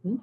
Hmm?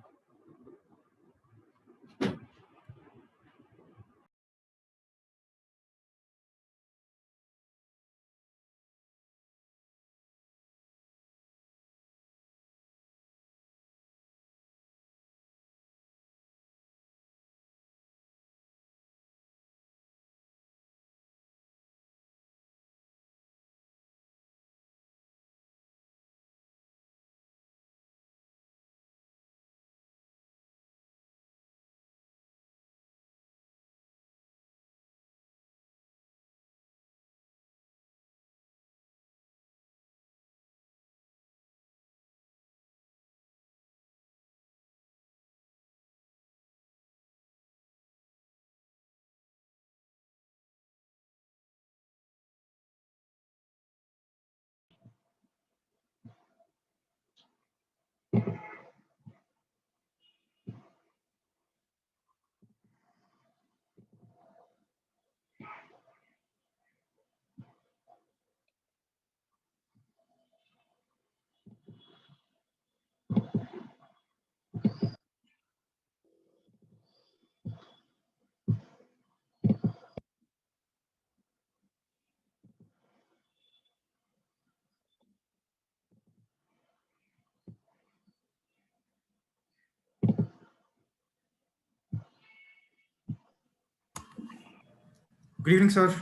Good evening, sir.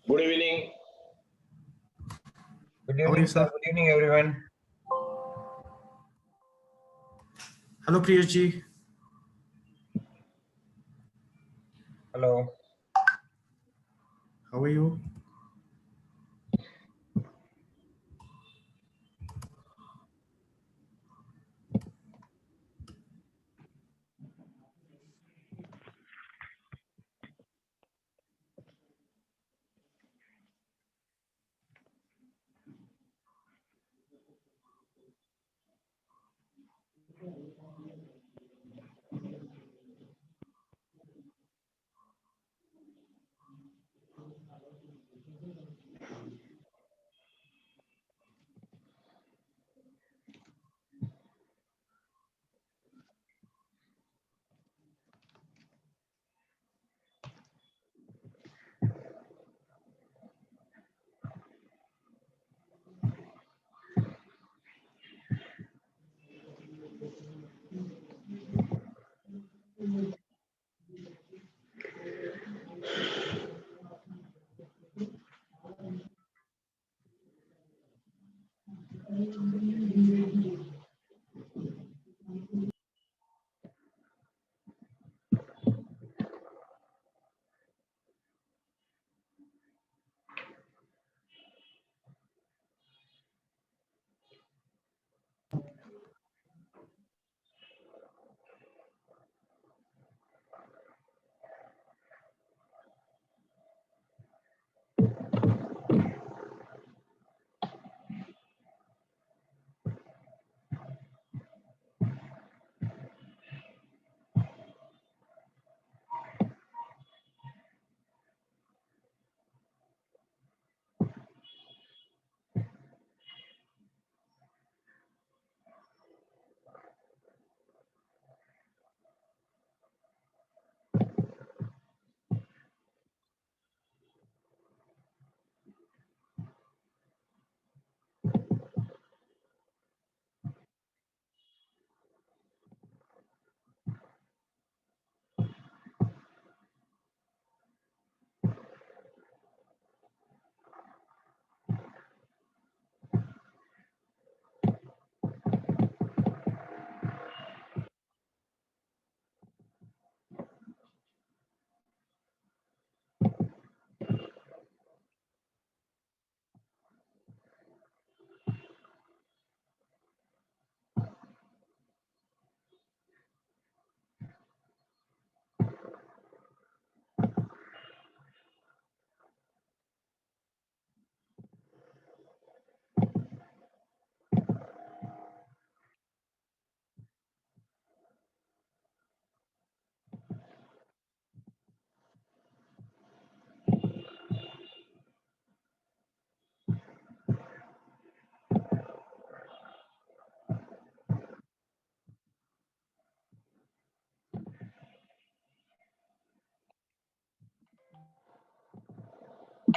Good evening. Good evening, sir. Good evening, everyone. Hello, Priyash. Hello. How are you?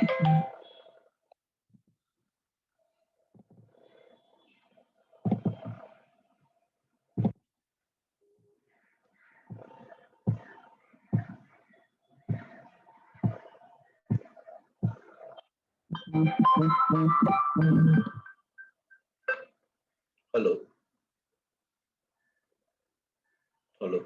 Hello. Hello.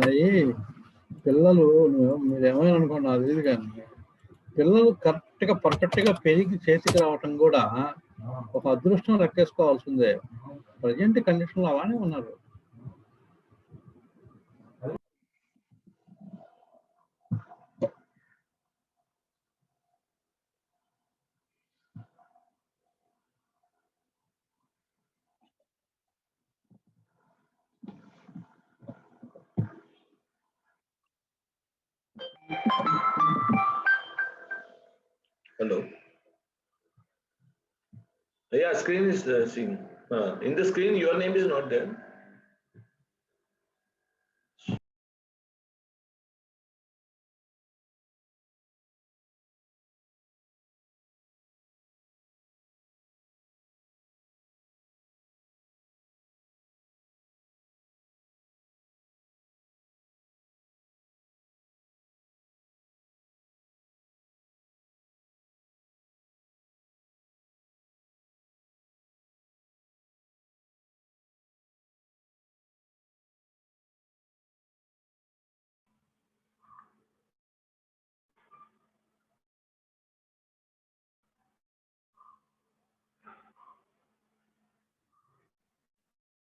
అయ్యి పిల్లలు మీరు ఏమైనా అనుకోండి అది ఇది కానీ పిల్లలు కరెక్ట్గా పర్ఫెక్ట్గా పెరిగి చేతికి రావటం కూడా ఒక అదృష్టం లెక్కేసుకోవాల్సిందే. ప్రజెంట్ కండిషన్లో అలానే ఉన్నారు. Hello. Yeah, screen is seen. In the screen, your name is not there.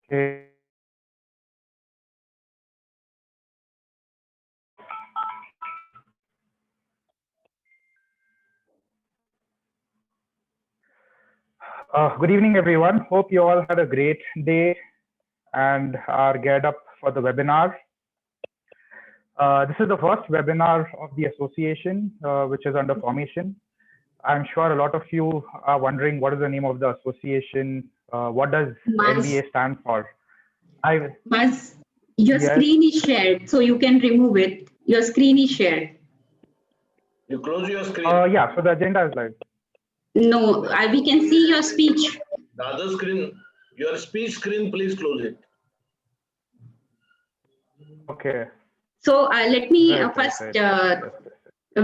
Okay. Good evening, everyone. Hope you all had a great day and are geared up for the webinar. This is the first webinar of the association, which is under formation. I'm sure a lot of you are wondering what is the name of the association? What does MVA stand for? Mas, your screen is shared, so you can remove it. Your screen is shared. You close your screen. Yeah, so the agenda is live. No, we can see your speech. The other screen, your speech screen, please close it. Okay. So let me first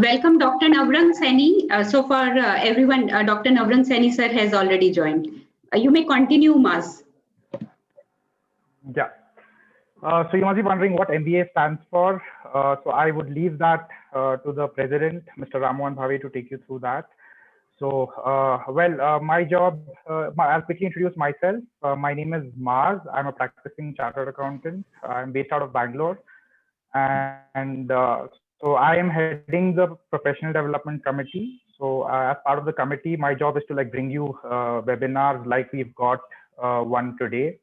welcome Dr. Navrang Saini. So far, everyone, Dr. Navrang Saini sir has already joined. You may continue, Mas. Yeah. So you must be wondering what MBA stands for. So I would leave that to the president, Mr. Rammohan Bhave, to take you through that. So, my job, I'll quickly introduce myself. My name is Mars. I'm a practicing chartered accountant. I'm based out of Bangalore. And so I am heading the professional development committee. So as part of the committee, my job is to bring you webinars like we've got one today.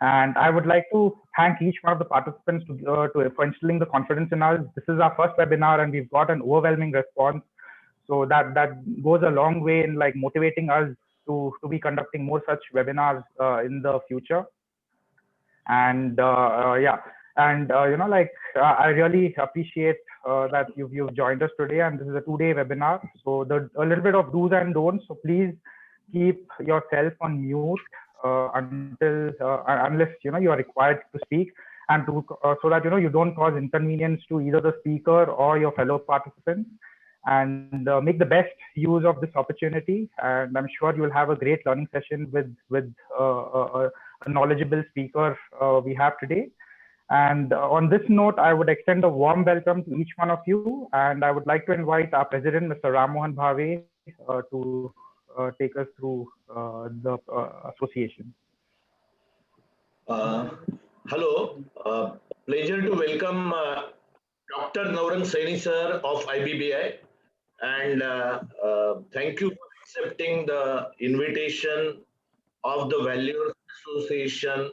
And I would like to thank each one of the participants for instilling the confidence in us. This is our first webinar and we've got an overwhelming response. So that goes a long way in motivating us to be conducting more such webinars in the future. And yeah, and I really appreciate that you've joined us today. And this is a 2-day webinar. So a little bit of do's and don'ts. So please keep yourself on mute until unless you are required to speak, and so that you don't cause inconvenience to either the speaker or your fellow participants. And make the best use of this opportunity. And I'm sure you will have a great learning session with a knowledgeable speaker we have today. And on this note, I would extend a warm welcome to each one of you. And I would like to invite our president, Mr. Rammohan Bhave, to take us through the association. Hello, pleasure to welcome Dr. Navrang Saini sir of IBBI, and thank you for accepting the invitation of the Valuers Association,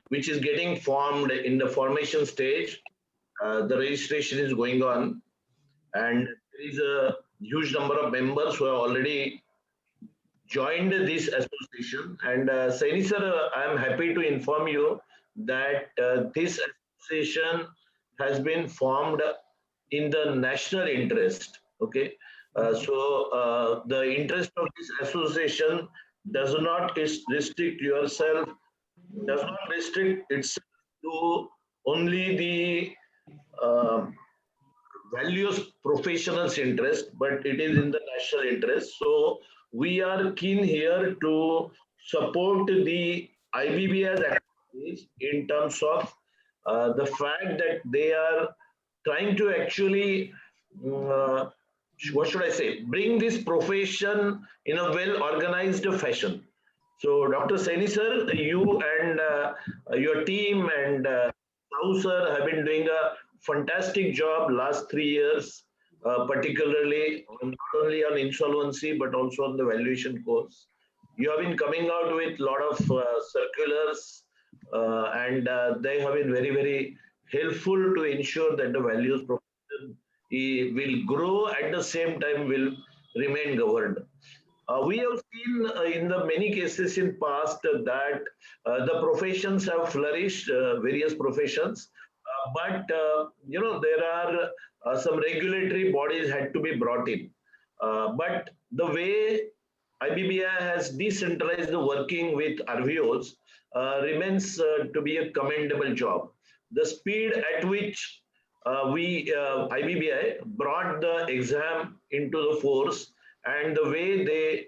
which is getting formed in the formation stage. The registration is going on, and there is a huge number of members who have already joined this association. And Saini sir, I am happy to inform you that this association has been formed in the national interest. Okay, so the interest of this association does not restrict yourself, does not restrict itself to only the values professionals interest, but it is in the national interest. So we are keen here to support the IBB's activities in terms of the fact that they are trying to actually what should I say, bring this profession in a well-organized fashion. So Dr. Saini sir, you and your team and Sahu sir have been doing a fantastic job last 3 years, particularly not only on insolvency but also on the valuation course. You have been coming out with a lot of circulars and they have been very, very helpful to ensure that the values profession will grow, at the same time will remain governed. We have seen in the many cases in past that the professions have flourished, various professions, but there are some regulatory bodies had to be brought in. But the way IBBI has decentralized the working with RVOs remains to be a commendable job. The speed at which IBBI brought the exam into the force and the way they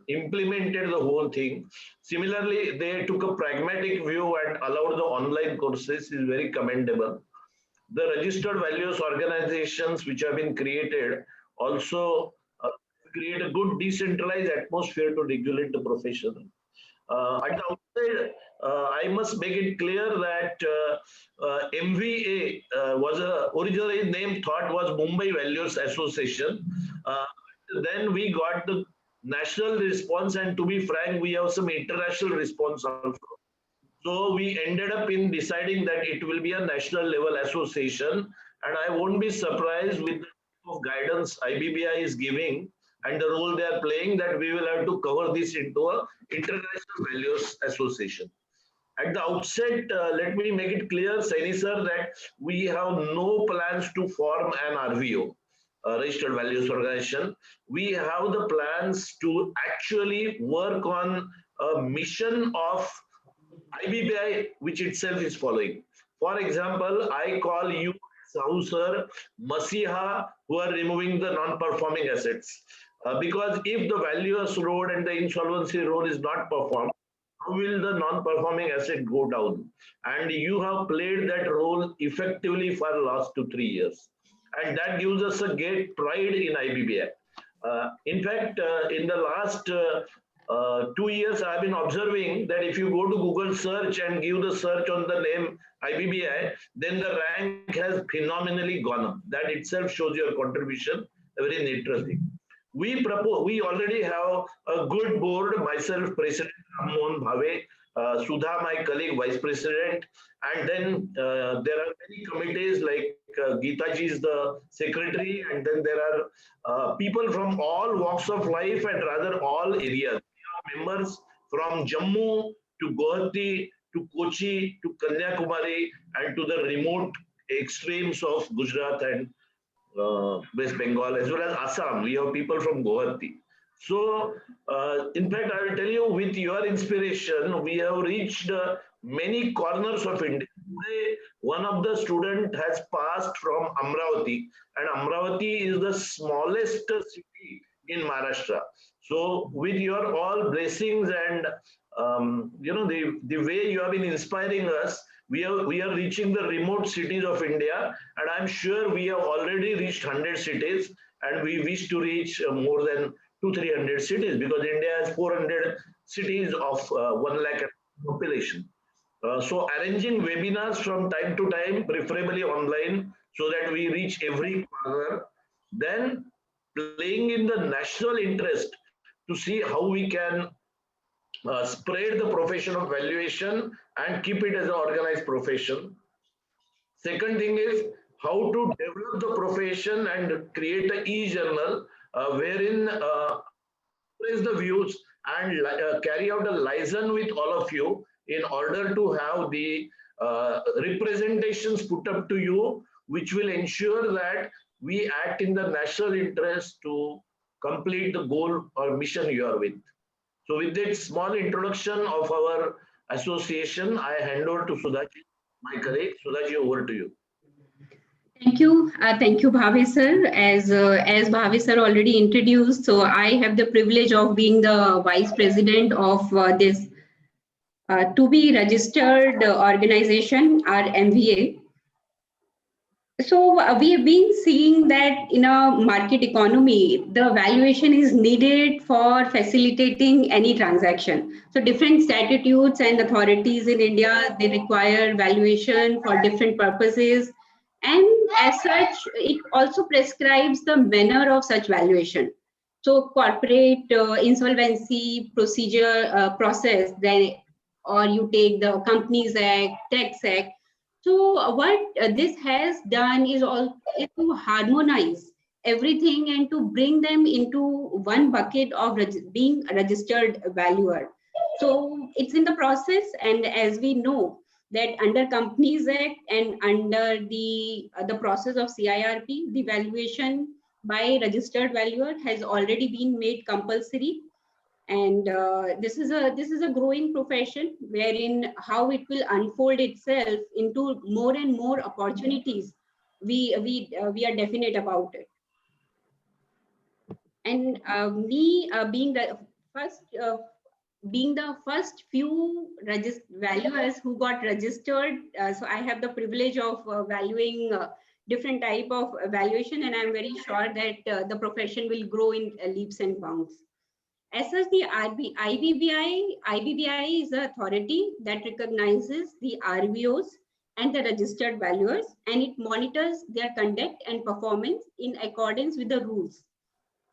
implemented the whole thing. Similarly, they took a pragmatic view and allowed the online courses is very commendable. The registered values organizations which have been created also create a good decentralized atmosphere to regulate the profession. At the outset, I must make it clear that MVA was originally name thought was Mumbai Valuers Association. Then we got the national response, and to be frank, we have some international response also. So we ended up in deciding that it will be a national level association, and I won't be surprised with the type of guidance IBBI is giving and the role they are playing that we will have to cover this into a international values association. At the outset, let me make it clear, Saini sir, that we have no plans to form an RVO, registered values organization. We have the plans to actually work on a mission of IBBI, which itself is following. For example, I call you, Sahu sir, Masiha, who are removing the non-performing assets. Because if the valuers road and the insolvency road is not performed, how will the non-performing asset go down? And you have played that role effectively for the last 2-3 years. And that gives us a great pride in IBBI. In fact, in the last 2 years, I've been observing that if you go to Google search and give the search on the name IBBI, then the rank has phenomenally gone up. That itself shows your contribution, very interesting. We already have a good board, myself, President Rammohan Bhave, Sudha, my colleague, Vice President, and then there are many committees like Geeta ji is the secretary, and then there are people from all walks of life and rather all areas. We have members from Jammu to Guwahati to Kochi to Kanyakumari and to the remote extremes of Gujarat and West Bengal as well as Assam. We have people from Guwahati. So, in fact, I will tell you, with your inspiration, we have reached many corners of India. Today, one of the students has passed from Amravati, and Amravati is the smallest city in Maharashtra. So, with your all blessings and the way you have been inspiring us, we are reaching the remote cities of India, and I'm sure we have already reached 100 cities, and we wish to reach more than 200-300 cities, because India has 400 cities of 1 lakh population. So arranging webinars from time to time, preferably online, so that we reach every corner, then playing in the national interest to see how we can spread the profession of valuation and keep it as an organized profession. Second thing is how to develop the profession and create an e-journal wherein express the views and carry out a liaison with all of you in order to have the representations put up to you, which will ensure that we act in the national interest to complete the goal or mission you are with. So with that small introduction of our association, I hand over to Sudhaji, my colleague. Sudhaji, over to you. Thank you, Bhave sir. As Bhave sir already introduced, so I have the privilege of being the vice president of this to be registered organization, our MVA. So we have been seeing that in a market economy, the valuation is needed for facilitating any transaction. So different statutes and authorities in India, they require valuation for different purposes. And as such, it also prescribes the manner of such valuation. So corporate insolvency procedure process, then, or you take the Companies Act, Tax Act. So what this has done is all is to harmonize everything and to bring them into one bucket of being a registered valuer. So it's in the process, and as we know that under Companies Act and under the process of CIRP, the valuation by registered valuer has already been made compulsory, and this is a growing profession wherein how it will unfold itself into more and more opportunities, we are definite about it. And me first being the first few valuers who got registered, so I have the privilege of valuing different type of valuation, and I'm very sure that the profession will grow in leaps and bounds. As such, the IBBI is the authority that recognizes the RVOs and the registered valuers, and it monitors their conduct and performance in accordance with the rules.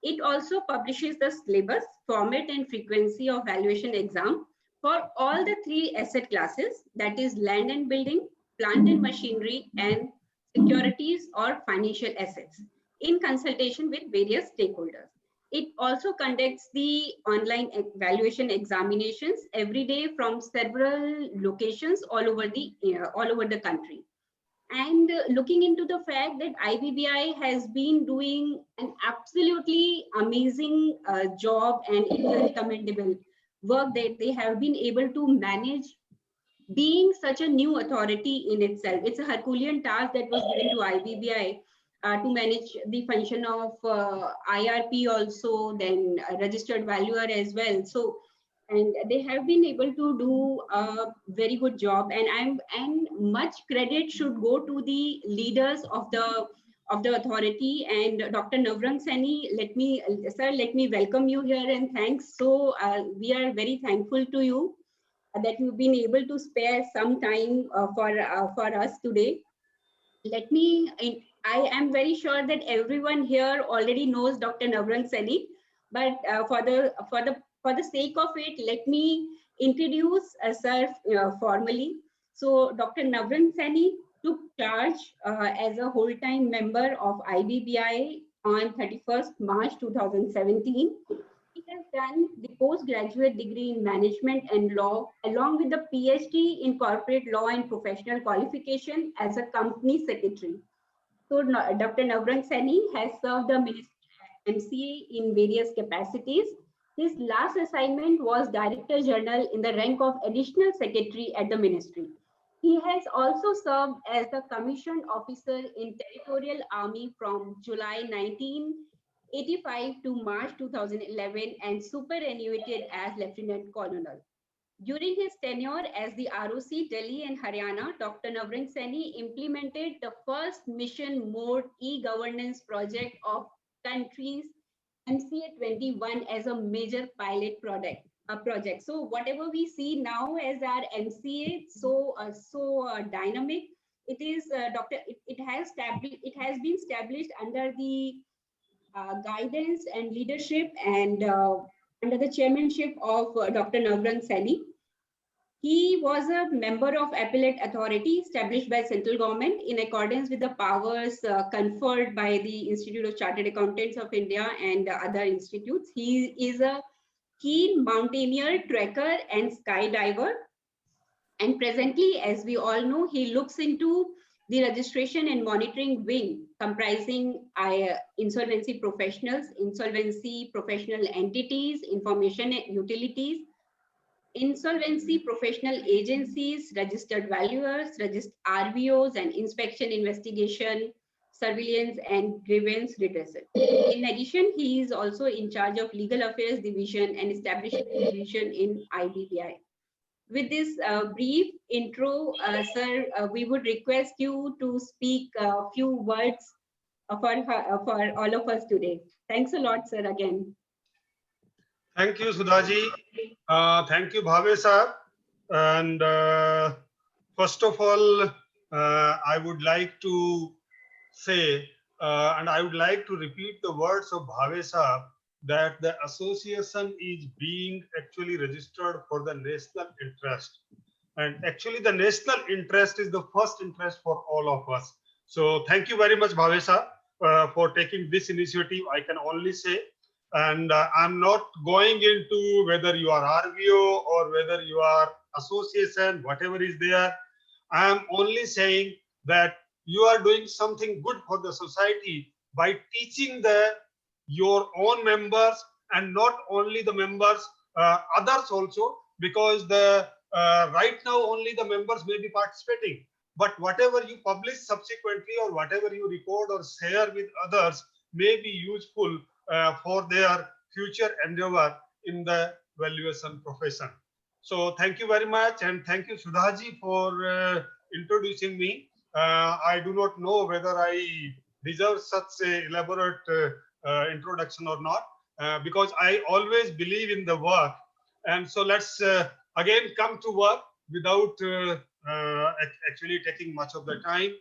It also publishes the syllabus, format, and frequency of valuation exam for all the three asset classes, that is land and building, plant and machinery, and securities or financial assets, in consultation with various stakeholders. It also conducts the online valuation examinations every day from several locations all over the country. And looking into the fact that IBBI has been doing an absolutely amazing job, and it is commendable work that they have been able to manage, being such a new authority in itself. It's a Herculean task that was given to IBBI to manage the function of IRP also, then registered valuer as well. So, and they have been able to do a very good job. And much credit should go to the leaders of the authority. And Dr. Navrang Saini, let me welcome you here and thanks. So we are very thankful to you that you've been able to spare some time for us today. I am very sure that everyone here already knows Dr. Navrang Saini, but for the sake of it, let me introduce sir formally. So Dr. Navrang Saini took charge as a whole-time member of IBBI on 31st March 2017. He has done the postgraduate degree in management and law, along with the PhD in corporate law and professional qualification as a company secretary. So Dr. Navrang Saini has served the MCA in various capacities. His last assignment was Director General in the rank of Additional Secretary at the Ministry. He has also served as the Commissioned Officer in Territorial Army from July 1985 to March 2011 and superannuated as Lieutenant Colonel. During his tenure as the ROC Delhi and Haryana, Dr. Navrang Saini implemented the first mission mode e-governance project of country's MCA 21 as a major pilot project. So whatever we see now as our MCA, so dynamic, it is it has been established under the guidance and leadership and under the chairmanship of Dr. Navrang Saini. He was a member of appellate authority established by central government in accordance with the powers conferred by the Institute of Chartered Accountants of India and other institutes. He is a keen mountaineer, trekker, and skydiver. And presently, as we all know, he looks into the registration and monitoring wing comprising insolvency professionals, insolvency professional entities, information utilities, insolvency professional agencies, registered valuers, RVOs, and inspection, investigation, surveillance, and grievance redressal. In addition, he is also in charge of legal affairs division and establishment division in IBBI. with this brief intro, sir, we would request you to speak a few words for all of us today. Thanks a lot, sir, again. Thank you, Sudhaji. Thank you, Bhave sir. And first of all, I would like to say, and I would like to repeat the words of Bhave sir, that the association is being actually registered for the national interest. And actually the national interest is the first interest for all of us. So thank you very much, Bhave sir, for taking this initiative. I can only say, and I'm not going into whether you are RVO or whether you are association, whatever is there. I am only saying that you are doing something good for the society by teaching your own members, and not only the members, others also, because right now only the members may be participating, but whatever you publish subsequently or whatever you record or share with others may be useful for their future endeavor in the valuation profession. So thank you very much, and thank you, Sudhaji, for introducing me. I do not know whether I deserve such a elaborate introduction or not, because I always believe in the work. And so let's again come to work without actually taking much of the time.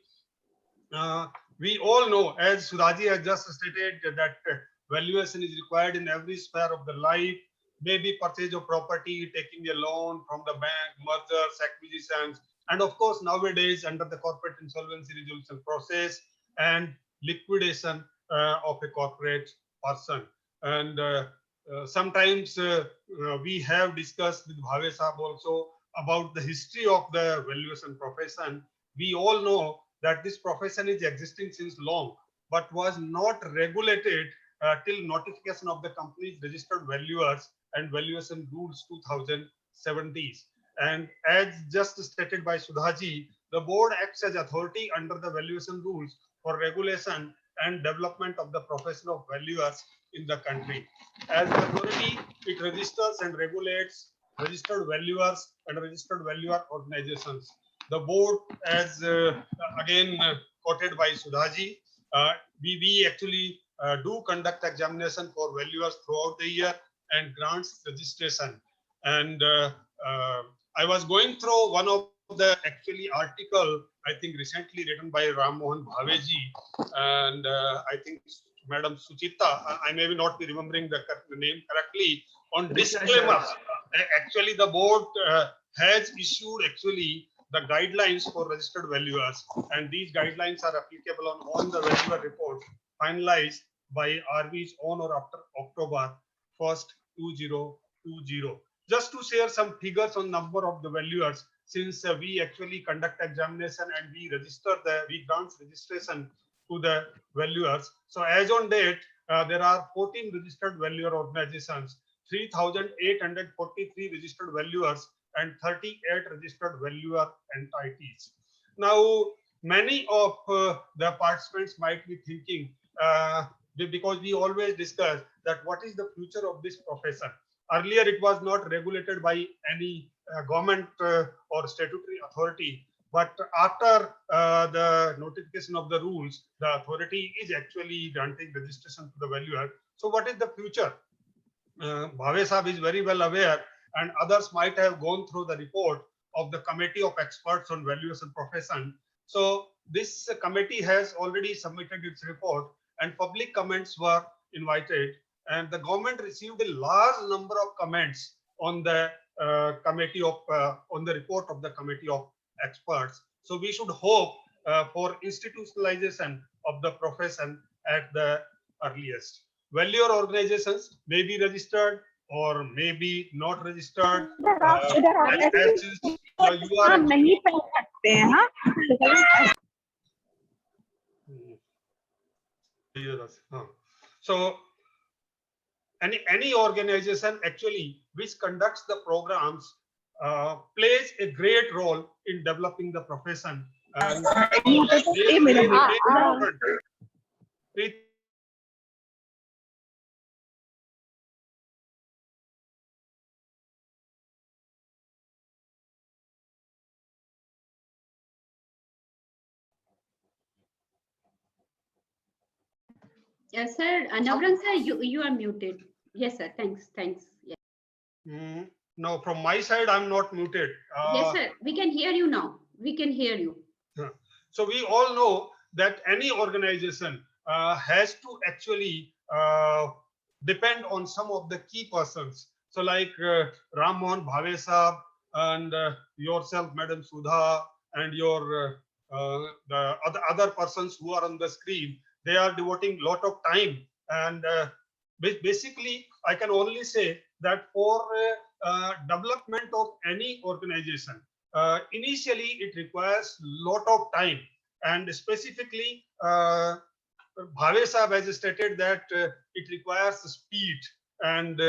We all know, as Sudhaji has just stated, that valuation is required in every sphere of the life, maybe purchase of property, taking a loan from the bank, mergers, acquisitions, and of course nowadays under the corporate insolvency resolution process and liquidation of a corporate person. And sometimes we have discussed with Bhave Saab also about the history of the valuation profession. We all know that this profession is existing since long, but was not regulated till notification of the company's registered valuers and valuation rules 2017. And as just stated by Sudhaji, the board acts as authority under the valuation rules for regulation and development of the profession of valuers in the country. As an authority, it registers and regulates registered valuers and registered valuer organizations. The board, as again quoted by Sudhaji, we actually do conduct examination for valuers throughout the year and grants registration. And I was going through one of the actually article, I think recently written by Ram Mohan Bhaveji, and I think Madam Suchita, I may not be remembering the name correctly, on disclaimers. Actually, the board has issued actually the guidelines for registered valuers, and these guidelines are applicable on all the valuer reports finalized by RVs on or after October 1st, 2020. Just to share some figures on number of the valuers, since we actually conduct examination and we grant registration to the valuers. So as on date, there are 14 registered valuer organizations, 3,843 registered valuers, and 38 registered valuer entities. Now, many of the participants might be thinking, because we always discuss that what is the future of this profession. Earlier, it was not regulated by any government or statutory authority, but after the notification of the rules, the authority is actually granting registration to the valuer. So what is the future? Bhave Saab is very well aware, and others might have gone through the report of the Committee of Experts on Valuation Profession. So this committee has already submitted its report, and public comments were invited, and the government received a large number of comments on the on the report of the Committee of Experts. So we should hope for institutionalization of the profession at the earliest. Valuer organizations may be registered or may be not registered. So any organization actually which conducts the programs plays a great role in developing the profession. And Yes, sir. Navrang sir, you are muted. Yes, sir. Thanks. Yes. No, from my side, I'm not muted. Yes, sir. We can hear you now. We can hear you. So we all know that any organization has to actually depend on some of the key persons. So like Ramon Bhave Saab and yourself, Madam Sudha, and your the other persons who are on the screen, they are devoting a lot of time. And basically, I can only say that for development of any organization, initially it requires lot of time, and specifically Bhave Saab has stated that it requires speed, and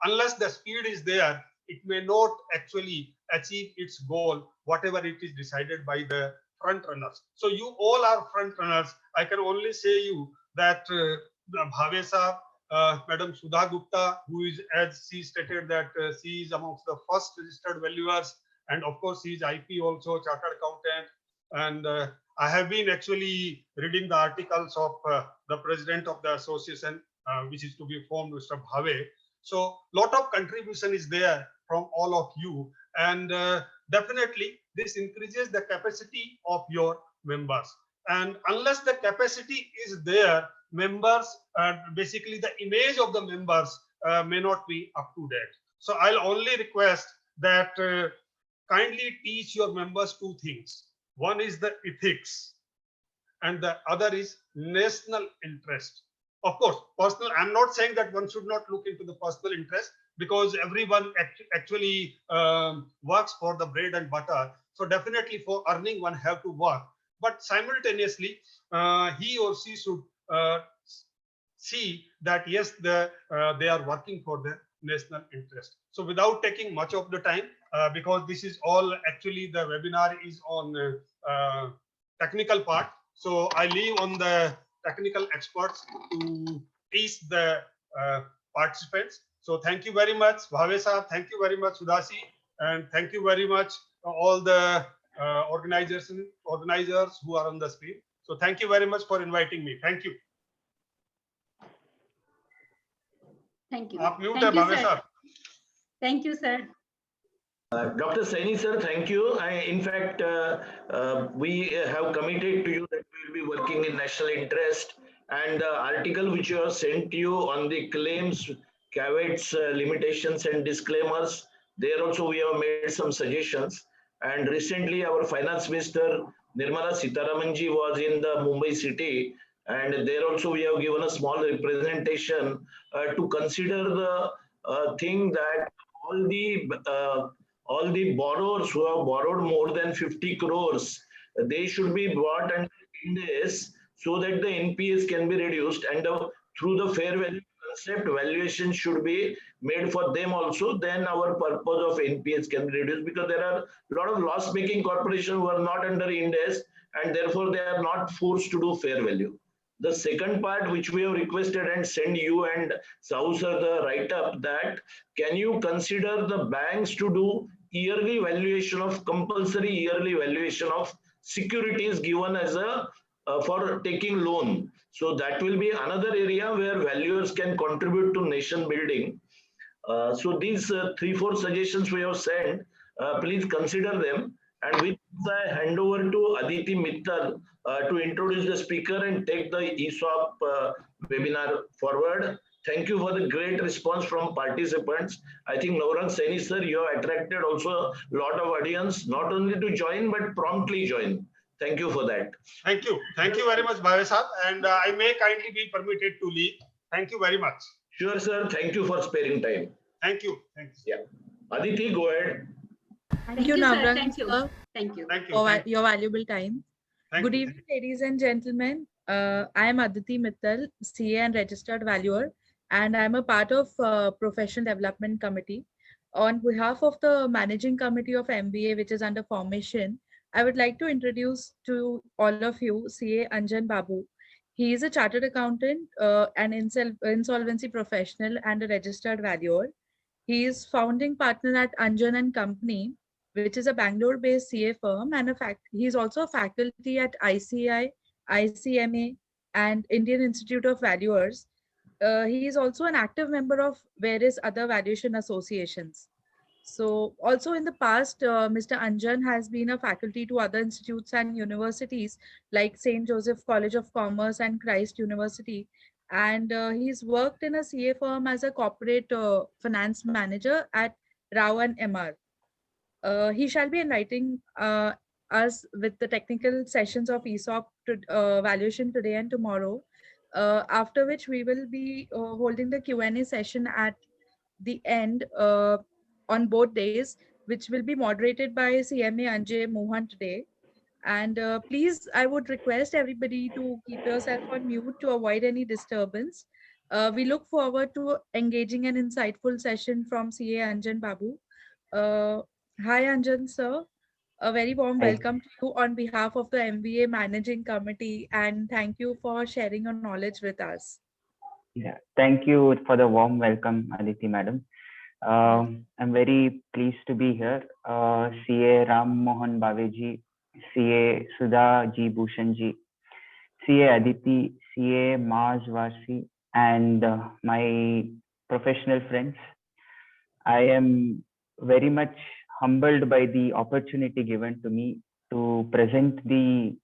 unless the speed is there, it may not actually achieve its goal, whatever it is decided by the front runners. So you all are front runners. I can only say you that Bhave Saab, Madam Sudha Gupta, who is, as she stated, that she is amongst the first registered valuers, and of course she is IP also, chartered accountant. And I have been actually reading the articles of the president of the association, which is to be formed, Mr. Bhave. So lot of contribution is there from all of you, and definitely this increases the capacity of your members. And unless the capacity is there, members, basically the image of the members may not be up to date. So I'll only request that kindly teach your members two things. One is the ethics, and the other is national interest. Of course, personal, I'm not saying that one should not look into the personal interest, because everyone actually works for the bread and butter. So definitely for earning, one have to work. But simultaneously, he or she should see that yes, they are working for the national interest. So without taking much of the time, because this is all actually the webinar is on technical part. So I leave on the technical experts to teach the participants. So thank you very much, Bhave Saab. Thank you very much, Sudasi, and thank you very much all the organizers who are on the screen. So thank you very much for inviting me. Thank you. Thank you. आप mute Thank है, you, Bhave sir. Saab. Thank you, sir. Dr. Saini sir, thank you. In fact, we have committed to you that we will be working in national interest, and the article which you have sent you on the claims, caveats, limitations and disclaimers, there also we have made some suggestions. And recently our finance minister Nirmala Sitharamanji was in the Mumbai city, and there also we have given a small representation to consider the thing that all the borrowers who have borrowed more than 50 crores, they should be brought under Ind-AS so that the NPAs can be reduced, and through the fair value concept, valuation should be made for them also. Then our purpose of NPAs can be reduced, because there are a lot of loss-making corporations who are not under Ind-AS, and therefore they are not forced to do fair value. The second part which we have requested and send you and Sahu sir the write-up, that can you consider the banks to do yearly valuation of compulsory yearly valuation of securities given as a for taking loan. So that will be another area where valuers can contribute to nation building. So these 3-4 suggestions we have sent, please consider them. And with this, I hand over to Aditi Mittal to introduce the speaker and take the ESOP webinar forward. Thank you for the great response from participants. I think Navrang Saini sir, you have attracted also a lot of audience, not only to join, but promptly join. Thank you for that. Thank you. Thank you very much, Bhave Saab. And I may kindly be permitted to leave. Thank you very much. Sure, sir. Thank you for sparing time. Thank you. Thanks. Yeah. Aditi, go ahead. Thank you, sir. Thank you. Thank you. Thank you. For your valuable time. Thank Good you. evening, ladies and gentlemen. I am Aditi Mittal, CA and Registered Valuer, and I'm a part of Profession Development Committee. On behalf of the Managing Committee of MBA, which is under formation, I would like to introduce to all of you CA Anjan Babu. He is a chartered accountant, an insolvency professional, and a registered valuer. He is founding partner at Anjan and Company, which is a Bangalore-based CA firm, and he is also a faculty at ICI, ICMA, and Indian Institute of Valuers. He is also an active member of various other valuation associations. So also in the past, Mr. Anjan has been a faculty to other institutes and universities like St. Joseph College of Commerce and Christ University. And he's worked in a CA firm as a corporate finance manager at Rao and MR. He shall be enlightening us with the technical sessions of ESOP valuation today and tomorrow, after which we will be holding the Q&A session at the end on both days, which will be moderated by CMA Anjay Mohan today. And please, I would request everybody to keep yourself on mute to avoid any disturbance. We look forward to engaging an insightful session from CA Anjan Babu. Uh, Hi, Anjan, sir. A very warm Hi. welcome to you on behalf of the MBA Managing Committee, and thank you for sharing your knowledge with us. Yeah, thank you for the warm welcome, Aditi madam. I'm very pleased to be here. CA Ram Mohan Bhaveji, CA Sudha Ji Bhushan Ji, CA Aditi, CA Maz Vasi, and my professional friends. I am very much humbled by the opportunity given to me to present the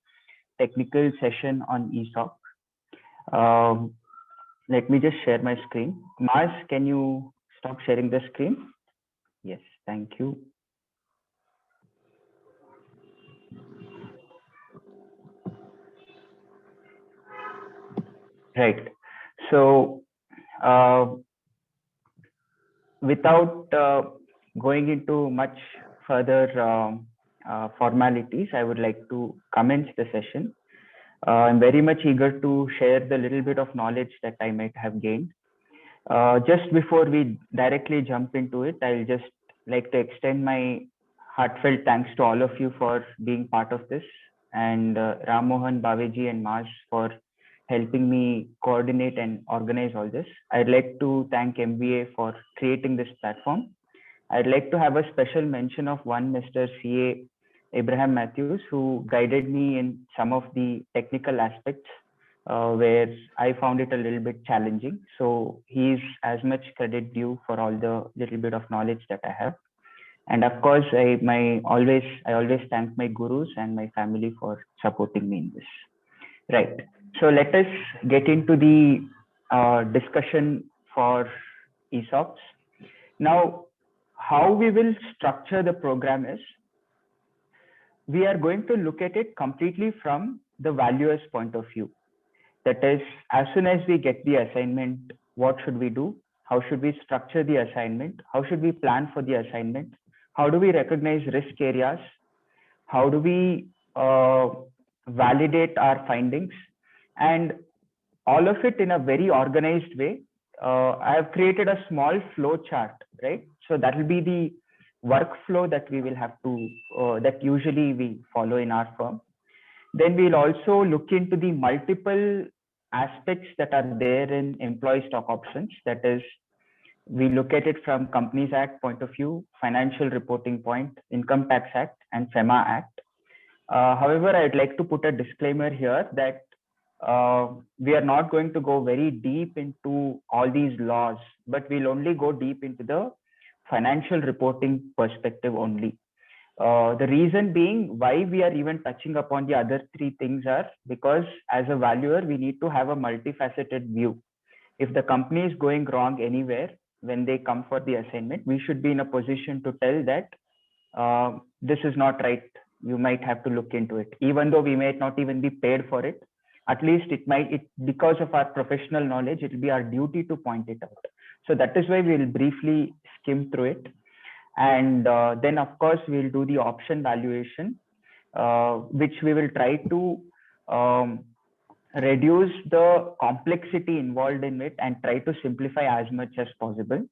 technical session on ESOP. Let me just share my screen. Mars, can you stop sharing the screen? Yes, thank you. Right. So, without going into much further formalities, I would like to commence the session. I'm very much eager to share the little bit of knowledge that I might have gained. Just before we directly jump into it, I'll just like to extend my heartfelt thanks to all of you for being part of this, and Ram Mohan Bhaveji and Mars for helping me coordinate and organize all this. I'd like to thank MBA for creating this platform. I'd like to have a special mention of one Mr. CA Abraham Matthews, who guided me in some of the technical aspects where I found it a little bit challenging. So he's as much credit due for all the little bit of knowledge that I have. And of course, I always thank my gurus and my family for supporting me in this. Right. So let us get into the discussion for ESOPs. Now, how we will structure the program is, we are going to look at it completely from the valuer's point of view. That is, as soon as we get the assignment, what should we do? How should we structure the assignment? How should we plan for the assignment? How do we recognize risk areas? How do we validate our findings? And all of it in a very organized way. I have created a small flow chart, right? So that will be the workflow that we will have to, that usually we follow in our firm. Then we'll also look into the multiple aspects that are there in employee stock options. That is, we look at it from Companies Act point of view, Financial Reporting Point, Income Tax Act, and FEMA Act. However, I'd like to put a disclaimer here that we are not going to go very deep into all these laws, but we'll only go deep into the financial reporting perspective only. The reason being why we are even touching upon the other three things are because as a valuer, we need to have a multifaceted view. If the company is going wrong anywhere, when they come for the assignment, we should be in a position to tell that this is not right. You might have to look into it, even though we might not even be paid for it. At least because of our professional knowledge, it will be our duty to point it out. So that is why we will briefly skim through it. And then, of course, we'll do the option valuation, which we will try to reduce the complexity involved in it and try to simplify as much as possible.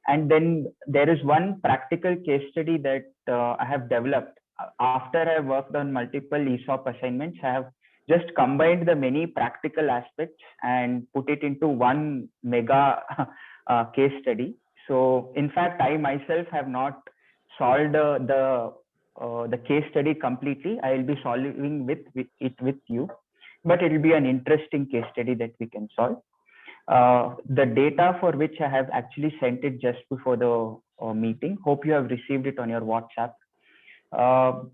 And then there is one practical case study that I have developed. After I worked on multiple ESOP assignments, I have just combined the many practical aspects and put it into one mega case study. So in fact, I myself have not solved the case study completely. I will be solving it with you. but it will be an interesting case study that we can solve. The data for which I have actually sent it just before the meeting. Hope you have received it on your WhatsApp.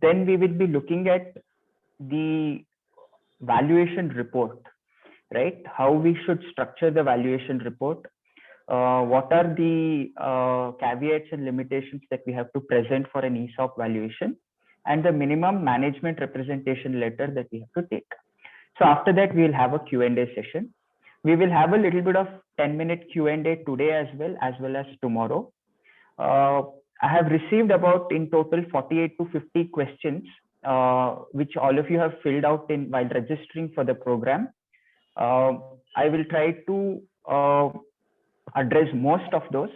Then we will be looking at the valuation report, right? How we should structure the valuation report. What are the caveats and limitations that we have to present for an ESOP valuation, and the minimum management representation letter that we have to take. So after that, we will have a Q&A session. We will have a little bit of 10-minute Q&A today as well as tomorrow. I have received about in total 48 to 50 questions, which all of you have filled out while registering for the program. I will try to address most of those,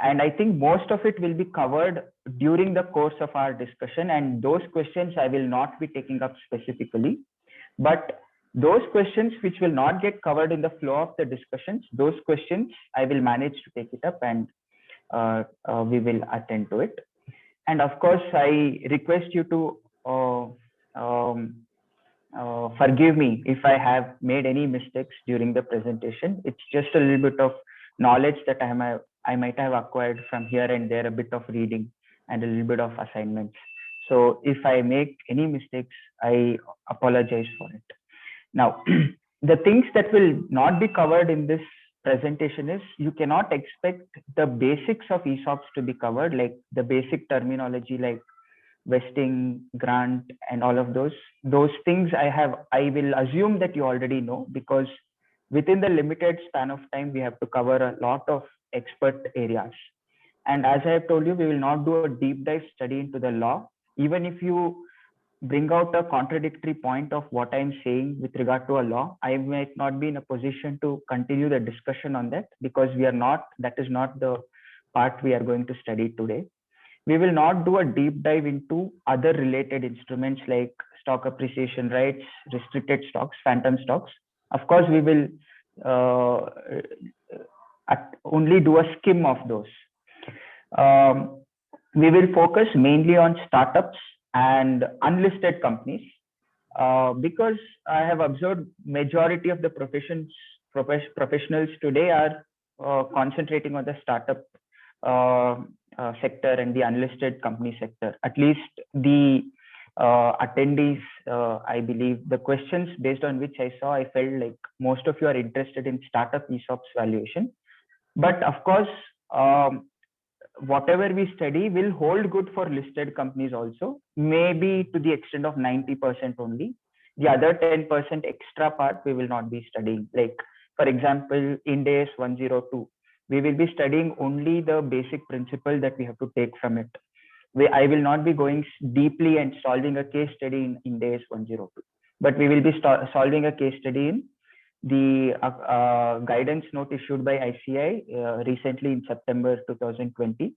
and I think most of it will be covered during the course of our discussion, and those questions I will not be taking up specifically, but those questions which will not get covered in the flow of the discussions, those questions I will manage to take it up, and we will attend to it. And of course, I request you to forgive me if I have made any mistakes during the presentation. It's just a little bit of knowledge that I might have acquired from here and there, a bit of reading and a little bit of assignments. So if I make any mistakes, I apologize for it. Now, the things that will not be covered in this presentation is, you cannot expect the basics of ESOPs to be covered, like the basic terminology like vesting, grant, and all of those things I will assume that you already know, because within the limited span of time, we have to cover a lot of expert areas. And as I have told you, we will not do a deep dive study into the law. Even if you bring out a contradictory point of what I'm saying with regard to a law, I might not be in a position to continue the discussion on that, because that is not the part we are going to study today. We will not do a deep dive into other related instruments like stock appreciation rights, restricted stocks, phantom stocks. Of course, we will only do a skim of those. We will focus mainly on startups and unlisted companies, because I have observed majority of the professionals today are concentrating on the startup sector and the unlisted company sector. At least the attendees, I believe the questions based on which I saw, I felt like most of you are interested in startup ESOPs valuation. But of course, whatever we study will hold good for listed companies also, maybe to the extent of 90% only. The other 10% extra part we will not be studying. Like, for example, Ind AS 102, we will be studying only the basic principle that we have to take from it. I will not be going deeply and solving a case study in Ind AS 102, but we will be solving a case study in the guidance note issued by ICI recently in September 2020.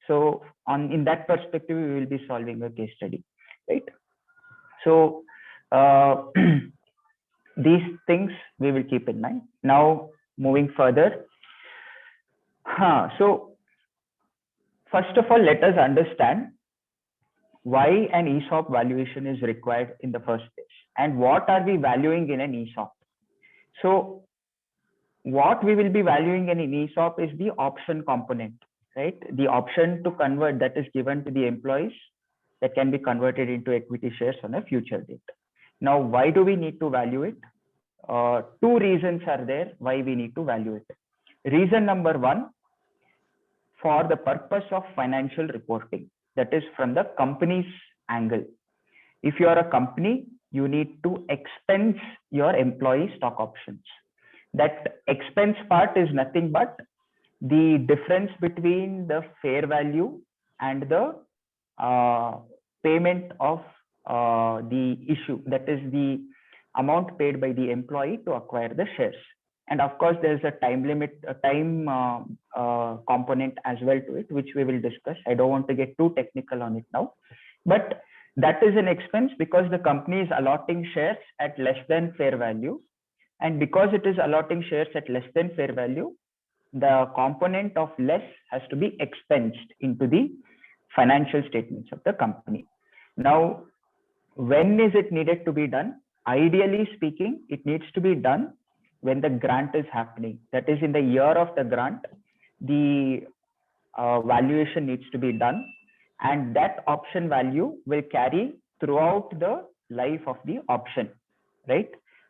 So in that perspective, we will be solving a case study, right? So these things we will keep in mind. Now, moving further. So first of all, let us understand why an ESOP valuation is required in the first place, and what are we valuing in an ESOP. So what we will be valuing in an ESOP is the option component, right? The option to convert that is given to the employees that can be converted into equity shares on a future date. Now, why do we need to value it? Two reasons are there why we need to value it. Reason number one, for the purpose of financial reporting, that is from the company's angle. If you are a company, you need to expense your employee stock options. That expense part is nothing but the difference between the fair value and the payment of the issue, that is the amount paid by the employee to acquire the shares. And of course, there's a time limit, a time component as well to it, which we will discuss. I don't want to get too technical on it now, but that is an expense because the company is allotting shares at less than fair value. And because it is allotting shares at less than fair value, the component of less has to be expensed into the financial statements of the company. Now, when is it needed to be done? ideally speaking, it needs to be done when the grant is happening. That is, in the year of the grant, the valuation needs to be done, and that option value will carry throughout the life of the option, right?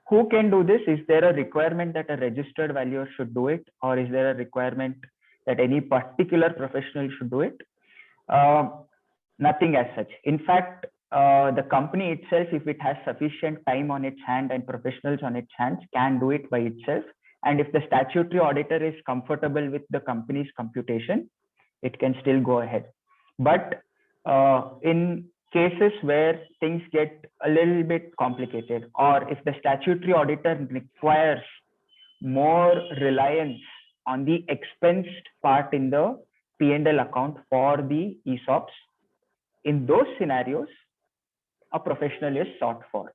Who can do this? Is there a requirement that a registered valuer should do it, or is there a requirement that any particular professional should do it? Nothing as such. In fact, the company itself, if it has sufficient time on its hand and professionals on its hands, can do it by itself. And if the statutory auditor is comfortable with the company's computation, it can still go ahead. But in cases where things get a little bit complicated, or if the statutory auditor requires more reliance on the expensed part in the P&L account for the ESOPs, in those scenarios, a professional is sought for.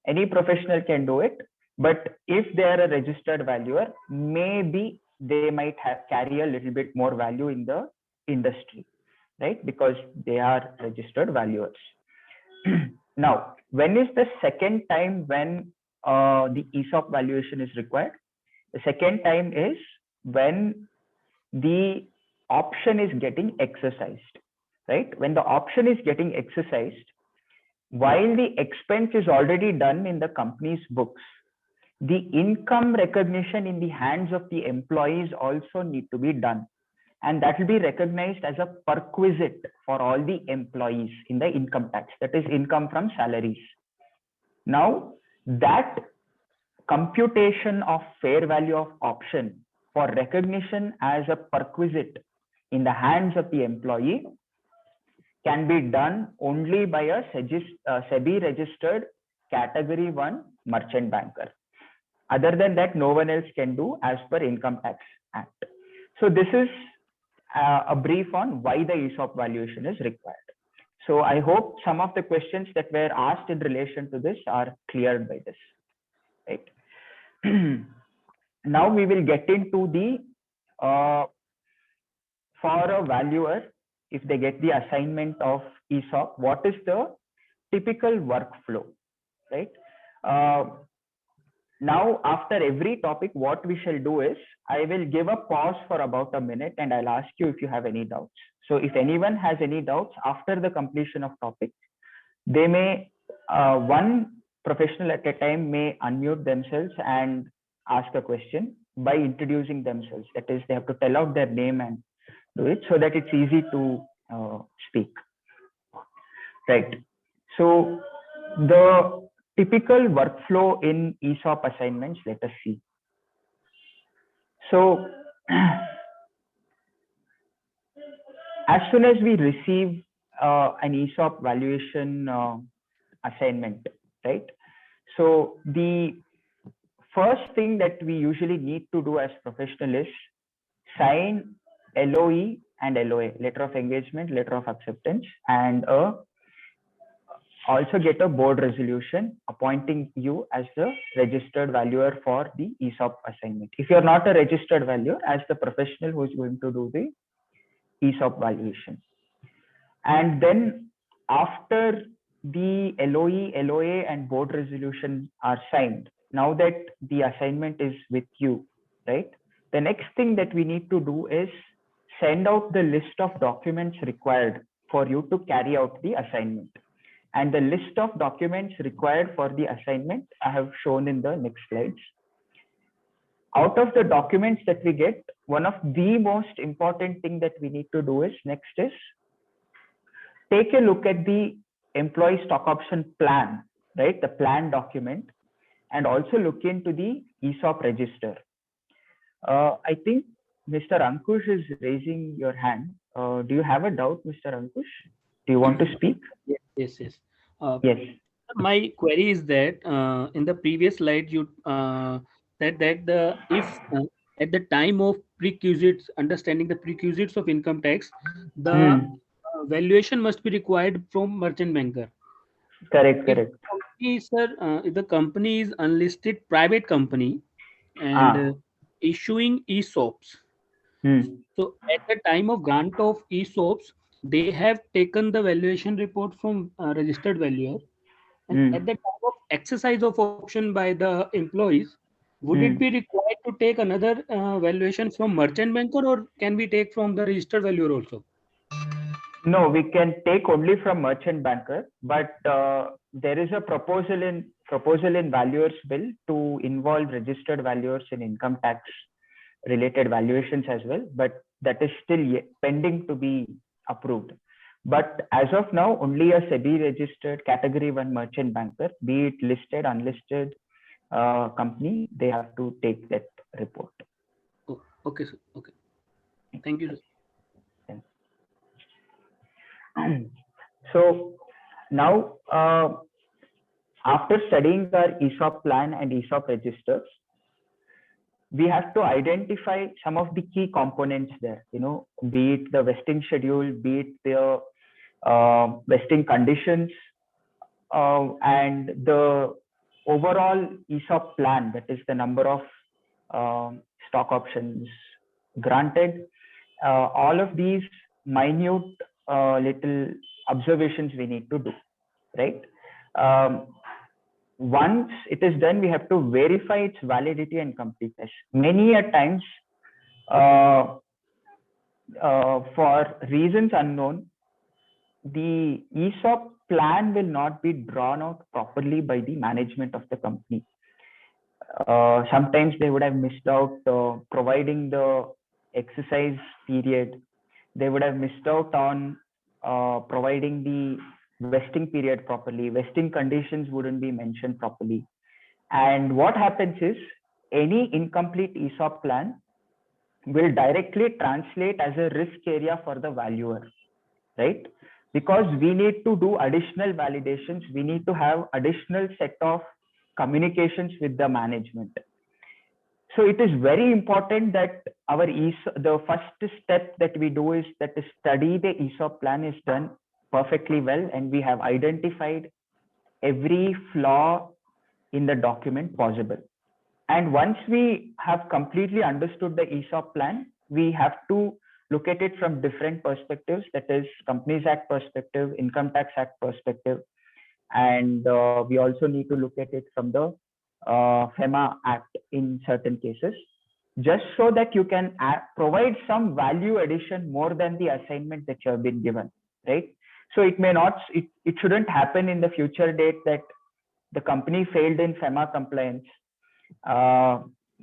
Any professional can do it, but if they are a registered valuer, maybe they might carry a little bit more value in the industry, right? Because they are registered valuers. Now, when is the second time when the ESOP valuation is required? The second time is when the option is getting exercised, right? When the option is getting exercised, while the expense is already done in the company's books, the income recognition in the hands of the employees also need to be done. And that will be recognized as a perquisite for all the employees in the income tax, that is income from salaries. Now, that computation of fair value of option for recognition as a perquisite in the hands of the employee can be done only by a SEBI registered category 1 merchant banker. Other than that, no one else can do as per Income Tax Act. So this is a brief on why the ESOP valuation is required. So I hope some of the questions that were asked in relation to this are cleared by this, right? Now we will get into the, for a valuer, if they get the assignment of ESOP, what is the typical workflow, right? Now, after every topic, what we shall do is, I will give a pause for about a minute and I'll ask you if you have any doubts. So if anyone has any doubts after the completion of topic, they may, one professional at a time may unmute themselves and ask a question by introducing themselves. That is, they have to tell out their name and do it so that it's easy to speak, right? So the typical workflow in ESOP assignments, let us see. So as soon as we receive an ESOP valuation assignment, right? So the first thing that we usually need to do as professionals is sign LOE and LOA, letter of engagement, letter of acceptance, and also get a board resolution appointing you as the registered valuer for the ESOP assignment. If you're not a registered valuer, as the professional who is going to do the ESOP valuation. And then after the LOE, LOA, and board resolution are signed, now that the assignment is with you, right? The next thing that we need to do is send out the list of documents required for you to carry out the assignment. And the list of documents required for the assignment I have shown in the next slides. Out of the documents that we get, one of the most important thing that we need to do is next is take a look at the employee stock option plan, right? The plan document, and also look into the ESOP register. I think Mr. Ankush is raising your hand. Do you have a doubt, Mr. Ankush? Do you want to speak? Yes. Yes. My query is that in the previous slide you said that if at the time of prerequisites, understanding the prerequisites of income tax, the valuation must be required from merchant banker. Correct. If the company is unlisted private company and issuing ESOPs, so at the time of grant of ESOPs, they have taken the valuation report from registered valuer, And at the time of exercise of option by the employees, would it be required to take another valuation from merchant banker, or can we take from the registered valuer also? No, we can take only from merchant banker, but there is a proposal in valuers bill to involve registered valuers in income tax related valuations as well, but that is still pending to be approved. But as of now, only a SEBI registered category 1 merchant banker, be it listed, unlisted company, they have to take that report. Oh, okay, sir. Okay. Thank you, sir. So now, after studying our ESOP plan and ESOP registers, we have to identify some of the key components there, be it the vesting schedule, be it the vesting conditions, and the overall ESOP plan, that is the number of stock options granted. All of these minute little observations we need to do, right? Once it is done, we have to verify its validity and completeness. Many a times, for reasons unknown, the ESOP plan will not be drawn out properly by the management of the company. Sometimes they would have missed out providing the exercise period. They would have missed out on providing the vesting period properly. Vesting conditions wouldn't be mentioned properly. And what happens is, any incomplete ESOP plan will directly translate as a risk area for the valuer, right? Because we need to do additional validations, we need to have additional set of communications with the management. So it is very important that the first step that we do is that the study the ESOP plan is done perfectly well, and we have identified every flaw in the document possible. And once we have completely understood the ESOP plan, we have to look at it from different perspectives, that is Companies Act perspective, Income Tax Act perspective, and we also need to look at it from the FEMA Act in certain cases, just so that you can provide some value addition more than the assignment that you have been given, right? So it may not, it shouldn't happen in the future date that the company failed in FEMA compliance.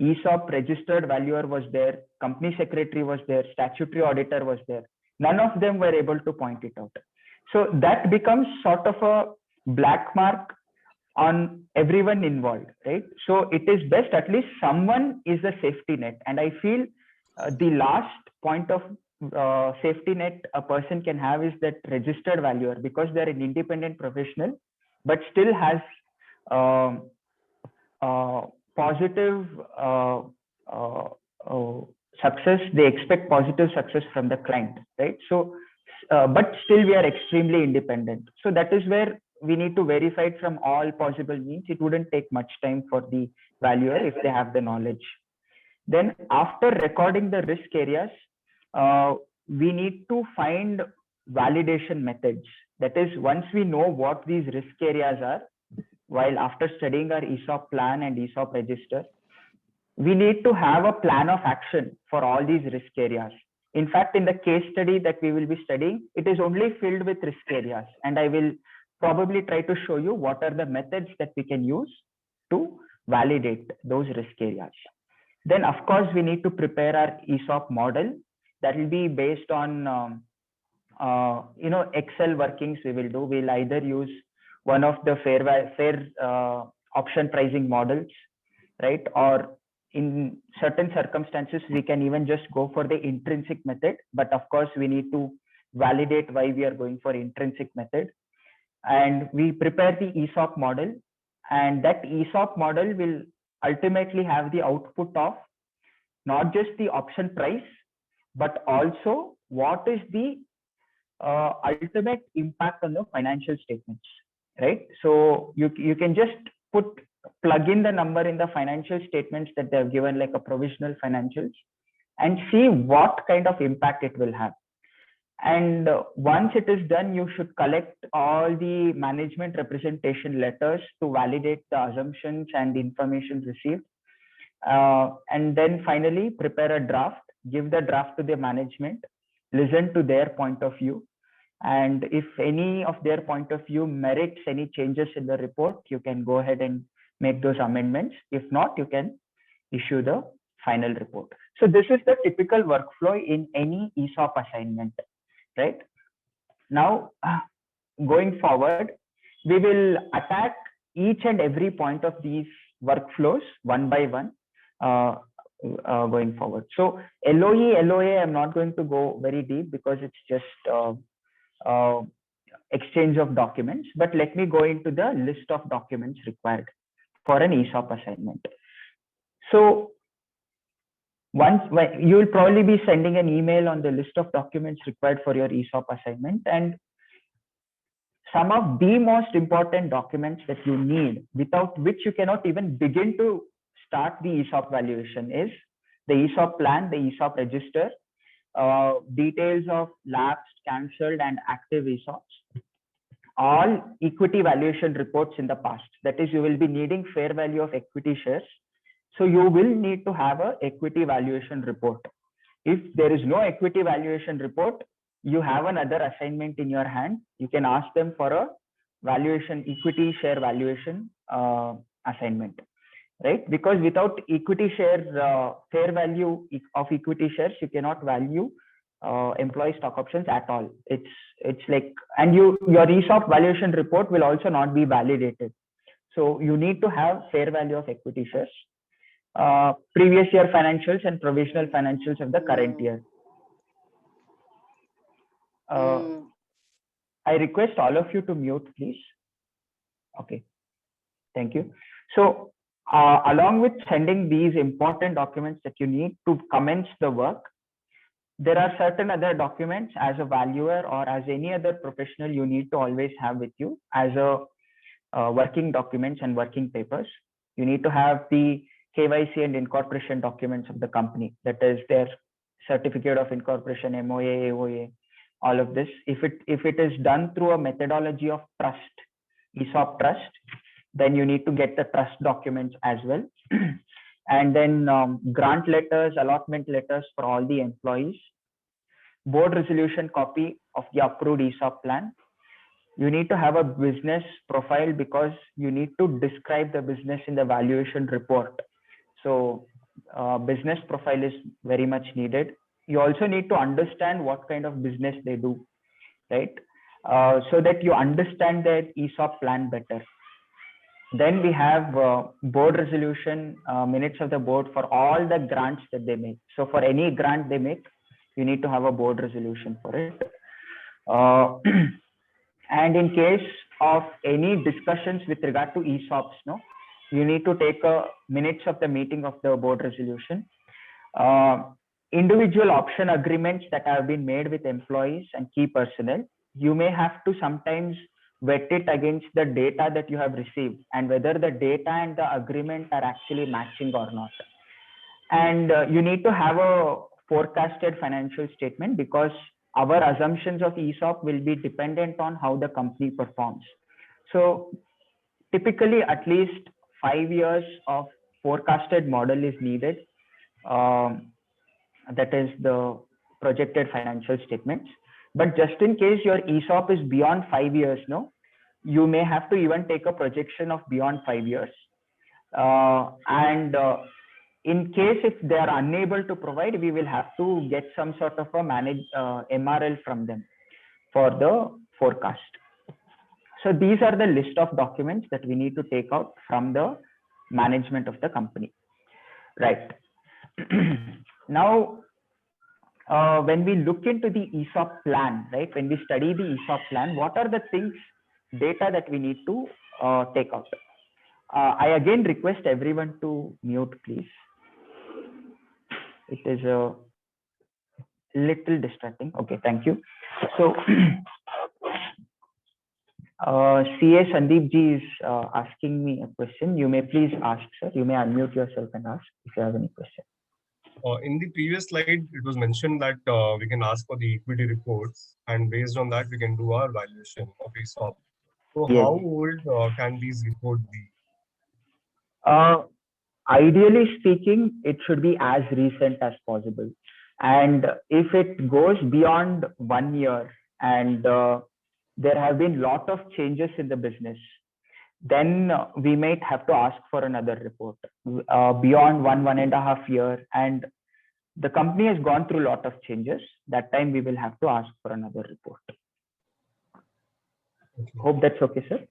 ESOP registered valuer was there, company secretary was there, statutory auditor was there. None of them were able to point it out. So that becomes sort of a black mark on everyone involved, right? So it is best at least someone is a safety net. And I feel the last point of safety net a person can have is that registered valuer, because they're an independent professional, but still has positive success. They expect positive success from the client, right? So, but still we are extremely independent. So that is where we need to verify it from all possible means. It wouldn't take much time for the valuer if they have the knowledge. Then after recording the risk areas, we need to find validation methods. That is, once we know what these risk areas are, while after studying our ESOP plan and ESOP register, we need to have a plan of action for all these risk areas. In fact, in the case study that we will be studying, it is only filled with risk areas. And I will probably try to show you what are the methods that we can use to validate those risk areas. Then, of course, we need to prepare our ESOP model that will be based on, Excel workings we will do. We'll either use one of the fair option pricing models, right? Or in certain circumstances, we can even just go for the intrinsic method. But of course, we need to validate why we are going for intrinsic method. And we prepare the ESOP model, and that ESOP model will ultimately have the output of not just the option price, but also what is the ultimate impact on the financial statements, right? So you can just plug in the number in the financial statements that they have given, like a provisional financials, and see what kind of impact it will have. And once it is done, you should collect all the management representation letters to validate the assumptions and information received. And then finally, prepare a draft, give the draft to the management, listen to their point of view. And if any of their point of view merits any changes in the report, you can go ahead and make those amendments. If not, you can issue the final report. So this is the typical workflow in any ESOP assignment, right? Now, going forward, we will attack each and every point of these workflows one by one going forward. So LOE, LOA, I'm not going to go very deep because it's just exchange of documents, but let me go into the list of documents required for an ESOP assignment. So you will probably be sending an email on the list of documents required for your ESOP assignment, and some of the most important documents that you need, without which you cannot even begin to start the ESOP valuation, is the ESOP plan, the ESOP register, details of lapsed, cancelled, and active ESOPs, all equity valuation reports in the past. That is, you will be needing fair value of equity shares. So you will need to have an equity valuation report. If there is no equity valuation report, you have another assignment in your hand. You can ask them for a valuation, equity share valuation assignment, right? Because without equity shares, fair value of equity shares, you cannot value employee stock options at all. It's like, and your ESOP valuation report will also not be validated. So you need to have fair value of equity shares, previous year financials, and provisional financials of the current year. I request all of you to mute, please. Okay, thank you. So along with sending these important documents that you need to commence the work, there are certain other documents as a valuer or as any other professional you need to always have with you as a working documents and working papers. You need to have the KYC and incorporation documents of the company, that is their certificate of incorporation, MOA, AOA, all of this. If it is done through a methodology of trust, ESOP trust, then you need to get the trust documents as well. And then grant letters, allotment letters for all the employees, board resolution copy of the approved ESOP plan. You need to have a business profile because you need to describe the business in the valuation report. So business profile is very much needed. You also need to understand what kind of business they do, right? So that you understand their ESOP plan better. Then we have board resolution, minutes of the board for all the grants that they make. So for any grant they make, you need to have a board resolution for it. And in case of any discussions with regard to ESOPs, you need to take minutes of the meeting of the board resolution. Individual option agreements that have been made with employees and key personnel, you may have to sometimes vet it against the data that you have received and whether the data and the agreement are actually matching or not. And you need to have a forecasted financial statement because our assumptions of ESOP will be dependent on how the company performs. So typically at least 5 years of forecasted model is needed. That is the projected financial statements. But just in case your ESOP is beyond 5 years, you may have to even take a projection of beyond 5 years. In case if they are unable to provide, we will have to get some sort of a MRL from them for the forecast. So these are the list of documents that we need to take out from the management of the company, right? Now, when we look into the ESOP plan, right? When we study the ESOP plan, what are the things, data that we need to take out? I again request everyone to mute, please. It is a little distracting. Okay, thank you. So, CA Sandeep ji is asking me a question. You may please ask, sir. You may unmute yourself and ask if you have any question. In the previous slide, it was mentioned that we can ask for the equity reports, and based on that, we can do our valuation of ESOP. So, Yes. how old can these reports be? Ideally speaking, it should be as recent as possible. And if it goes beyond 1 year and there have been lot of changes in the business, then we might have to ask for another report beyond 1.5 year, and the company has gone through a lot of changes. That time we will have to ask for another report. Okay. Hope that's okay, sir.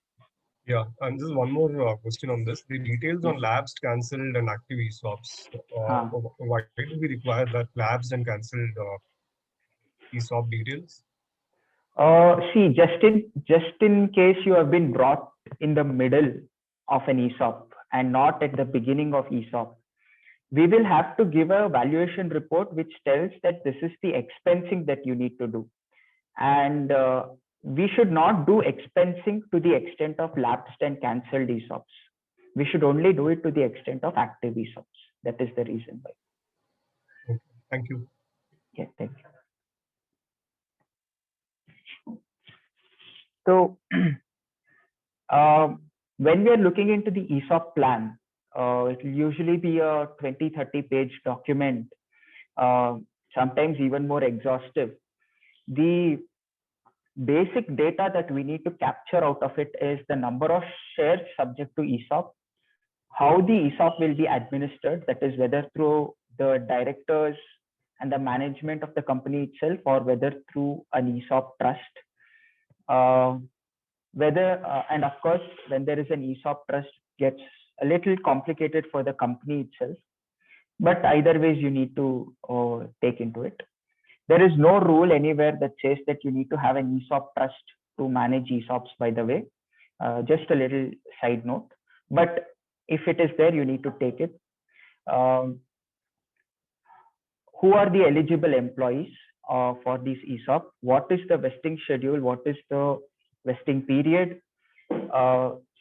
Yeah, and just one more question on this. The details on lapsed, cancelled, and active ESOPs. Why do we require that lapsed and cancelled ESOP details? See, just in case you have been brought in the middle of an ESOP and not at the beginning of ESOP, we will have to give a valuation report which tells that this is the expensing that you need to do. And we should not do expensing to the extent of lapsed and cancelled ESOPs. We should only do it to the extent of active ESOPs. That is the reason why. Okay. Thank you. Yeah, thank you. So, when we are looking into the ESOP plan, it will usually be a 20-30 page document, sometimes even more exhaustive. The basic data that we need to capture out of it is the number of shares subject to ESOP, how the ESOP will be administered, that is whether through the directors and the management of the company itself or whether through an ESOP trust. And of course, when there is an ESOP trust, gets a little complicated for the company itself. But either ways, you need to take into it. There is no rule anywhere that says that you need to have an ESOP trust to manage ESOPs, by the way. Just a little side note. But if it is there, you need to take it. Who are the eligible employees for this ESOP? What is the vesting schedule? What is the vesting period?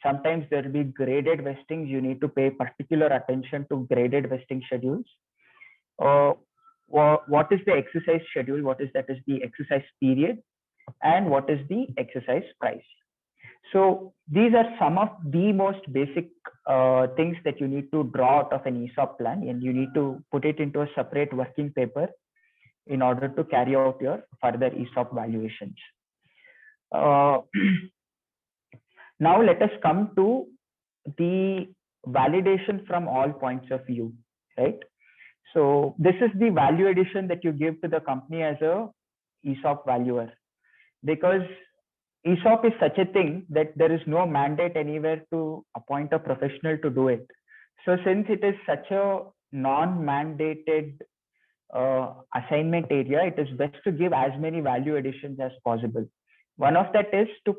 Sometimes there will be graded vestings. You need to pay particular attention to graded vesting schedules. What is the exercise schedule? What is that is the exercise period, and what is the exercise price? So these are some of the most basic things that you need to draw out of an ESOP plan, and you need to put it into a separate working paper in order to carry out your further ESOP valuations. Now let us come to the validation from all points of view, right? So this is the value addition that you give to the company as a ESOP valuer, because ESOP is such a thing that there is no mandate anywhere to appoint a professional to do it. So since it is such a non-mandated assignment area, it is best to give as many value additions as possible. One of that is to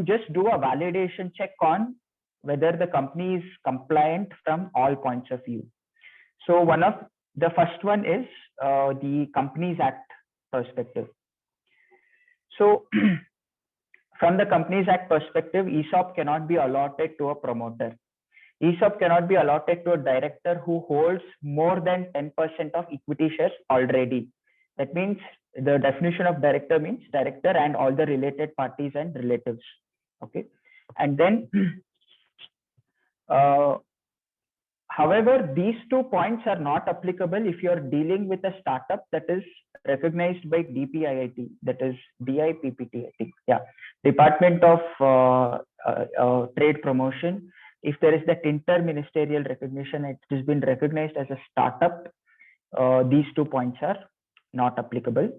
just do a validation check on whether the company is compliant from all points of view. So the first one is the Companies Act perspective. So from the Companies Act perspective, ESOP cannot be allotted to a promoter. ESOP cannot be allotted to a director who holds more than 10% of equity shares already. That means the definition of director means director and all the related parties and relatives. Okay. And then, however, these 2 points are not applicable if you're dealing with a startup that is recognized by DPIIT, that is DIPPT, I think. Yeah, Department of Trade Promotion. If there is that interministerial recognition, it has been recognized as a startup, these 2 points are not applicable.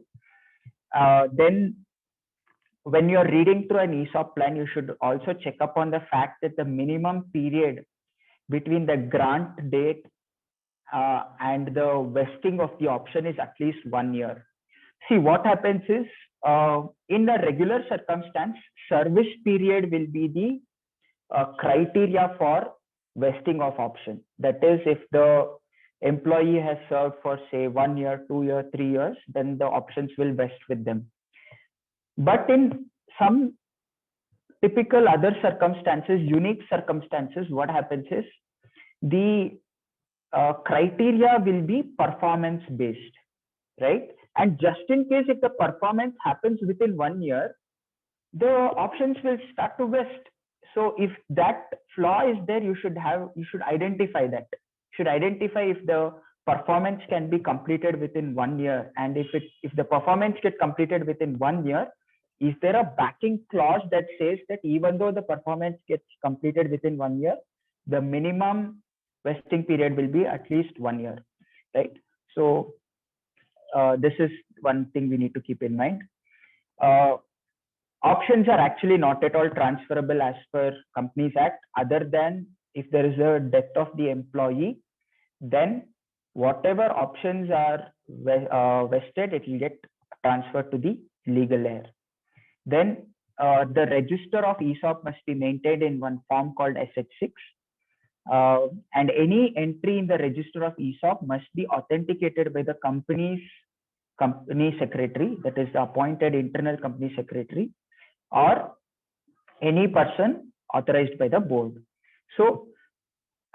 Then when you're reading through an ESOP plan, you should also check up on the fact that the minimum period between the grant date and the vesting of the option is at least 1 year. See, what happens is, in a regular circumstance, service period will be the criteria for vesting of option. That is, if the employee has served for say 1 year, 2 years, 3 years, then the options will vest with them. But in some typical other circumstances, unique circumstances, what happens is the criteria will be performance based, right? And just in case if the performance happens within 1 year, the options will start to vest. So if that flaw is there, you should identify that. You should identify if the performance can be completed within 1 year, and if the performance gets completed within 1 year, is there a backing clause that says that even though the performance gets completed within 1 year, the minimum vesting period will be at least 1 year, right? So this is one thing we need to keep in mind. Options are actually not at all transferable as per Companies Act, other than if there is a death of the employee, then whatever options are vested, it will get transferred to the legal heir. Then the register of ESOP must be maintained in one form called SH6. And any entry in the register of ESOP must be authenticated by the company secretary, that is the appointed internal company secretary, or any person authorized by the board. So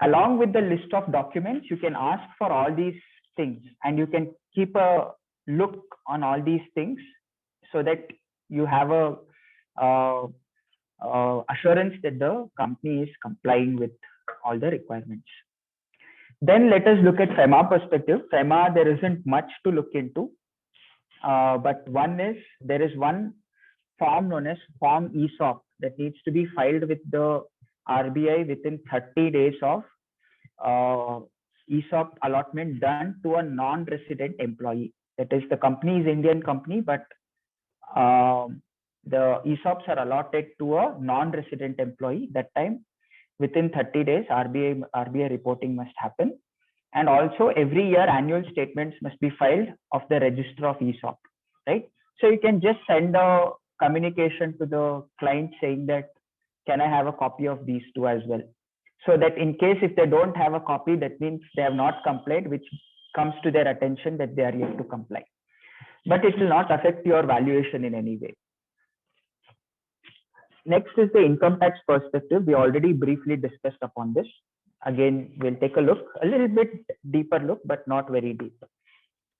along with the list of documents, you can ask for all these things, and you can keep a look on all these things so that you have a assurance that the company is complying with all the requirements. Then let us look at FEMA perspective. FEMA, there isn't much to look into, but there is one form known as Form ESOP that needs to be filed with the RBI within 30 days of ESOP allotment done to a non-resident employee. That is, the company is Indian company, but the ESOPs are allotted to a non-resident employee. That time, within 30 days, RBI reporting must happen. And also every year, annual statements must be filed of the register of ESOP, right? So you can just send a communication to the client saying that, can I have a copy of these two as well? So that in case if they don't have a copy, that means they have not complied, which comes to their attention that they are yet to comply. But it will not affect your valuation in any way. Next is the income tax perspective. We already briefly discussed upon this. Again, we'll take a look, a little bit deeper look, but not very deep.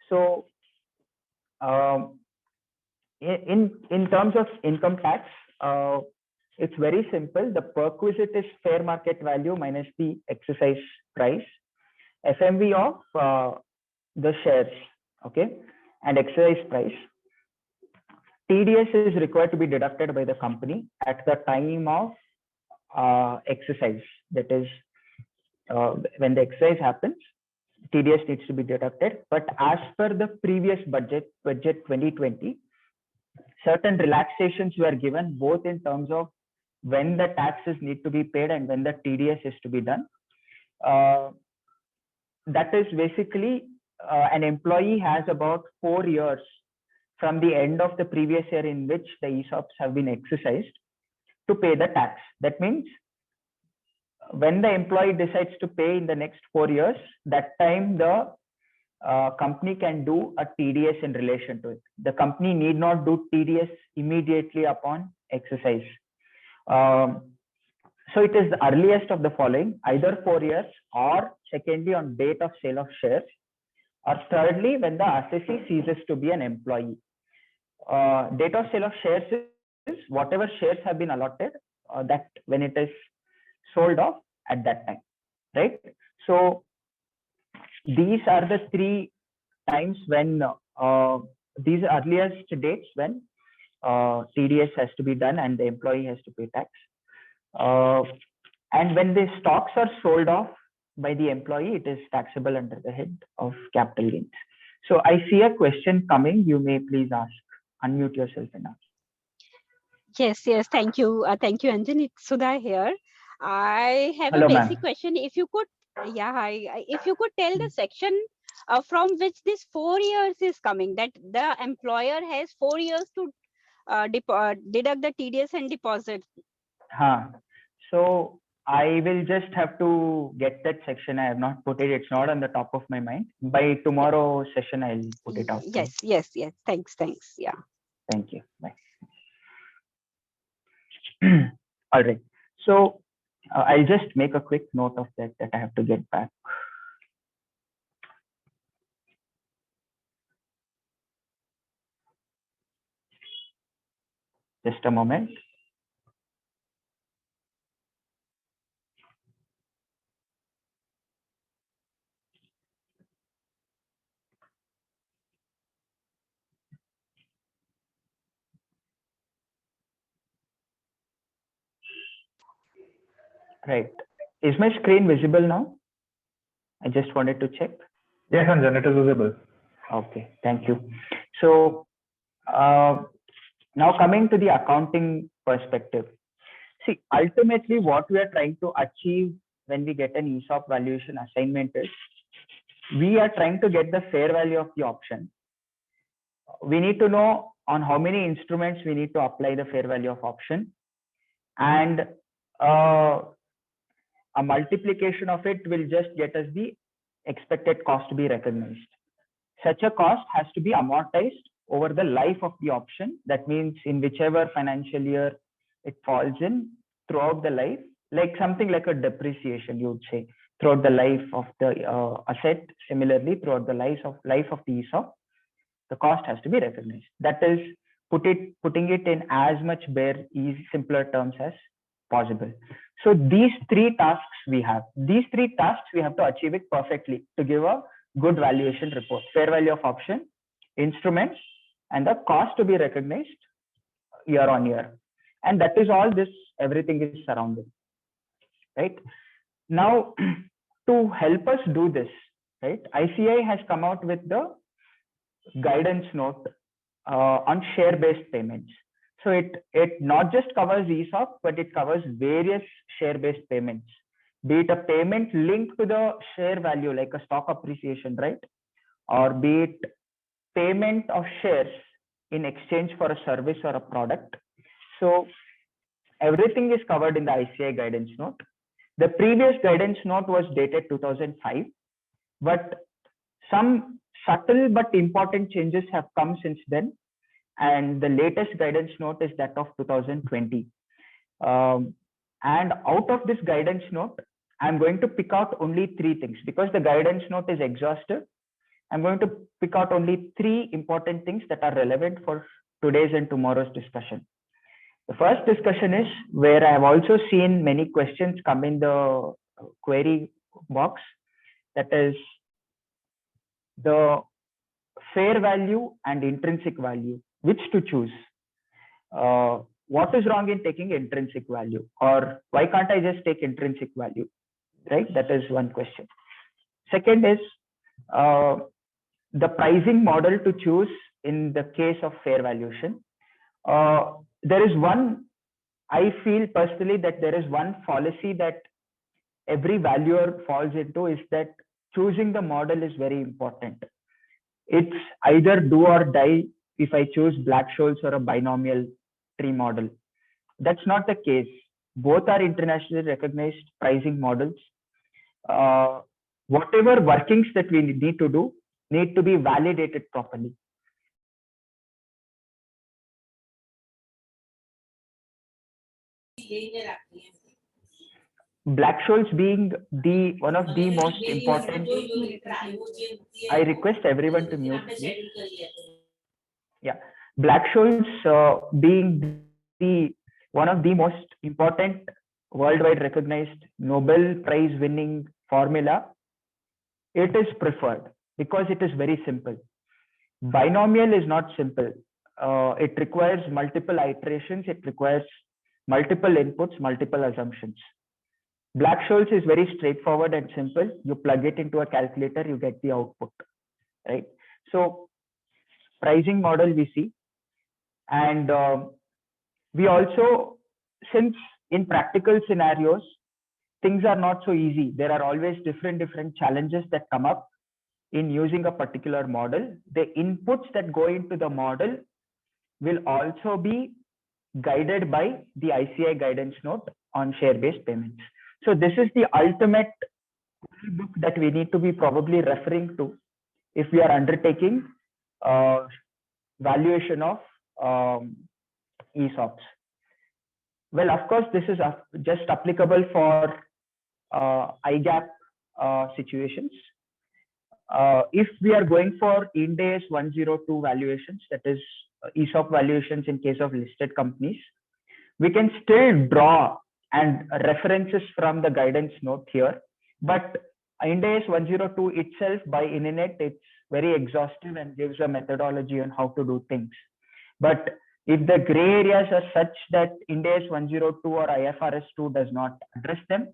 So in terms of income tax, it's very simple. The perquisite is fair market value minus the exercise price, FMV of the shares, okay, and exercise price. TDS is required to be deducted by the company at the time of exercise. That is, when the exercise happens, TDS needs to be deducted. But as per the previous budget 2020, certain relaxations were given both in terms of when the taxes need to be paid and when the TDS is to be done. That is basically an employee has about 4 years from the end of the previous year in which the ESOPs have been exercised to pay the tax. That means when the employee decides to pay in the next 4 years, that time the company can do a TDS in relation to it. The company need not do TDS immediately upon exercise. So it is the earliest of the following, either 4 years, or secondly on date of sale of shares, or thirdly when the assessee ceases to be an employee. Date of sale of shares is whatever shares have been allotted, that when it is sold off at that time, right? So these are the 3 times when these earliest dates when TDS has to be done and the employee has to pay tax. And when the stocks are sold off by the employee, it is taxable under the head of capital gains. So I see a question coming. You may please ask. Unmute yourself and ask. Yes, thank you. Thank you, Anjan. It's Sudha here. I have Hello, a basic ma'am. question. If you could, if you could tell the section from which this 4 years is coming, that the employer has 4 years to deduct the TDS and deposit. So I will just have to get that section. I have not put it. It's not on the top of my mind. By tomorrow session, I'll put it out. Yes. Thanks. Yeah. Thank you. Bye. All right. So I'll just make a quick note of that I have to get back. Just a moment. Right. Is my screen visible now? I just wanted to check. Yes, Anjan, it is visible. Okay, thank you. So now coming to the accounting perspective. See, ultimately what we are trying to achieve when we get an ESOP valuation assignment is, we are trying to get the fair value of the option. We need to know on how many instruments we need to apply the fair value of option, and a multiplication of it will just get us the expected cost to be recognized. Such a cost has to be amortized over the life of the option. That means in whichever financial year it falls in, throughout the life, like something like a depreciation, you would say, throughout the life of the asset. Similarly, throughout the life of the ESOP, the cost has to be recognized. That is putting it in as much bare, easy, simpler terms as possible. So these three tasks we have. These three tasks we have to achieve it perfectly to give a good valuation report: fair value of option, instruments, and the cost to be recognized year on year. And that is all this, everything is surrounding. Right now, to help us do this, right, ICAI has come out with the guidance note on share-based payments. So it not just covers ESOP, but it covers various share-based payments, be it a payment linked to the share value, like a stock appreciation, right? Or be it payment of shares in exchange for a service or a product. So everything is covered in the ICAI guidance note. The previous guidance note was dated 2005, but some subtle but important changes have come since then. And the latest guidance note is that of 2020. And out of this guidance note, I'm going to pick out only three things, because the guidance note is exhaustive. I'm going to pick out only three important things that are relevant for today's and tomorrow's discussion. The first discussion is where I have also seen many questions come in the query box. That is the fair value and intrinsic value. Which to choose? What is wrong in taking intrinsic value? Or why can't I just take intrinsic value? Right? That is one question. Second is the pricing model to choose in the case of fair valuation. There is one, I feel personally that there is one fallacy that every valuer falls into, is that choosing the model is very important. It's either do or die if I choose Black-Scholes or a binomial tree model. That's not the case. Both are internationally recognized pricing models. Whatever workings that we need to do need to be validated properly. Black-Scholes being one of the most important. I request everyone to mute, please. Yeah, Black-Scholes being one of the most important worldwide recognized Nobel Prize winning formula, it is preferred because it is very simple. Binomial is not simple. It requires multiple iterations. It requires multiple inputs, multiple assumptions. Black-Scholes is very straightforward and simple. You plug it into a calculator, you get the output, right? So pricing model we see. And we also, since in practical scenarios, things are not so easy. There are always different challenges that come up in using a particular model. The inputs that go into the model will also be guided by the ICAI guidance note on share-based payments. So this is the ultimate book that we need to be probably referring to if we are undertaking valuation of ESOPs. Well, of course, this is just applicable for IGAP situations. If we are going for Ind AS 102 valuations, that is ESOP valuations in case of listed companies, we can still draw and references from the guidance note here. But Ind AS 102 itself by ININET, it's very exhaustive and gives a methodology on how to do things. But if the gray areas are such that Ind AS 102 or IFRS 2 does not address them,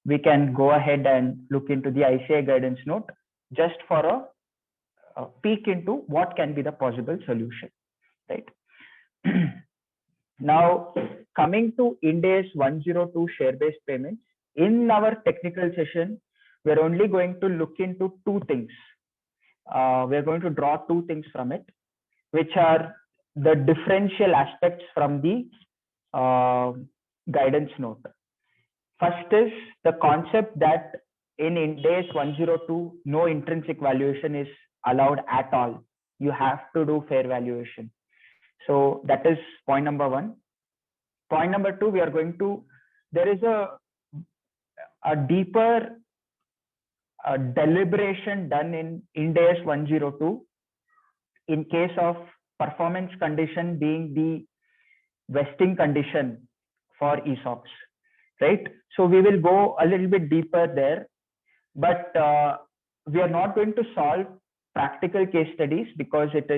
we can go ahead and look into the ICAI guidance note just for a peek into what can be the possible solution, right? Now, coming to Ind AS 102 share-based payments, in our technical session, we're only going to look into two things. We're going to draw two things from it, which are the differential aspects from the guidance note. First is the concept that in Ind AS 102, no intrinsic valuation is allowed at all. You have to do fair valuation. So that is point number one. Point number two, we are going to, there is a deeper deliberation done in Ind AS 102 in case of performance condition being the vesting condition for ESOPs, right? So we will go a little bit deeper there, but we are not going to solve practical case studies because it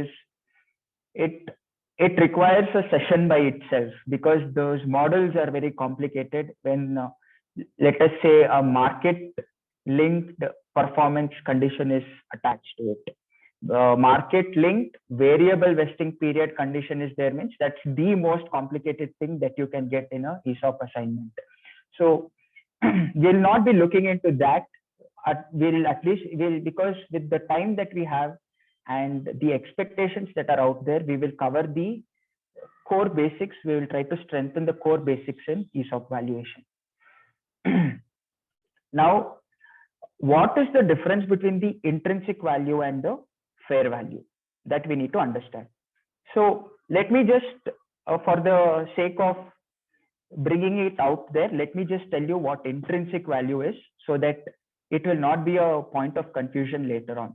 requires a session by itself, because those models are very complicated. When let us say a market linked performance condition is attached to it, the market linked variable vesting period condition is there, means that's the most complicated thing that you can get in a ESOP assignment. So we'll not be looking into that. Because with the time that we have and the expectations that are out there, we will cover the core basics. We will try to strengthen the core basics in ESOP valuation. Now, what is the difference between the intrinsic value and the fair value? That we need to understand. So let me just, for the sake of bringing it out there, let me just tell you what intrinsic value is, so that it will not be a point of confusion later on.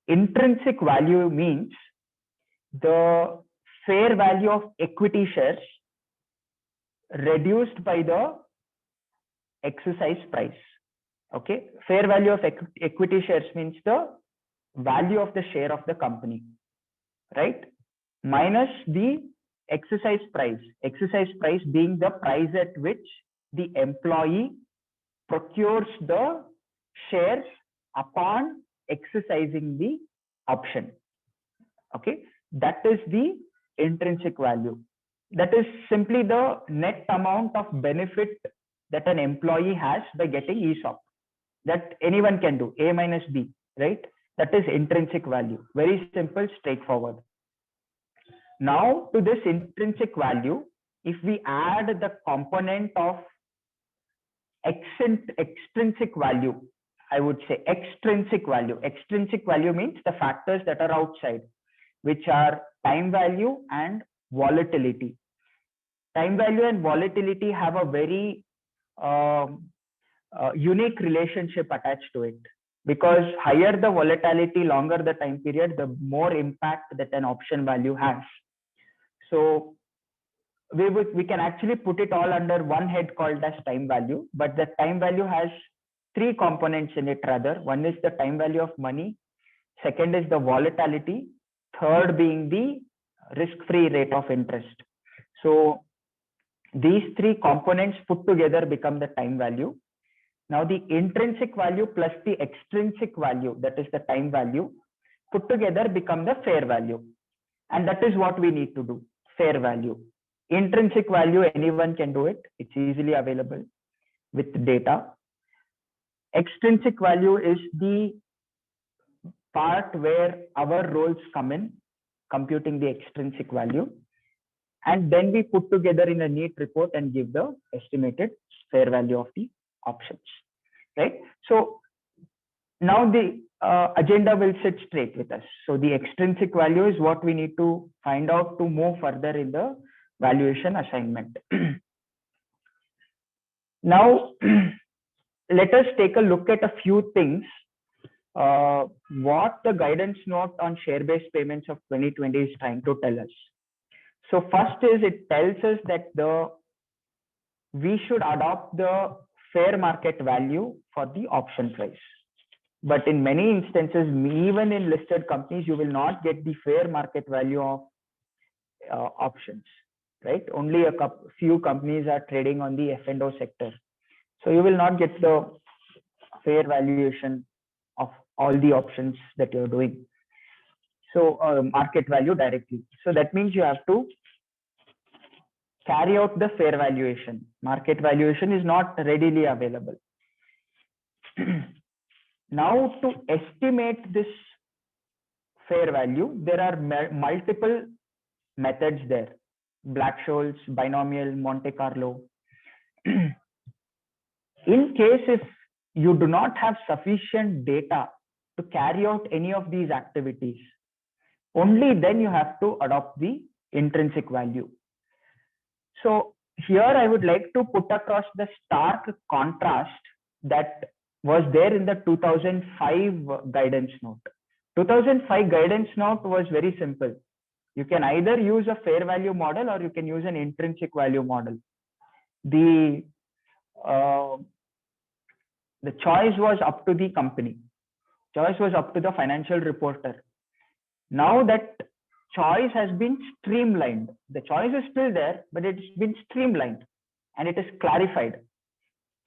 Intrinsic value means the fair value of equity shares reduced by the exercise price. Okay, fair value of equity shares means the value of the share of the company, right? Minus the exercise price. Exercise price being the price at which the employee procures the shares upon exercising the option. Okay, that is the intrinsic value. That is simply the net amount of benefit that an employee has by getting ESOP, that anyone can do, A minus B, right? That is intrinsic value. Very simple, straightforward. Now to this intrinsic value, if we add the component of extrinsic value, I would say extrinsic value. Extrinsic value means the factors that are outside, which are time value and volatility. Time value and volatility have a very unique relationship attached to it, because higher the volatility, longer the time period, the more impact that an option value has. So we can actually put it all under one head called as time value, but the time value has three components in it rather. One is the time value of money, second is the volatility, third being the risk-free rate of interest. So these three components put together become the time value. Now the intrinsic value plus the extrinsic value, that is the time value, put together become the fair value. And that is what we need to do, fair value. Intrinsic value, anyone can do it. It's easily available with data. Extrinsic value is the part where our roles come in, computing the extrinsic value. And then we put together in a neat report and give the estimated fair value of the options, right? So now the agenda will sit straight with us. So the extrinsic value is what we need to find out to move further in the valuation assignment. Now, let us take a look at a few things. What the guidance note on share-based payments of 2020 is trying to tell us. So first is it tells us that we should adopt the fair market value for the option price. But in many instances, even in listed companies, you will not get the fair market value of options, right? Only a few companies are trading on the F&O sector. So you will not get the fair valuation of all the options that you're doing. So market value directly. So that means you have to carry out the fair valuation. Market valuation is not readily available. Now to estimate this fair value, there are multiple methods there. Black-Scholes, binomial, Monte Carlo. In case if you do not have sufficient data to carry out any of these activities, only then you have to adopt the intrinsic value. So here I would like to put across the stark contrast that was there in the 2005 guidance note. 2005 guidance note was very simple. You can either use a fair value model or you can use an intrinsic value model. The choice was up to the company. Choice was up to the financial reporter. Now that choice has been streamlined. The choice is still there, but it's been streamlined and it is clarified.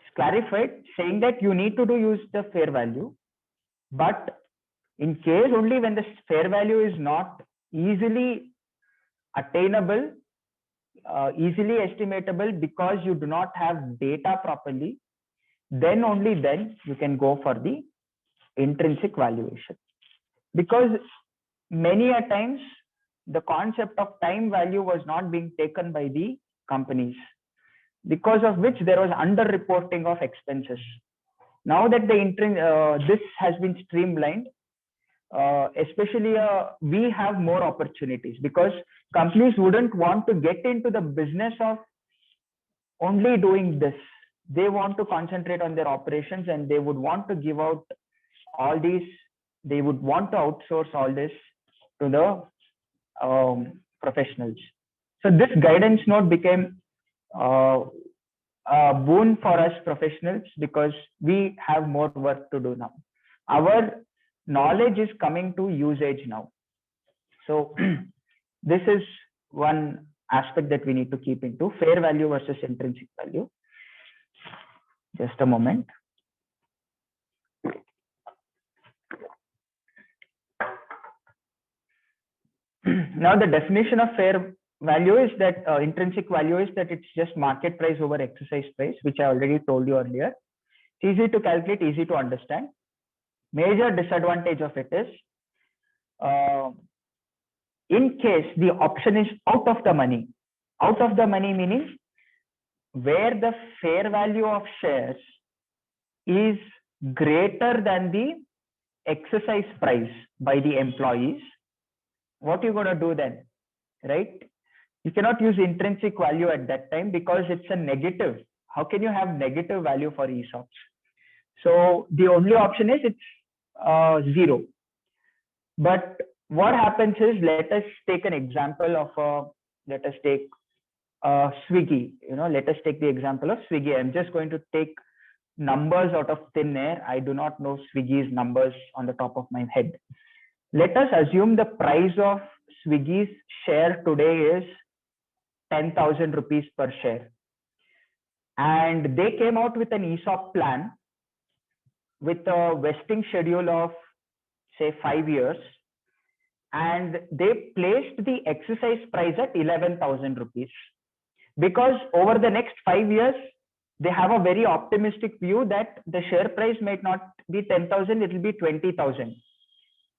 It's clarified saying that you need to use the fair value, but in case only when the fair value is not easily attainable, easily estimatable because you do not have data properly, then only then you can go for the intrinsic valuation. Because many a times the concept of time value was not being taken by the companies, because of which there was underreporting of expenses. Now that this has been streamlined, especially we have more opportunities because companies wouldn't want to get into the business of only doing this. They want to concentrate on their operations and they would want to give out all these, they would want to outsource all this to the professionals. So this guidance note became a boon for us professionals because we have more work to do now. Our knowledge is coming to usage now. So this is one aspect that we need to keep into fair value versus intrinsic value. Just a moment. Now the definition of fair value is that intrinsic value is that it's just market price over exercise price, which I already told you earlier. It's easy to calculate, easy to understand. Major disadvantage of it is in case the option is out of the money. Out of the money meaning where the fair value of shares is greater than the exercise price by the employees. What are you going to do then, right? You cannot use intrinsic value at that time because it's a negative. How can you have negative value for ESOPs? So the only option is it's 0. But what happens is, let us take an example of let us take Swiggy. Let us take the example of Swiggy. I'm just going to take numbers out of thin air. I do not know Swiggy's numbers on the top of my head. Let us assume the price of Swiggy's share today is 10,000 rupees per share. And they came out with an ESOP plan with a vesting schedule of say 5 years. And they placed the exercise price at 11,000 rupees. Because over the next 5 years, they have a very optimistic view that the share price might not be 10,000, it will be 20,000.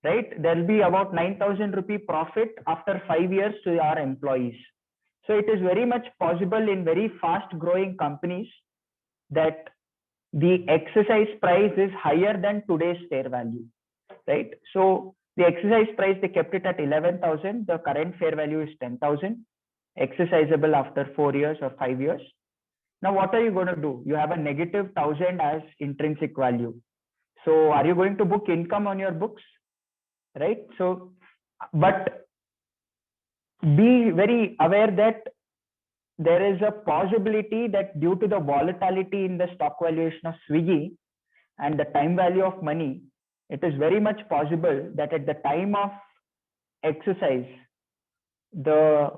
Right? There will be about 9,000 rupee profit after 5 years to our employees. So it is very much possible in very fast growing companies that the exercise price is higher than today's fair value. Right? So the exercise price, they kept it at 11,000. The current fair value is 10,000, exercisable after 4 years or 5 years. Now, what are you going to do? You have a negative 1,000 as intrinsic value. So are you going to book income on your books? Right? So, but be very aware that there is a possibility that due to the volatility in the stock valuation of Swiggy and the time value of money, it is very much possible that at the time of exercise, the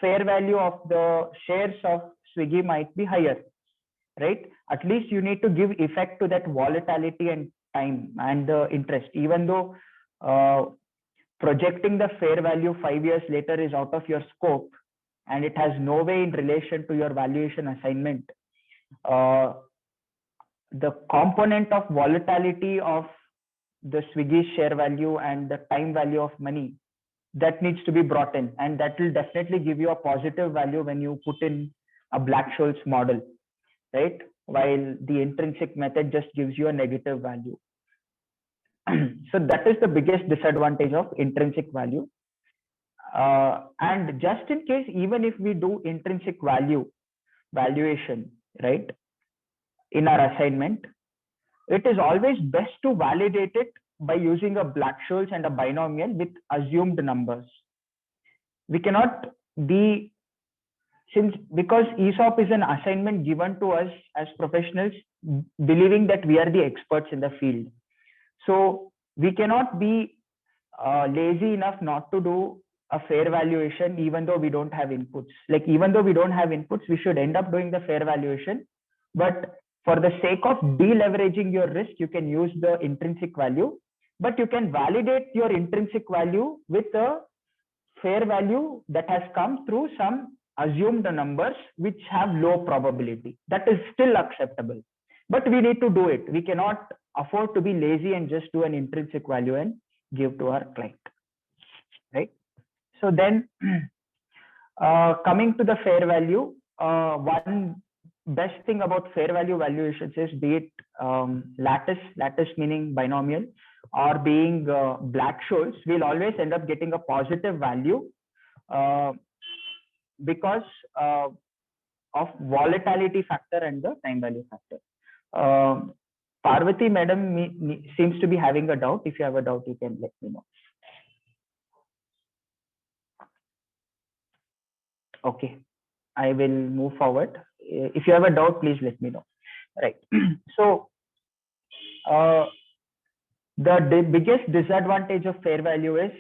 fair value of the shares of Swiggy might be higher, right? At least you need to give effect to that volatility and time and the interest, even though projecting the fair value 5 years later is out of your scope and it has no way in relation to your valuation assignment. The component of volatility of the Swiggy share value and the time value of money, that needs to be brought in, and that will definitely give you a positive value when you put in a Black-Scholes model, right? While the intrinsic method just gives you a negative value. So that is the biggest disadvantage of intrinsic value. And just in case, even if we do intrinsic valuation, right, in our assignment, it is always best to validate it by using a Black-Scholes and a binomial with assumed numbers. We cannot be, because ESOP is an assignment given to us as professionals, believing that we are the experts in the field. So we cannot be lazy enough not to do a fair valuation, even though we don't have inputs. Like, even though we don't have inputs, we should end up doing the fair valuation. But for the sake of deleveraging your risk, you can use the intrinsic value, but you can validate your intrinsic value with a fair value that has come through some assumed numbers which have low probability. That is still acceptable, but we need to do it. We cannot afford to be lazy and just do an intrinsic value and give to our client, right? So then coming to the fair value, one best thing about fair value valuations is, be it lattice meaning binomial, or being Black-Scholes, we'll always end up getting a positive value because of volatility factor and the time value factor. Parvati madam seems to be having a doubt. If you have a doubt, you can let me know. Okay, I will move forward. If you have a doubt, please let me know. Right. So the biggest disadvantage of fair value is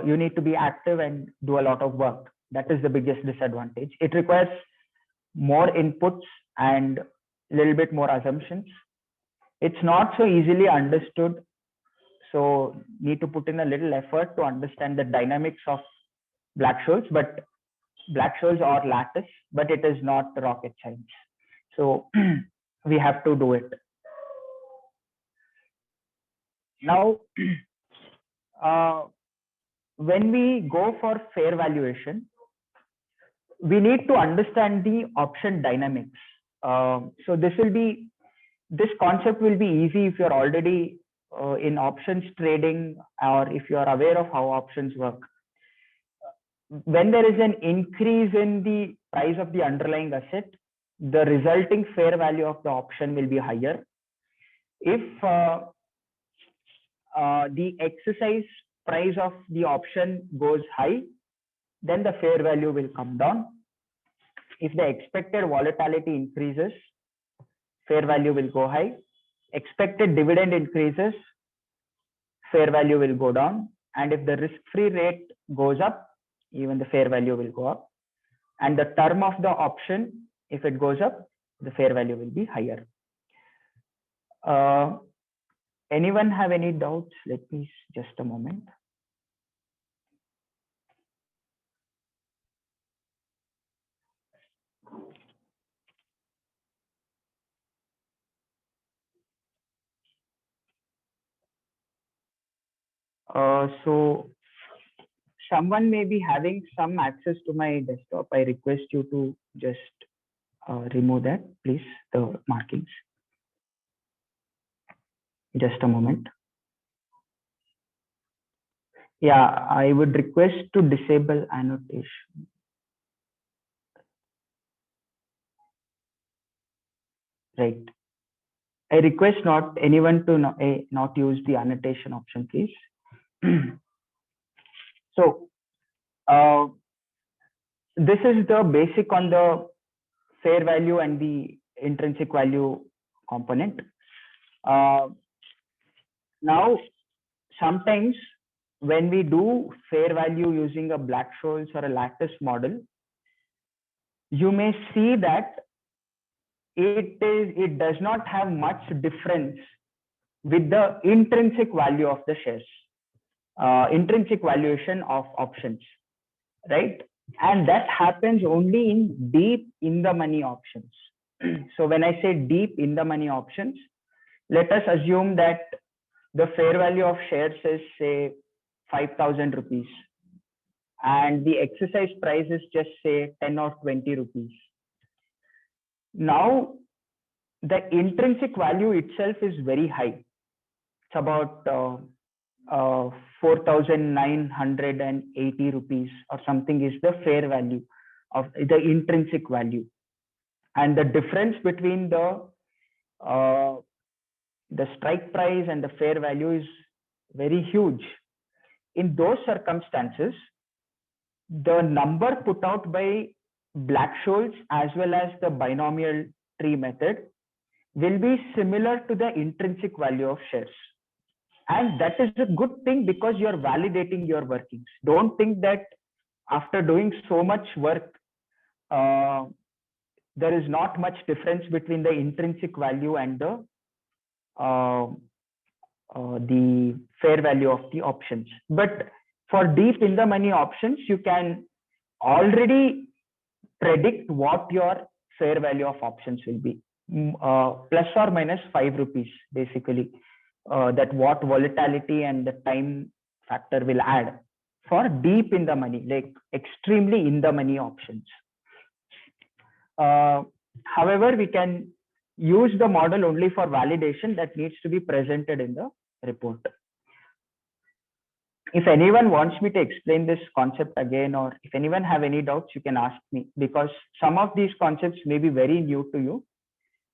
you need to be active and do a lot of work. That is the biggest disadvantage. It requires more inputs and a little bit more assumptions. It's not so easily understood. So need to put in a little effort to understand the dynamics of Black-Scholes, but Black-Scholes or lattice, but it is not rocket science. So we have to do it. Now, when we go for fair valuation, we need to understand the option dynamics. So this concept will be easy if you're already in options trading, or if you are aware of how options work. When there is an increase in the price of the underlying asset, the resulting fair value of the option will be higher. If the exercise price of the option goes high, then the fair value will come down. If the expected volatility increases, fair value will go high. Expected dividend increases, fair value will go down. And if the risk-free rate goes up, even the fair value will go up. And the term of the option, if it goes up, the fair value will be higher. Anyone have any doubts? Let me just a moment. So someone may be having some access to my desktop. I request you to just remove that, please, the markings. Just a moment. Yeah, I would request to disable annotation. Right. I request not anyone to not use the annotation option, please. So this is the basic on the fair value and the intrinsic value component. Now, sometimes when we do fair value using a Black-Scholes or a lattice model, you may see that it does not have much difference with the intrinsic value of the shares, intrinsic valuation of options, right? And that happens only in deep in the money options. So when I say deep in the money options, let us assume that the fair value of shares is say 5,000 rupees and the exercise price is just say 10 or 20 rupees. Now, the intrinsic value itself is very high. It's about 4,980 rupees or something is the fair value of the intrinsic value. And the difference between the strike price and the fair value is very huge. In those circumstances, the number put out by Black-Scholes as well as the binomial tree method will be similar to the intrinsic value of shares. And that is a good thing because you're validating your workings. Don't think that after doing so much work, there is not much difference between the intrinsic value and the fair value of the options. But for deep in the money options, you can already predict what your fair value of options will be, plus or minus 5 rupees, basically, that what volatility and the time factor will add for deep in the money, like extremely in the money options. However, we can use the model only for validation that needs to be presented in the report. If anyone wants me to explain this concept again, or if anyone have any doubts, you can ask me, because some of these concepts may be very new to you.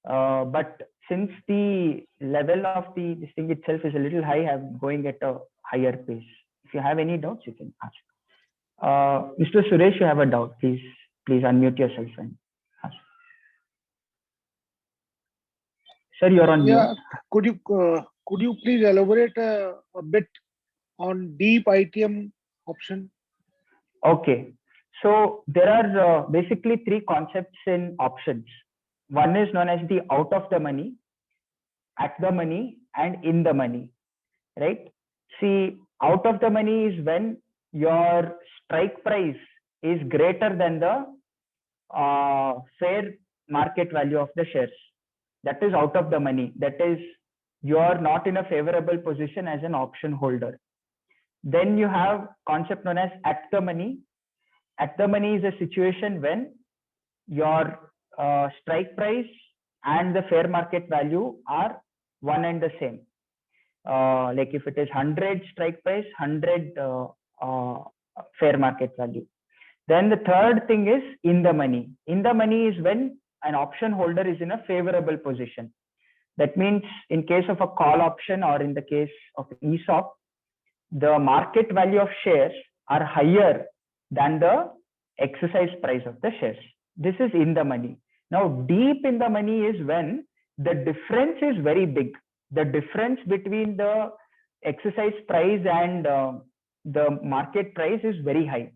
But since the level of this thing itself is a little high, I'm going at a higher pace. If you have any doubts, you can ask. Mr. Suresh, you have a doubt, please unmute yourself and ask. Sir, you're on mute. Yeah, could you please elaborate a bit on deep ITM option? Okay, so there are basically 3 concepts in options. One is known as the out of the money, at the money, and in the money, right? See, out of the money is when your strike price is greater than the fair market value of the shares. That is out of the money. That is, you are not in a favorable position as an option holder. Then you have concept known as at the money. At the money is a situation when your strike price and the fair market value are one and the same. Like if it is 100 strike price, 100 fair market value. Then the third thing is in the money. In the money is when an option holder is in a favorable position. That means in case of a call option or in the case of ESOP, the market value of shares are higher than the exercise price of the shares. This is in the money. Now, deep in the money is when the difference is very big. The difference between the exercise price and the market price is very high,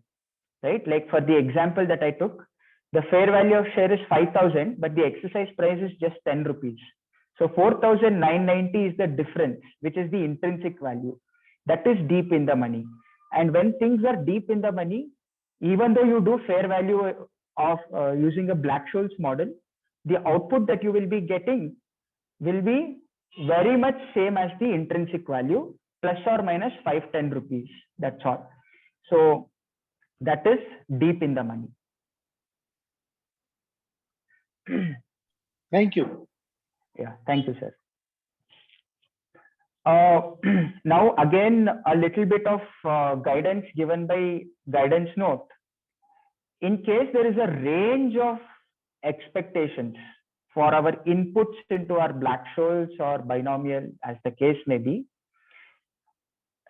right? Like for the example that I took, the fair value of share is 5,000, but the exercise price is just 10 rupees. So 4,990 is the difference, which is the intrinsic value. That is deep in the money. And when things are deep in the money, even though you do fair value of using a Black-Scholes model, the output that you will be getting will be very much same as the intrinsic value, plus or minus 5-10 rupees. That's all. So that is deep in the money. Thank you. Yeah, thank you, sir. Now again, a little bit of guidance given by guidance note. In case there is a range of expectations for our inputs into our Black-Scholes or binomial, as the case may be,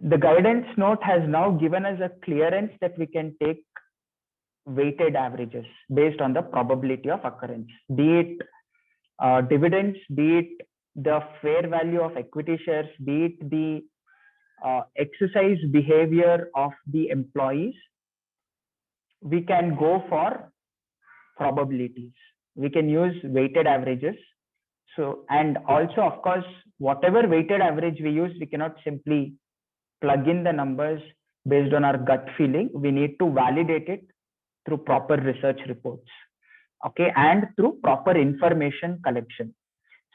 the guidance note has now given us a clearance that we can take weighted averages based on the probability of occurrence, be it dividends, be it the fair value of equity shares, be it the exercise behavior of the employees. We can go for probabilities. We can use weighted averages. So, and also, of course, whatever weighted average we use, we cannot simply plug in the numbers based on our gut feeling. We need to validate it through proper research reports, okay, and through proper information collection.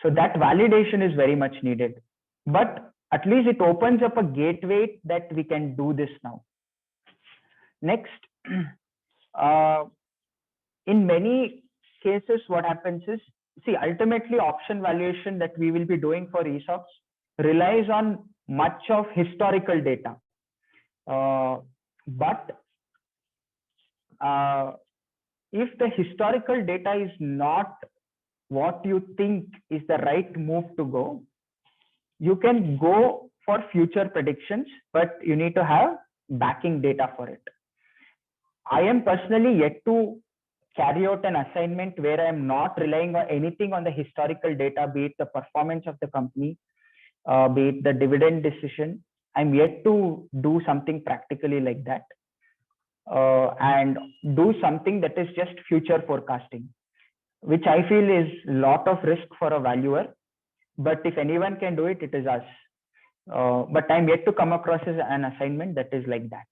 So that validation is very much needed, but at least it opens up a gateway that we can do this now. Next, in many cases, what happens is, see, ultimately option valuation that we will be doing for ESOPs relies on much of historical data. But if the historical data is not what you think is the right move to go, you can go for future predictions, but you need to have backing data for it. I am personally yet to carry out an assignment where I am not relying on anything on the historical data, be it the performance of the company, be it the dividend decision. I'm yet to do something practically like that, and do something that is just future forecasting, which I feel is a lot of risk for a valuer. But if anyone can do it, it is us. But I'm yet to come across an assignment that is like that.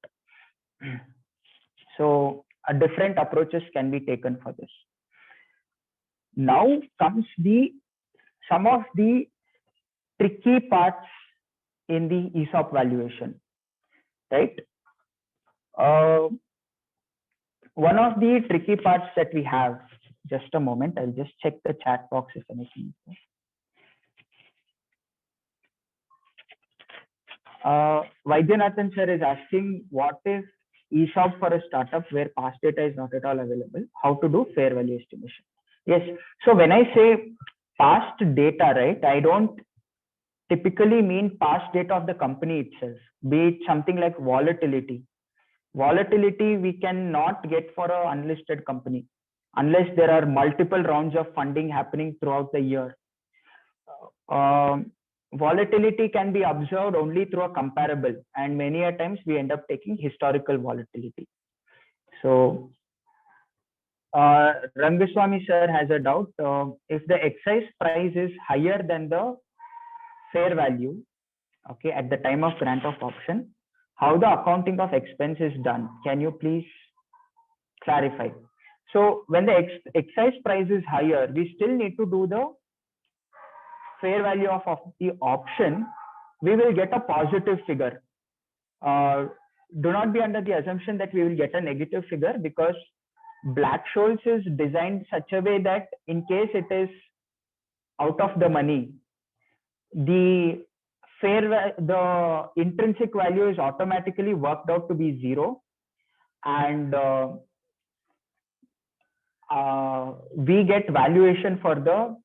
So different approaches can be taken for this. Now comes some of the tricky parts in the ESOP valuation, right? One of the tricky parts that we have, just a moment, I'll just check the chat box if anything. Vaidyanathan sir is asking, what is ESOP for a startup where past data is not at all available? How to do fair value estimation? Yes. So when I say past data, right, I don't typically mean past data of the company itself, be it something like volatility. Volatility we cannot get for an unlisted company unless there are multiple rounds of funding happening throughout the year. Volatility can be observed only through a comparable, and many a times we end up taking historical volatility. So Rangaswamy sir has a doubt. If the excise price is higher than the fair value, okay, at the time of grant of option, how the accounting of expense is done? Can you please clarify? So when the excise price is higher, we still need to do the fair value of the option. We will get a positive figure. Do not be under the assumption that we will get a negative figure, because Black-Scholes is designed such a way that in case it is out of the money, the intrinsic value is automatically worked out to be 0, and we get valuation for the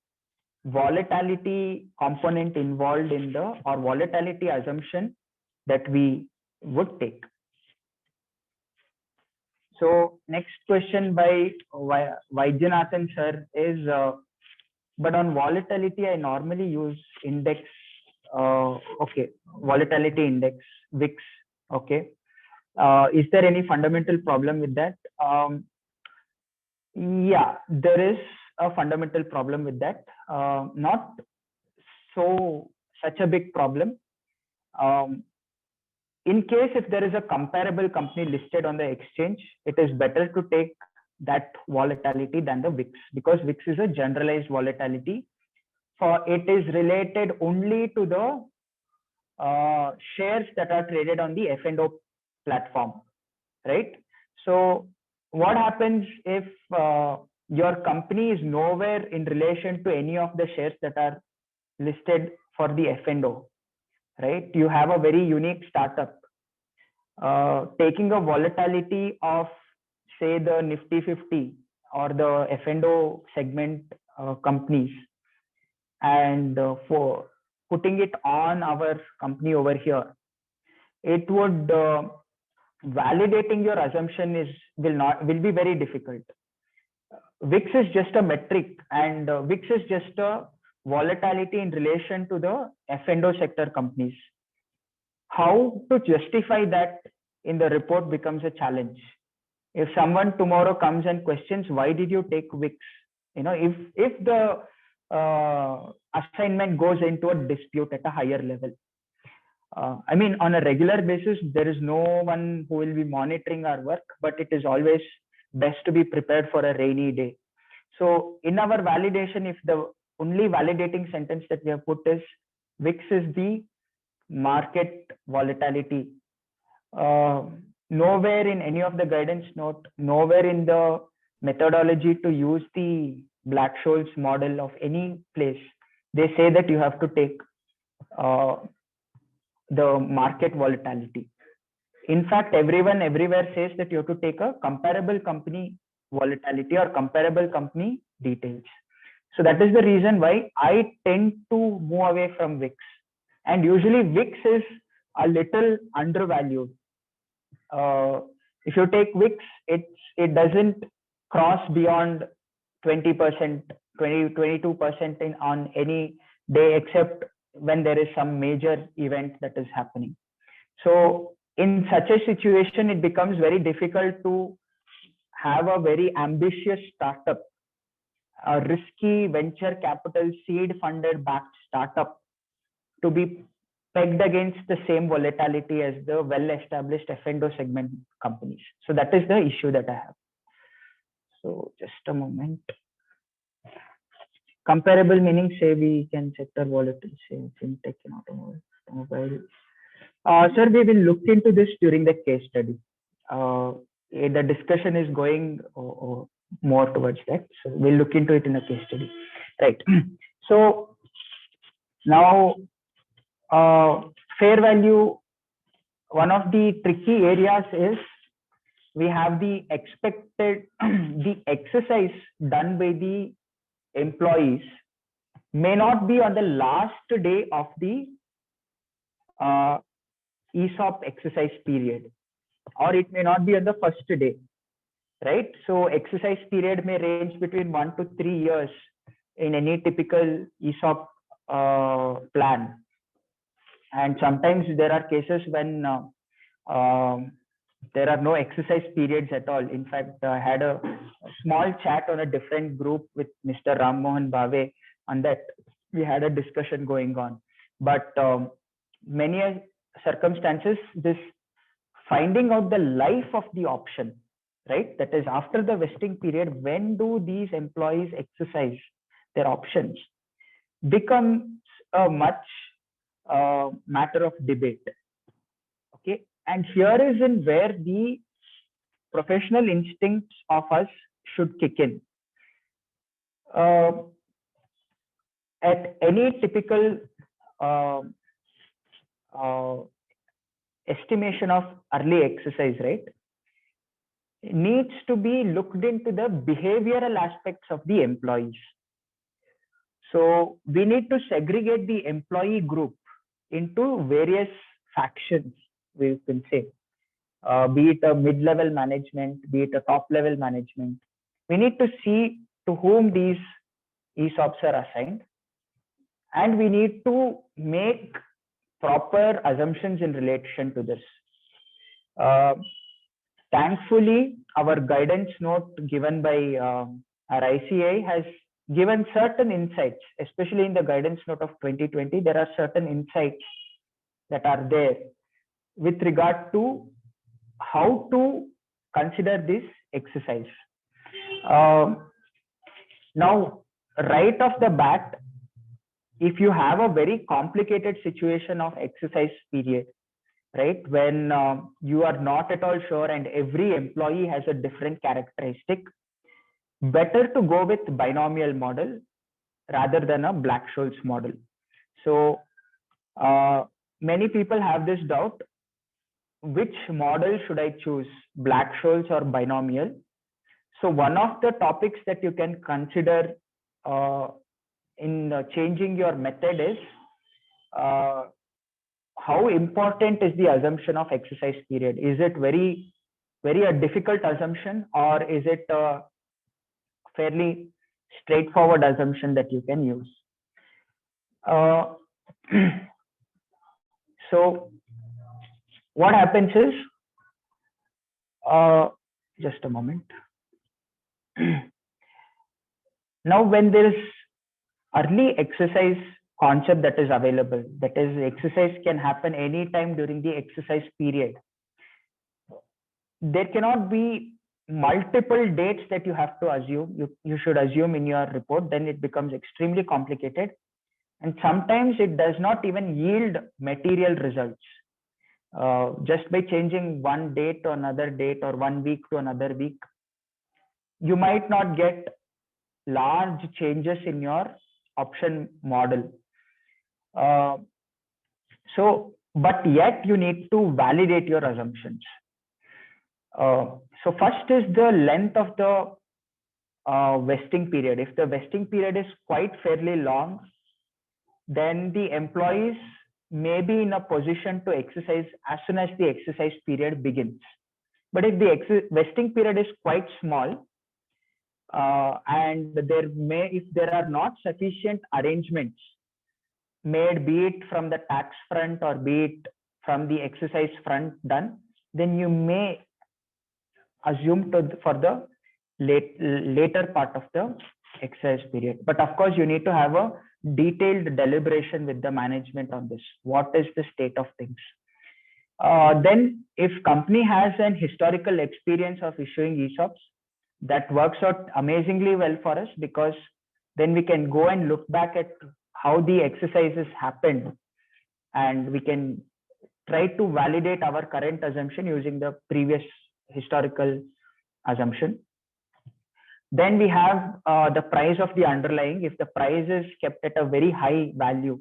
volatility component involved in the, or volatility assumption that we would take. So next question by Vaidyanathan sir is, but on volatility I normally use index, okay, volatility index, VIX, okay. Is there any fundamental problem with that? Yeah, there is a fundamental problem with that. Not such a big problem. In case if there is a comparable company listed on the exchange, it is better to take that volatility than the VIX, because VIX is a generalized volatility. For it is related only to the shares that are traded on the F&O platform, right? So what happens if your company is nowhere in relation to any of the shares that are listed for the F&O, right? You have a very unique startup. Taking a volatility of, say, the Nifty 50 or the F&O segment companies, and for putting it on our company over here, it would validating your assumption will be very difficult. VIX is just a metric, and VIX is just a volatility in relation to the F&O sector companies. How to justify that in the report becomes a challenge. If someone tomorrow comes and questions, why did you take VIX? If the assignment goes into a dispute at a higher level. I mean, on a regular basis, there is no one who will be monitoring our work, but it is always best to be prepared for a rainy day. So in our validation, if the only validating sentence that we have put is VIX is the market volatility, nowhere in any of the guidance note, nowhere in the methodology to use the Black-Scholes model of any place, they say that you have to take the market volatility. In fact, everyone everywhere says that you have to take a comparable company volatility or comparable company details. So that is the reason why I tend to move away from VIX. And usually VIX is a little undervalued. If you take VIX, it doesn't cross beyond 20%, 22% on any day, except when there is some major event that is happening. So in such a situation, it becomes very difficult to have a very ambitious startup, a risky venture capital seed funded backed startup to be pegged against the same volatility as the well-established F&O segment companies. So that is the issue that I have. So just a moment. Comparable meaning, say we can sector volatility, say fintech and automobile. Sir, we will look into this during the case study. The discussion is going more towards that. So we'll look into it in a case study. Right. So now, fair value, one of the tricky areas is we have the expected, the exercise done by the employees may not be on the last day of the ESOP exercise period, or it may not be on the first day, right? So exercise period may range between 1 to 3 years in any typical ESOP plan. And sometimes there are cases when there are no exercise periods at all. In fact, I had a small chat on a different group with Mr. Ram Mohan Bhave on that. We had a discussion going on. But many circumstances, this finding out the life of the option, right? That is after the vesting period, when do these employees exercise their options, becomes a much matter of debate. Okay. And here is in where the professional instincts of us should kick in. At any typical estimation of early exercise, right, needs to be looked into the behavioral aspects of the employees. So we need to segregate the employee group into various factions, we can say, be it a mid-level management, be it a top-level management. We need to see to whom these ESOPs are assigned, and we need to make proper assumptions in relation to this. Thankfully, our guidance note given by our ICA has given certain insights, especially in the guidance note of 2020. There are certain insights that are there with regard to how to consider this exercise. Now, right off the bat, if you have a very complicated situation of exercise period, right, when you are not at all sure and every employee has a different characteristic, better to go with binomial model rather than a Black-Scholes model. So many people have this doubt, which model should I choose, Black-Scholes or binomial? So one of the topics that you can consider in changing your method is how important is the assumption of exercise period? Is it very a difficult assumption, or is it a fairly straightforward assumption that you can use? So what happens is, just a moment. Now, when there is early exercise concept that is available, that is, exercise can happen anytime during the exercise period. There cannot be multiple dates that you have to assume. You should assume in your report, then it becomes extremely complicated. And sometimes it does not even yield material results. Just by changing one date to another date or 1 week to another week, you might not get large changes in your option model. But yet you need to validate your assumptions. So first is the length of the vesting period. If the vesting period is quite fairly long, then the employees may be in a position to exercise as soon as the exercise period begins. But if the vesting period is quite small, and if there are not sufficient arrangements made, be it from the tax front or be it from the exercise front done, then you may assume for the later part of the exercise period. But of course, you need to have a detailed deliberation with the management on this. What is the state of things? Then if company has an historical experience of issuing ESOPs, that works out amazingly well for us, because then we can go and look back at how the exercises happened, and we can try to validate our current assumption using the previous historical assumption. Then we have the price of the underlying. If the price is kept at a very high value,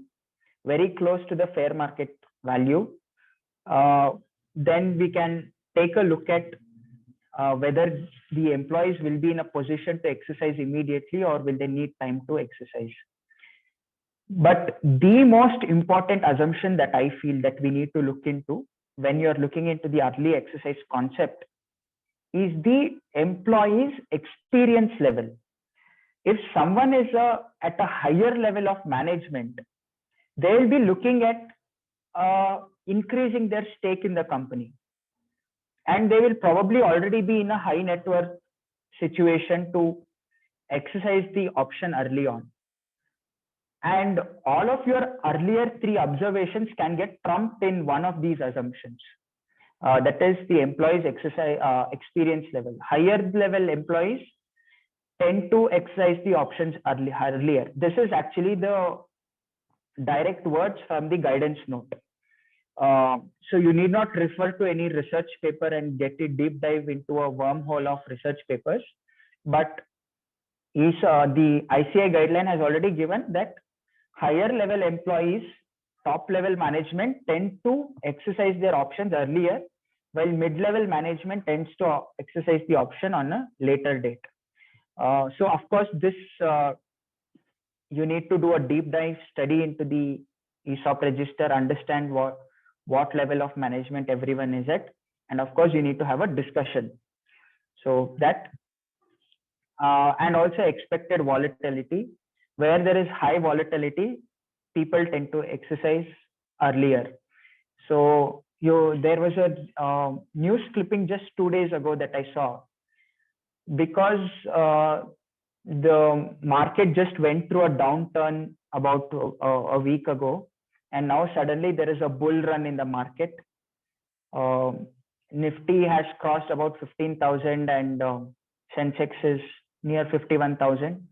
very close to the fair market value, then we can take a look at whether the employees will be in a position to exercise immediately, or will they need time to exercise. But the most important assumption that I feel that we need to look into when you're looking into the early exercise concept is the employee's experience level. If someone is at a higher level of management, they will be looking at increasing their stake in the company. And they will probably already be in a high net worth situation to exercise the option early on. And all of your earlier 3 observations can get trumped in one of these assumptions. That is the employee's experience level. Higher level employees tend to exercise the options earlier. This is actually the direct words from the guidance note. So you need not refer to any research paper and get a deep dive into a wormhole of research papers. But the ICI guideline has already given that higher level employees, top level management tend to exercise their options earlier, while mid-level management tends to exercise the option on a later date. So of course, this you need to do a deep dive study into the ESOP register, understand what level of management everyone is at, and of course you need to have a discussion. So that and also expected volatility. Where there is high volatility, people tend to exercise earlier. So there was a news clipping just 2 days ago that I saw, because the market just went through a downturn about a week ago, and now suddenly there is a bull run in the market. Nifty has crossed about 15,000 and Sensex is near 51,000.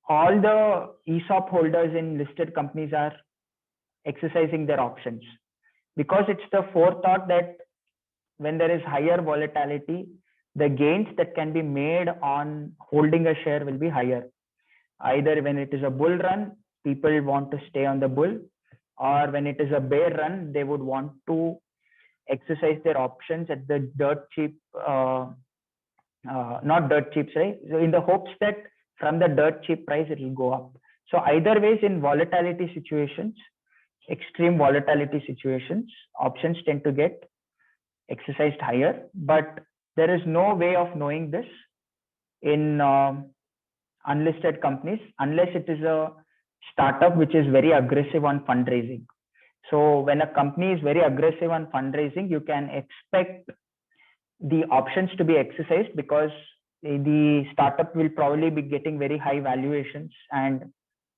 All the ESOP holders in listed companies are exercising their options, because it's the forethought that when there is higher volatility, the gains that can be made on holding a share will be higher. Either when it is a bull run, people want to stay on the bull, or when it is a bear run, they would want to exercise their options at the dirt cheap, not dirt cheap, right? So in the hopes that from the dirt cheap price, it will go up. So either ways, in volatility situations, extreme volatility situations, options tend to get exercised higher, but there is no way of knowing this in unlisted companies unless it is a startup which is very aggressive on fundraising. So when a company is very aggressive on fundraising, you can expect the options to be exercised because the startup will probably be getting very high valuations and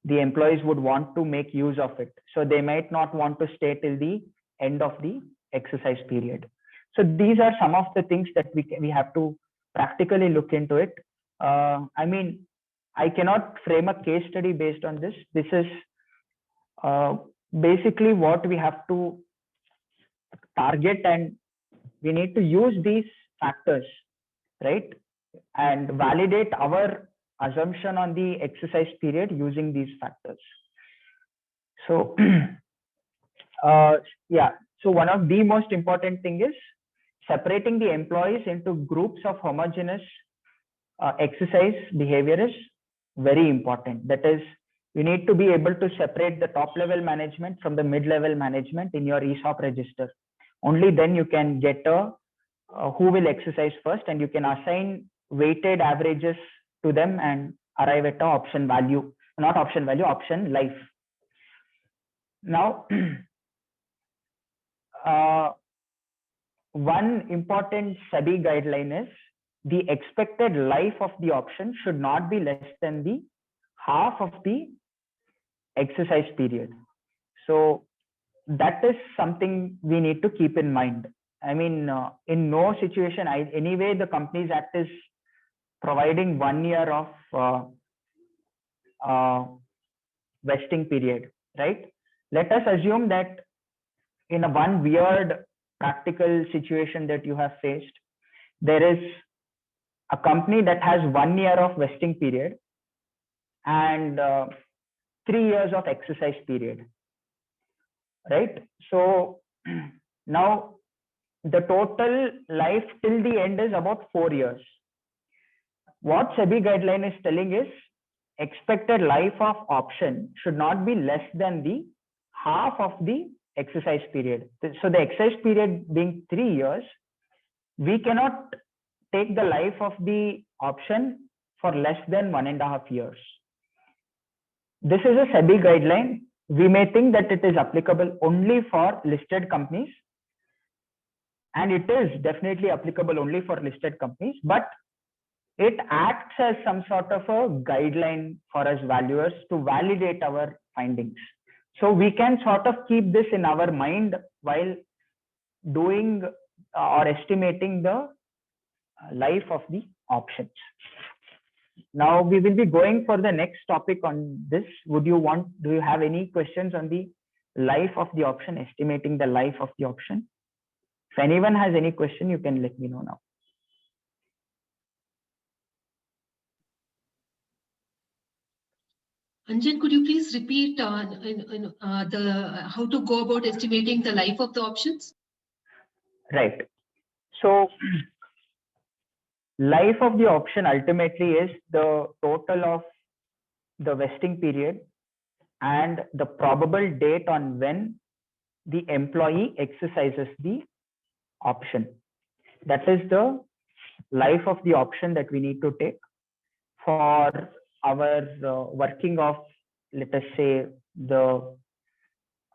the employees would want to make use of it. So they might not want to stay till the end of the exercise period. So these are some of the things that we have to practically look into it. I mean, I cannot frame a case study based on this. This is basically what we have to target, and we need to use these factors, right? And validate our assumption on the exercise period using these factors. So, yeah. So one of the most important thing is separating the employees into groups of homogeneous exercise behavior is very important. That is, you need to be able to separate the top level management from the mid-level management in your ESOP register. Only then you can get a who will exercise first, and you can assign weighted averages to them and arrive at a option value, not option value, option life. Now, one important SEBI guideline is the expected life of the option should not be less than the half of the exercise period. So that is something we need to keep in mind. I mean, in no situation, anyway, the Companies Act is providing 1 year of vesting period, right? Let us assume that in a one weird practical situation that you have faced, there is a company that has 1 year of vesting period and 3 years of exercise period, right? So now the total life till the end is about 4 years. What SEBI guideline is telling is expected life of option should not be less than the half of the exercise period. So the exercise period being 3 years, we cannot take the life of the option for less than 1.5 years. This is a SEBI guideline. We may think that it is applicable only for listed companies, and it is definitely applicable only for listed companies, but it acts as some sort of a guideline for us valuers to validate our findings. So we can sort of keep this in our mind while doing or estimating the life of the options. Now we will be going for the next topic on this. Do you have any questions on the life of the option, estimating the life of the option? If anyone has any question, you can let me know now. Anjan, could you please repeat how to go about estimating the life of the options? Right. So life of the option ultimately is the total of the vesting period and the probable date on when the employee exercises the option. That is the life of the option that we need to take for our working of, let us say, the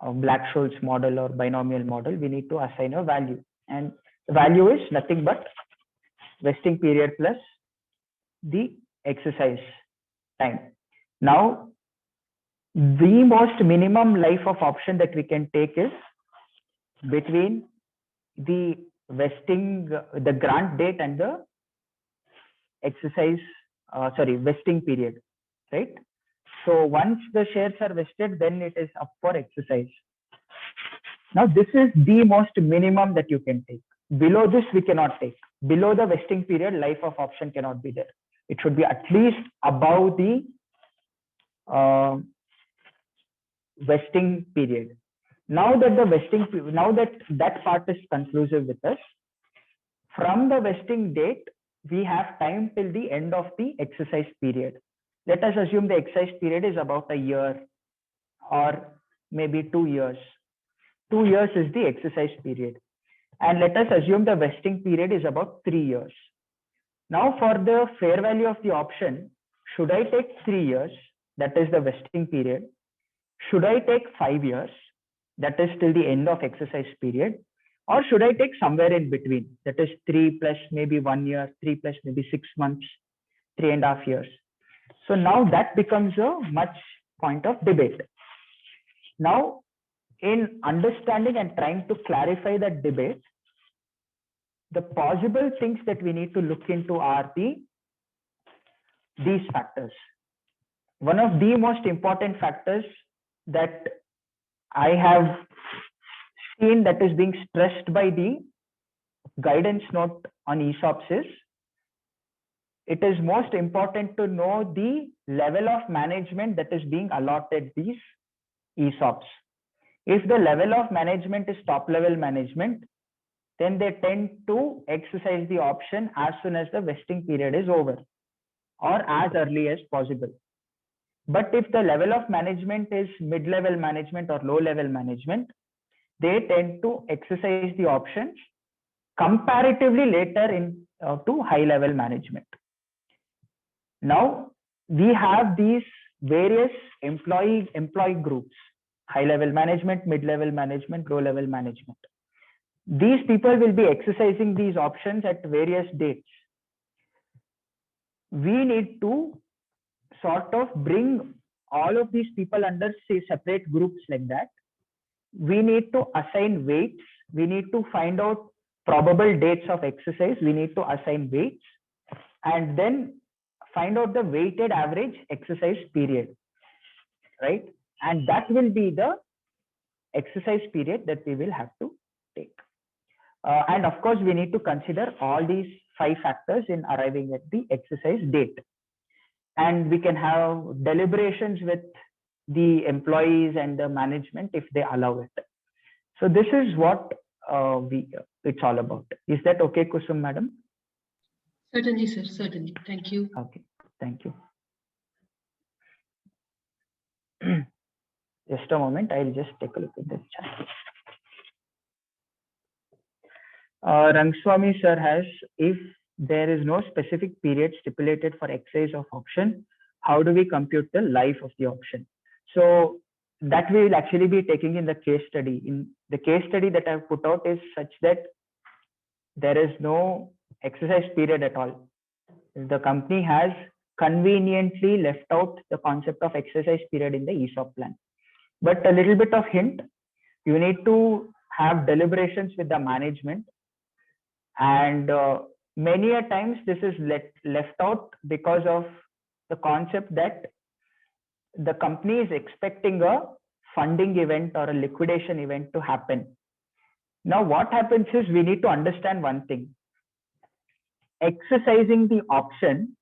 Black-Scholes model or binomial model. We need to assign a value, and the value is nothing but vesting period plus the exercise time. Now, the most minimum life of option that we can take is between the vesting, the grant date and the vesting period, right? So once the shares are vested, then it is up for exercise. Now this is the most minimum that you can take. Below this we cannot take. Below the vesting period, life of option cannot be there. It should be at least above the vesting period. Now that that part is conclusive with us, from the vesting date, we have time till the end of the exercise period. Let us assume the exercise period is about a year, or maybe 2 years. 2 years is the exercise period. And let us assume the vesting period is about 3 years. Now for the fair value of the option, should I take 3 years, that is the vesting period? Should I take 5 years, that is till the end of exercise period? Or should I take somewhere in between, that is 3 plus maybe 1 year, 3 plus maybe 6 months, 3.5 years? So now that becomes a much point of debate. Now, in understanding and trying to clarify that debate, the possible things that we need to look into are these factors. One of the most important factors that I have seen that is being stressed by the guidance note on ESOPs is, it is most important to know the level of management that is being allotted these ESOPs. If the level of management is top level management, then they tend to exercise the option as soon as the vesting period is over or as early as possible. But if the level of management is mid-level management or low-level management, they tend to exercise the options comparatively later in to high-level management. Now, we have these various employee groups: high-level management, mid-level management, low-level management. These people will be exercising these options at various dates. We need to sort of bring all of these people under, say, separate groups like that. We need to assign weights. We need to find out probable dates of exercise. We need to assign weights and then find out the weighted average exercise period, right? And that will be the exercise period that we will have to take. And of course, we need to consider all these 5 factors in arriving at the exercise date. And we can have deliberations with the employees and the management if they allow it. So this is what it's all about. Is that okay, Kusum madam? Certainly, sir. Certainly. Thank you. Okay. Thank you. Just a moment. I'll just take a look at the chat. Rangswamy sir has, if there is no specific period stipulated for exercise of option, how do we compute the life of the option? So that we will actually be taking in the case study. In the case study that I've put out is such that there is no exercise period at all. The company has conveniently left out the concept of exercise period in the ESOP plan. But a little bit of hint, you need to have deliberations with the management, and many a times this is left out because of the concept that the company is expecting a funding event or a liquidation event to happen. Now what happens is, we need to understand one thing. Exercising the option,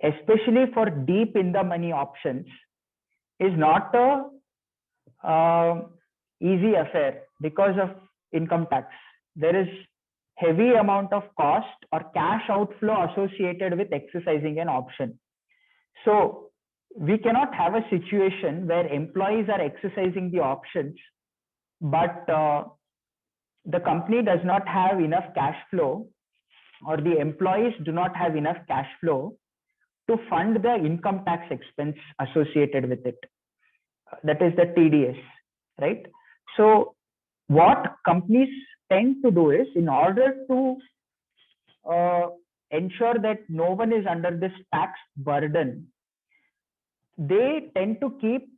especially for deep in the money options, is not a easy affair because of income tax. There is heavy amount of cost or cash outflow associated with exercising an option. So we cannot have a situation where employees are exercising the options, but the company does not have enough cash flow, or the employees do not have enough cash flow to fund the income tax expense associated with it. That is the TDS, right? So what companies tend to do is, in order to ensure that no one is under this tax burden, they tend to keep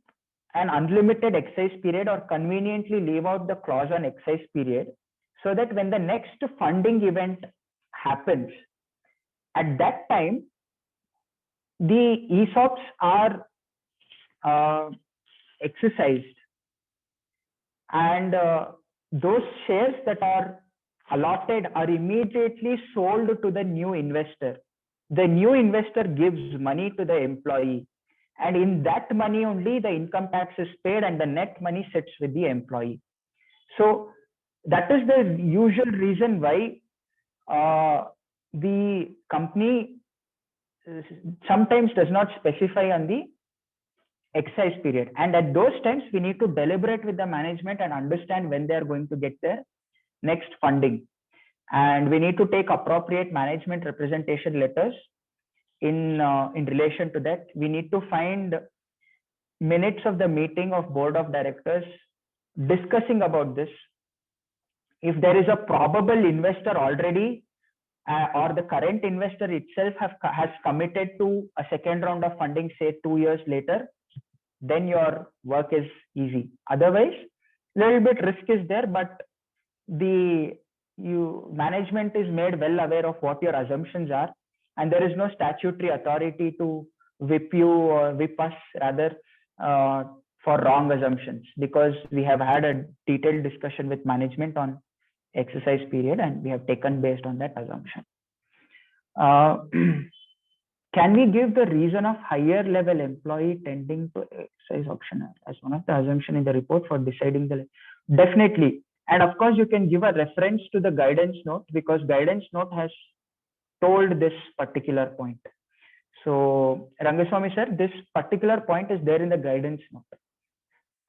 an unlimited excise period or conveniently leave out the clause on excise period, so that when the next funding event happens, at that time, the ESOPs are exercised, and those shares that are allotted are immediately sold to the new investor. The new investor gives money to the employee, and in that money only the income tax is paid and the net money sits with the employee. So that is the usual reason why the company sometimes does not specify on the exercise period. And at those times, we need to deliberate with the management and understand when they are going to get their next funding. And we need to take appropriate management representation letters in relation to that. We need to find minutes of the meeting of board of directors discussing about this. If there is a probable investor already, or the current investor itself has committed to a second round of funding, say 2 years later, then your work is easy. Otherwise, a little bit risk is there, but management is made well aware of what your assumptions are, and there is no statutory authority to whip you or whip us rather for wrong assumptions, because we have had a detailed discussion with management on exercise period and we have taken based on that assumption. Can we give the reason of higher level employee tending to exercise option as one of the assumption in the report for deciding the? Definitely. And of course, you can give a reference to the guidance note, because guidance note has told this particular point. So Rangaswamy sir, this particular point is there in the guidance note.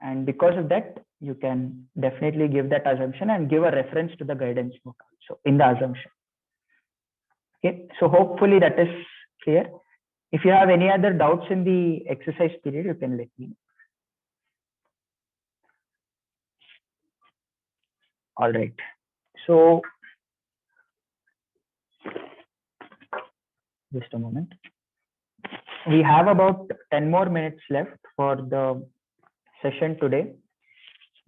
And because of that, you can definitely give that assumption and give a reference to the guidance note also in the assumption. Okay, so hopefully that is clear. If you have any other doubts in the exercise period, you can let me know. All right. So just a moment. We have about 10 more minutes left for the session today.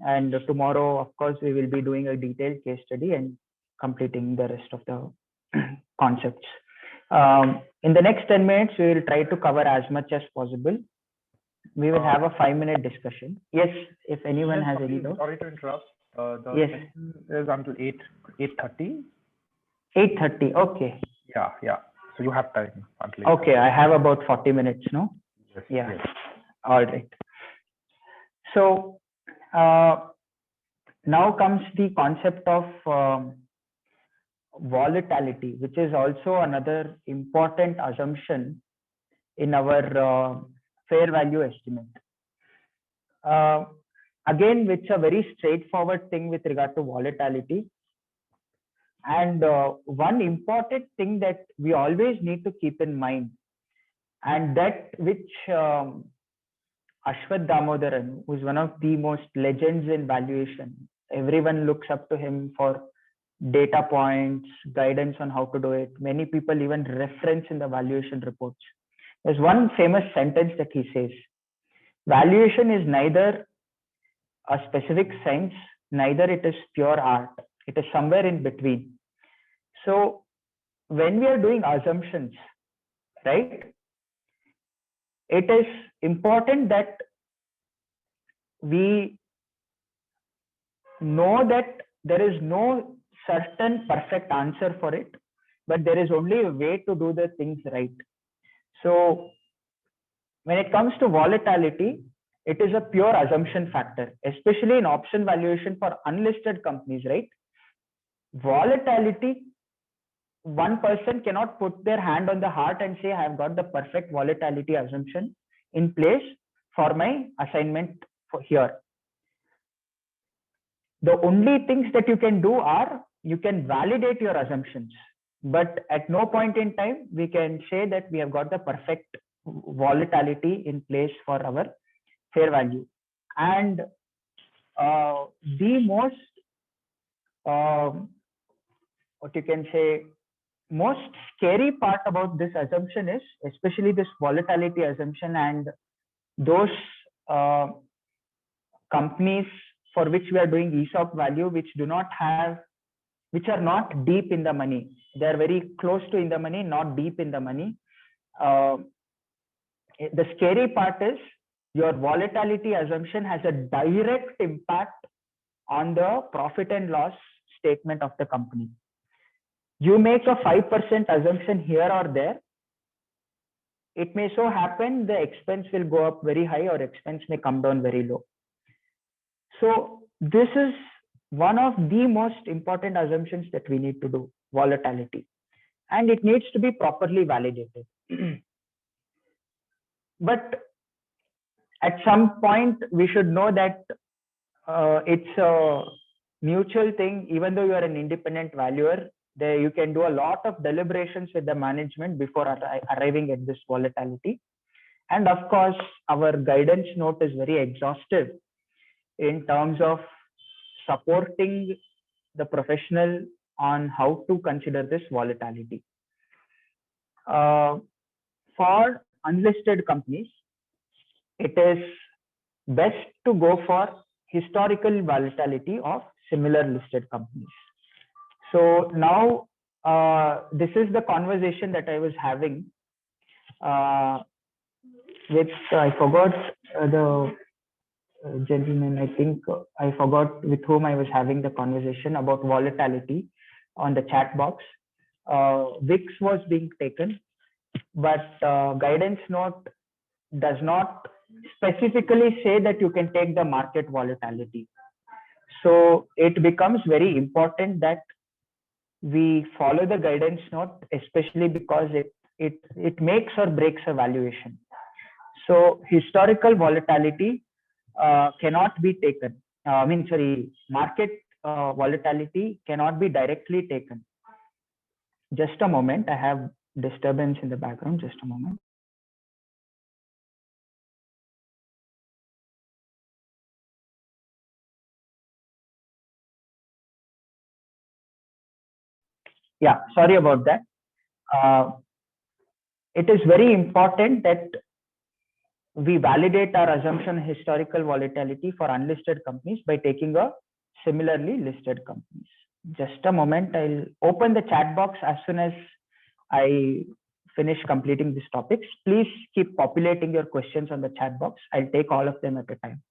And tomorrow, of course, we will be doing a detailed case study and completing the rest of the concepts. In the next 10 minutes, we will try to cover as much as possible. We will have a 5-minute discussion. Yes, if anyone has any doubt. Sorry to interrupt. The yes. session is until 8:30. 8:30. Okay. Yeah. So you have time until. Okay, I have about 40 minutes, no? Yes, yeah. Yes. All right. So now comes the concept of volatility, which is also another important assumption in our fair value estimate. Again, it's a very straightforward thing with regard to volatility. And one important thing that we always need to keep in mind, and that which Ashwath Damodaran, who is one of the most legends in valuation, everyone looks up to him for data points, guidance on how to do it. Many people even reference in the valuation reports. There's one famous sentence that he says: valuation is neither a specific science, neither it is pure art. It is somewhere in between. So when we are doing assumptions, right, it is important that we know that there is no certain perfect answer for it, but there is only a way to do the things right. So when it comes to volatility, it is a pure assumption factor, especially in option valuation for unlisted companies, right? Volatility, one person cannot put their hand on the heart and say, I have got the perfect volatility assumption in place for my assignment for here. The only things that you can do are, you can validate your assumptions, but at no point in time we can say that we have got the perfect volatility in place for our fair value. And the most, what you can say, most scary part about this assumption is, especially this volatility assumption and those companies for which we are doing ESOP value, which do not have, which are not deep in the money. They are very close to in the money, not deep in the money. The scary part is your volatility assumption has a direct impact on the profit and loss statement of the company. You make a 5% assumption here or there. It may so happen the expense will go up very high or expense may come down very low. So this is one of the most important assumptions that we need to do, volatility, and it needs to be properly validated. But at some point we should know that it's a mutual thing. Even though you are an independent valuer, there you can do a lot of deliberations with the management before arriving at this volatility. And of course, our guidance note is very exhaustive in terms of supporting the professional on how to consider this volatility. For unlisted companies, it is best to go for historical volatility of similar listed companies. So now this is the conversation that I was having with, I forgot the gentleman, I think I forgot with whom I was having the conversation about volatility on the chat box. VIX was being taken, but guidance note does not specifically say that you can take the market volatility. So it becomes very important that we follow the guidance note, especially because it makes or breaks a valuation. So historical volatility cannot be taken. Market volatility cannot be directly taken. Just a moment, I have disturbance in the background. Just a moment. Yeah, sorry about that. It is very important that we validate our assumption historical volatility for unlisted companies by taking a similarly listed companies. Just a moment, I'll open the chat box as soon as I finish completing these topics. Please keep populating your questions on the chat box. I'll take all of them at a time.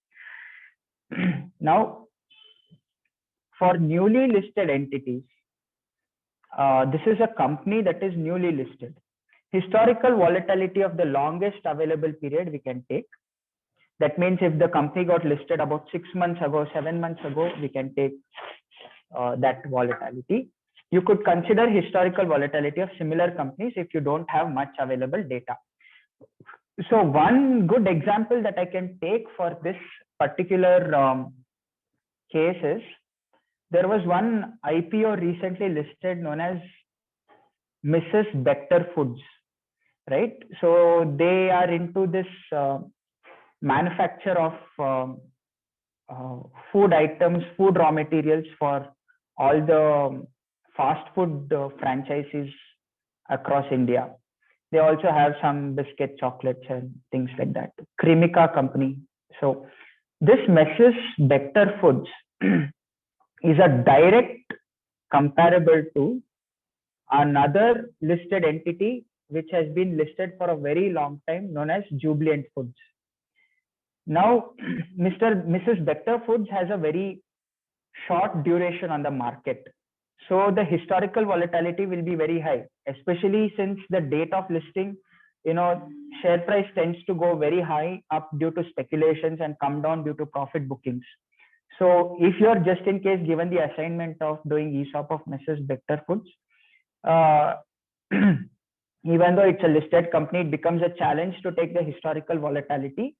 Now, for newly listed entities, this is a company that is newly listed. Historical volatility of the longest available period we can take. That means if the company got listed about 6 months ago, 7 months ago, we can take that volatility. You could consider historical volatility of similar companies if you don't have much available data. So one good example that I can take for this particular case is, there was one IPO recently listed known as Mrs. Bector Foods, right? So they are into this manufacture of food items, food raw materials for all the fast food franchises across India. They also have some biscuit, chocolates and things like that. Cremica company. So this Mrs. Bector Foods is a direct comparable to another listed entity which has been listed for a very long time, known as Jubilant Foods. Now, Mrs. Bector Foods has a very short duration on the market. So the historical volatility will be very high, especially since the date of listing, share price tends to go very high up due to speculations and come down due to profit bookings. So if you're just in case given the assignment of doing ESOP of Mrs. Bector Foods, even though it's a listed company, it becomes a challenge to take the historical volatility,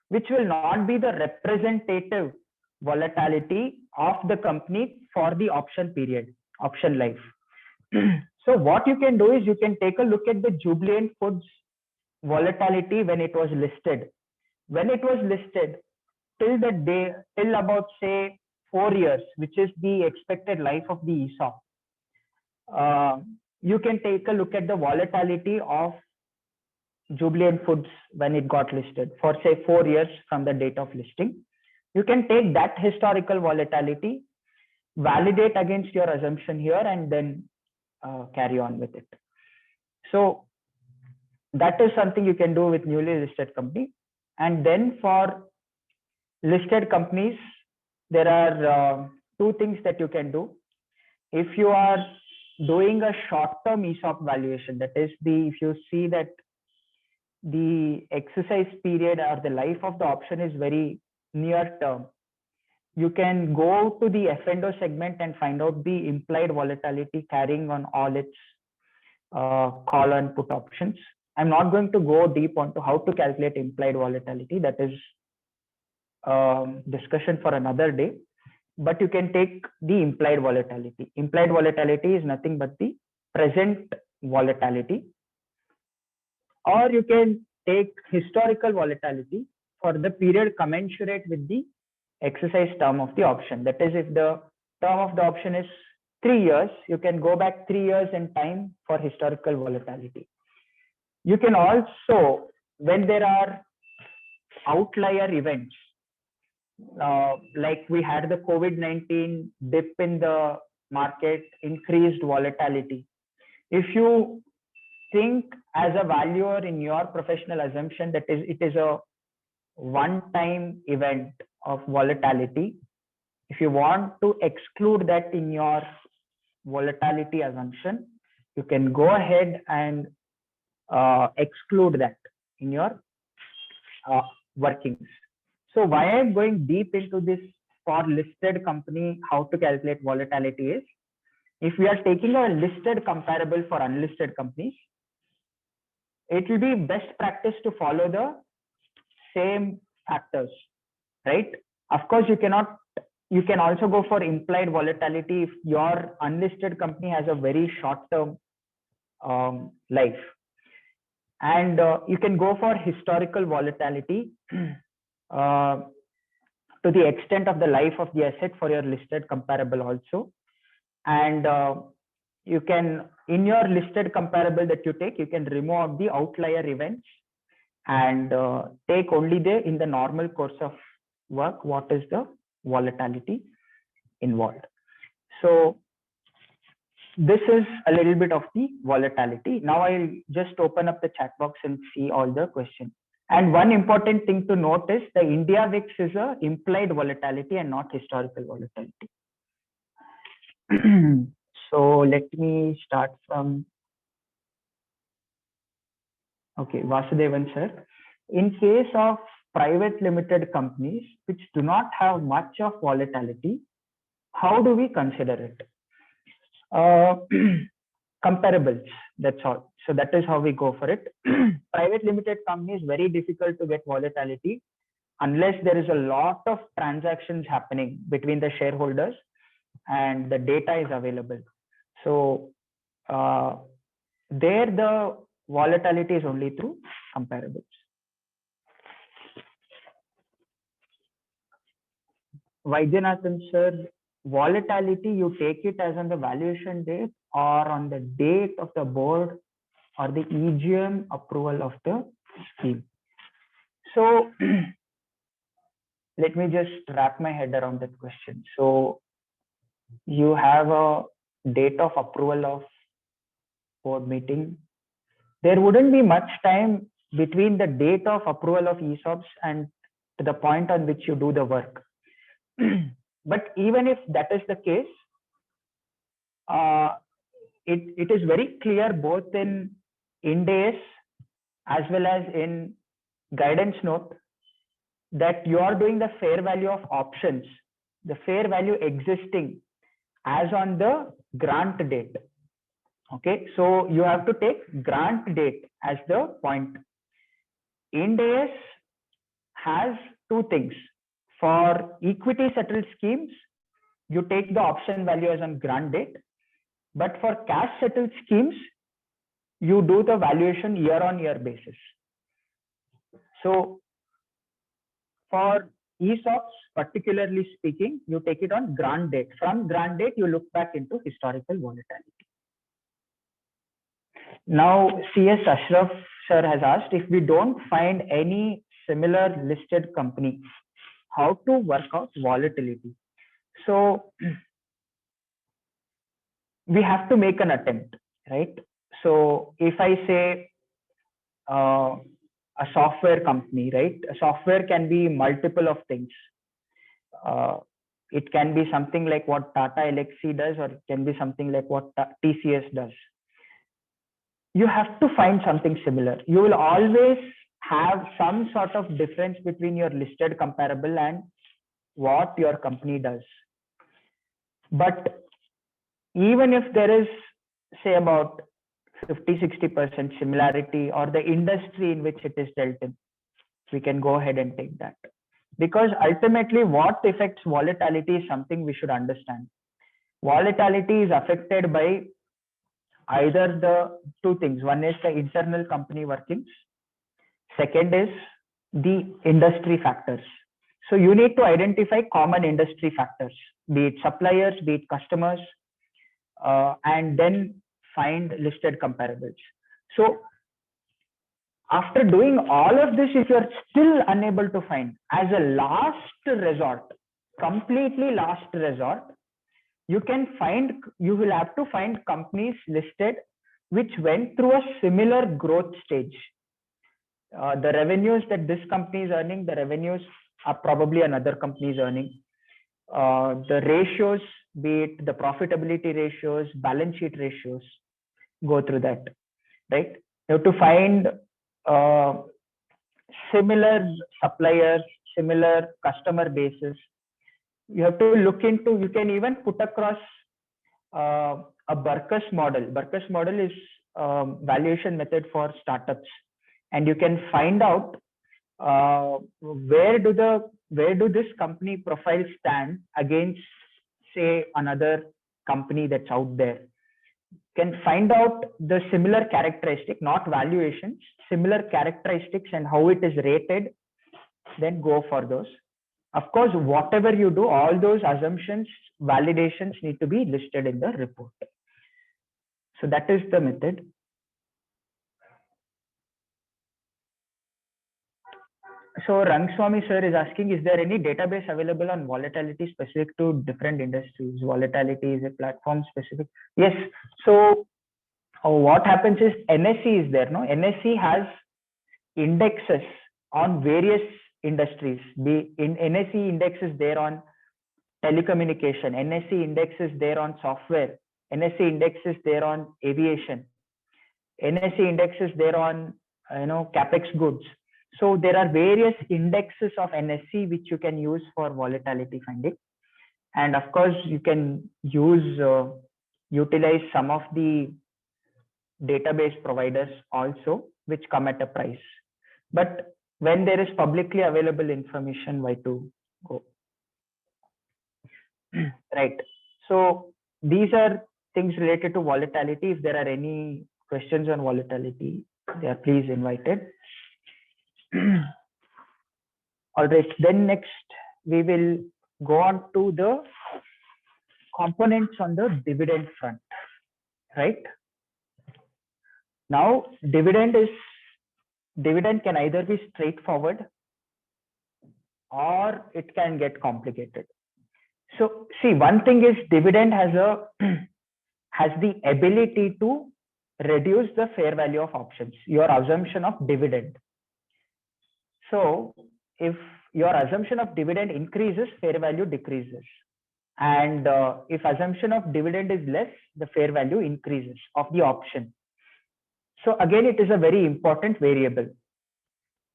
which will not be the representative volatility of the company for the option period, option life. So what you can do is you can take a look at the Jubilant Foods volatility when it was listed. When it was listed, till the day, till about say 4 years, which is the expected life of the ESOP, you can take a look at the volatility of Jubilant Foods when it got listed for say 4 years from the date of listing. You can take that historical volatility, validate against your assumption here, and then carry on with it. So that is something you can do with newly listed company. And then for listed companies, there are 2 things that you can do. If you are doing a short-term ESOP valuation, that is, if you see that the exercise period or the life of the option is very near term, you can go to the F&O segment and find out the implied volatility carrying on all its call and put options. I'm not going to go deep onto how to calculate implied volatility. That is discussion for another day, but you can take the implied volatility. Implied volatility is nothing but the present volatility, or you can take historical volatility for the period commensurate with the exercise term of the option. That is, if the term of the option is 3 years, you can go back 3 years in time for historical volatility. You can also, when there are outlier events, like we had the COVID-19 dip in the market, increased volatility. If you think as a valuer in your professional assumption that it is a one-time event of volatility, if you want to exclude that in your volatility assumption, you can go ahead and exclude that in your workings. So why I'm going deep into this for listed company, how to calculate volatility is, if we are taking a listed comparable for unlisted companies, it will be best practice to follow the same factors, right? Of course, you can also go for implied volatility if your unlisted company has a very short-term life. And you can go for historical volatility to the extent of the life of the asset for your listed comparable also. And you can, in your listed comparable that you take, you can remove the outlier events and take only in the normal course of work what is the volatility involved. So this is a little bit of the volatility. Now I'll just open up the chat box and see all the questions. And one important thing to note is the India VIX is a implied volatility and not historical volatility. So let me start from, okay, Vasudevan sir. In case of private limited companies which do not have much of volatility, how do we consider it? Comparables, that's all. So that is how we go for it. Private limited companies, very difficult to get volatility unless there is a lot of transactions happening between the shareholders and the data is available. So there the volatility is only through comparables. Vaidyanathan sir, volatility, you take it as on the valuation date or on the date of the board or the EGM approval of the scheme. So let me just wrap my head around that question. So you have a date of approval of board meeting. There wouldn't be much time between the date of approval of ESOPs and to the point on which you do the work. But even if that is the case, it is very clear both in Ind AS as well as in guidance note that you are doing the fair value of options, the fair value existing as on the grant date. Okay, so you have to take grant date as the point. Ind AS has two things. For equity settled schemes, you take the option value as on grant date, but for cash settled schemes, you do the valuation year on year basis. So for ESOPs, particularly speaking, you take it on grant date. From grant date, you look back into historical volatility. Now, CS Ashraf sir has asked if we don't find any similar listed company, how to work out volatility. So we have to make an attempt, right? So if I say a software company, right? A software can be multiple of things. It can be something like what Tata Elxsi does, or it can be something like what TCS does. You have to find something similar. You will always have some sort of difference between your listed comparable and what your company does. But even if there is, say, about 50-60% similarity, or the industry in which it is dealt in, we can go ahead and take that. because ultimately what affects volatility is something we should understand. Volatility is affected by either the two things. One is the internal company workings. Second is the industry factors. So you need to identify common industry factors, be it suppliers, be it customers, and then find listed comparables. So after doing all of this, if you're still unable to find, as a last resort, completely last resort, you will have to find companies listed which went through a similar growth stage. The revenues that this company is earning, the revenues are probably another company is earning. The ratios, be it the profitability ratios, balance sheet ratios, go through that, right? You have to find similar suppliers, similar customer bases. You have to look into, you can even put across a Burkus model. Burkus model is a valuation method for startups, and you can find out where do this company profile stand against, say, another company that's out there. Can find out the similar characteristic, not valuations, similar characteristics and how it is rated, then go for those. Of course, whatever you do, all those assumptions, validations need to be listed in the report. So that is the method. So Rangswamy sir is asking, is there any database available on volatility specific to different industries? Volatility is a platform specific. Yes. So what happens is NSE is there. No, NSE has indexes on various industries. NSE index is there on telecommunication. NSE index is there on software. NSE index is there on aviation. NSE index is there on capex goods. So there are various indexes of NSE which you can use for volatility finding, and of course you can utilize some of the database providers also, which come at a price. But when there is publicly available information, why to go? Right. So these are things related to volatility. If there are any questions on volatility, they are please invited. All right, then next we will go on to the components on the dividend front, right? Now, dividend can either be straightforward or it can get complicated. So see, one thing is dividend has the ability to reduce the fair value of options, your assumption of dividend. So if your assumption of dividend increases, fair value decreases. And if assumption of dividend is less, the fair value increases of the option. So again, it is a very important variable.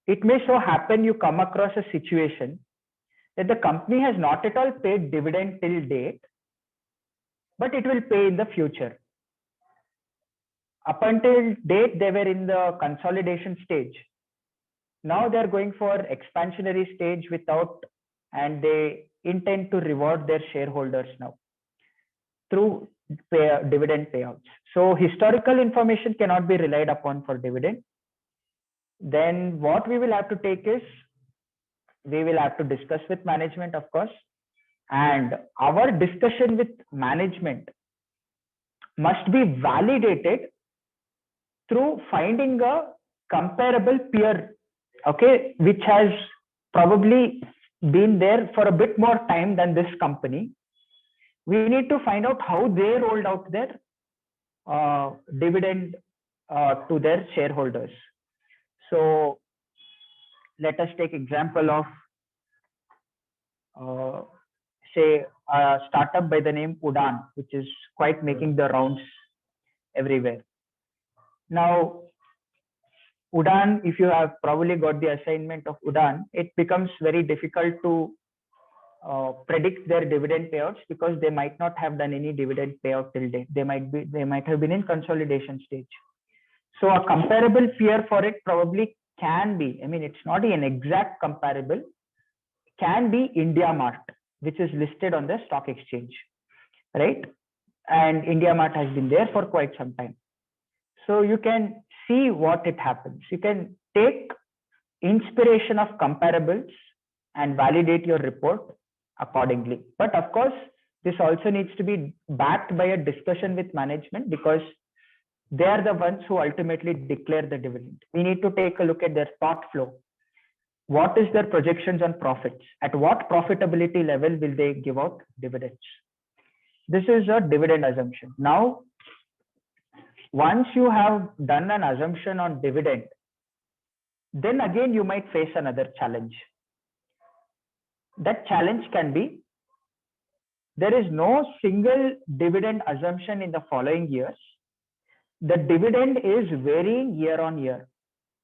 It may so happen you come across a situation that the company has not at all paid dividend till date, but it will pay in the future. Up until date, they were in the consolidation stage. Now they're going for expansionary stage and they intend to reward their shareholders now through dividend payouts. So historical information cannot be relied upon for dividend. Then what we will have to take is, we will have to discuss with management, of course, and our discussion with management must be validated through finding a comparable peer, okay, which has probably been there for a bit more time than this company. We need to find out how they rolled out their dividend to their shareholders. So let us take example of say a startup by the name Udaan, which is quite making the rounds everywhere. Now Udaan, if you have probably got the assignment of Udaan, it becomes very difficult to predict their dividend payouts because they might not have done any dividend payout till date. They might have been in consolidation stage. So a comparable peer for it probably can be, I mean, it's not an exact comparable, can be India Mart, which is listed on the stock exchange, right? And India Mart has been there for quite some time. So you can see what it happens. You can take inspiration of comparables and validate your report accordingly. But of course, this also needs to be backed by a discussion with management, because they are the ones who ultimately declare the dividend. We need to take a look at their thought flow. What is their projections on profits? At what profitability level will they give out dividends? This is a dividend assumption. Now, once you have done an assumption on dividend, then again you might face another challenge. That challenge can be, there is no single dividend assumption in the following years. The dividend is varying year on year,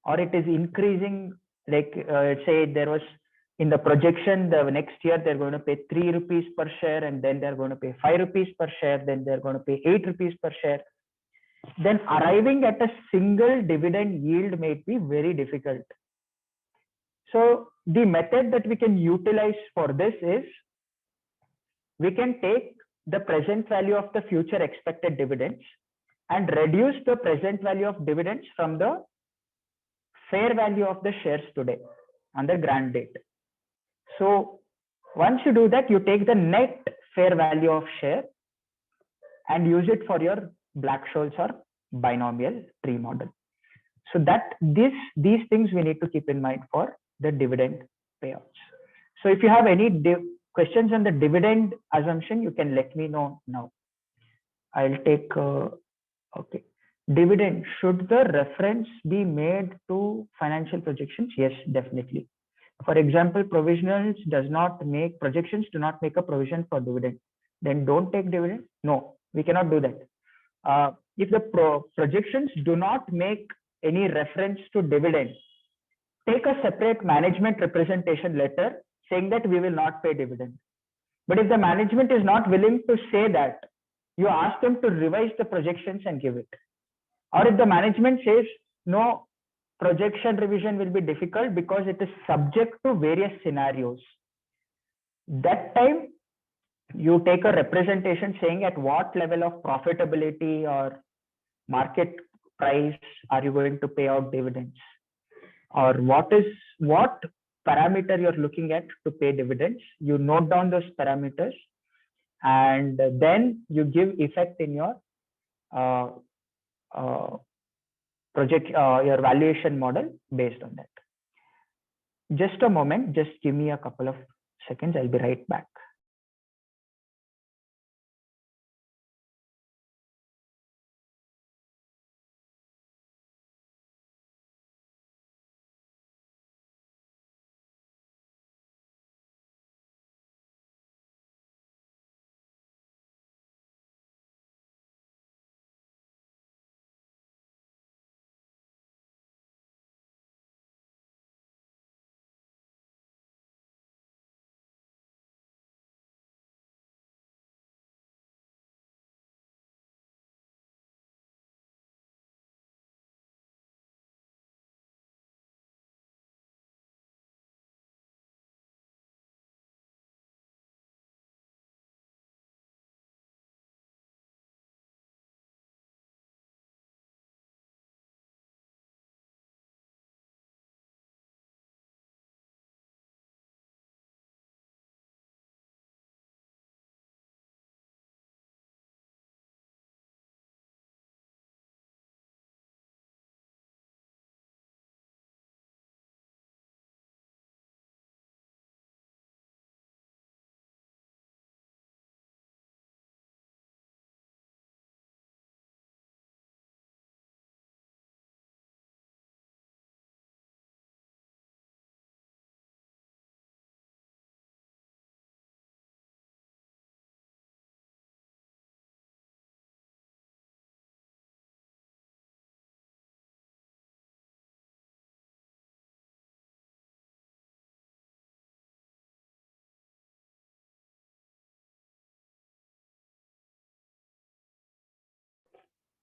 or it is increasing. Like say there was in the projection, the next year they're going to pay 3 rupees per share, and then they're going to pay 5 rupees per share, then they're going to pay 8 rupees per share. Then arriving at a single dividend yield may be very difficult. So the method that we can utilize for this is, we can take the present value of the future expected dividends and reduce the present value of dividends from the fair value of the shares today on the grant date. So once you do that, you take the net fair value of share and use it for your Black-Scholes or binomial tree model. So that these things we need to keep in mind for the dividend payouts. So if you have any questions on the dividend assumption, you can let me know now. I'll take, okay. Dividend, should the reference be made to financial projections? Yes, definitely. For example, provisionals does not make, projections do not make a provision for dividend. Then don't take dividend? No, we cannot do that. If the projections do not make any reference to dividend, take a separate management representation letter saying that we will not pay dividend. But if the management is not willing to say that, you ask them to revise the projections and give it. Or if the management says, no, projection revision will be difficult because it is subject to various scenarios, that time you take a representation saying at what level of profitability or market price are you going to pay out dividends, or what parameter you're looking at to pay dividends. You note down those parameters and then you give effect in your your valuation model based on that. Just a moment, just give me a couple of seconds. I'll be right back.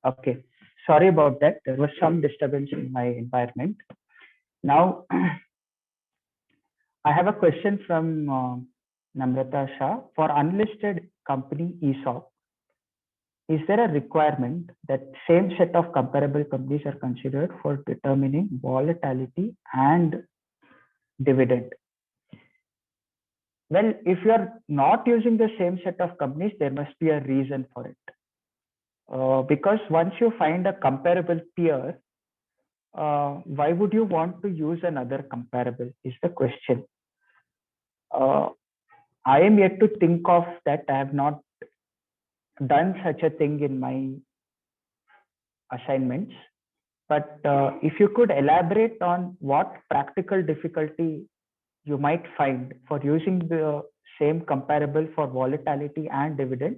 Okay, sorry about that. There was some disturbance in my environment. Now, I have a question from Namrata Shah. For unlisted company ESOP, is there a requirement that same set of comparable companies are considered for determining volatility and dividend? Well, if you are not using the same set of companies, there must be a reason for it. Because once you find a comparable peer, why would you want to use another comparable is the question. I am yet to think of that. I have not done such a thing in my assignments. But if you could elaborate on what practical difficulty you might find for using the same comparable for volatility and dividend,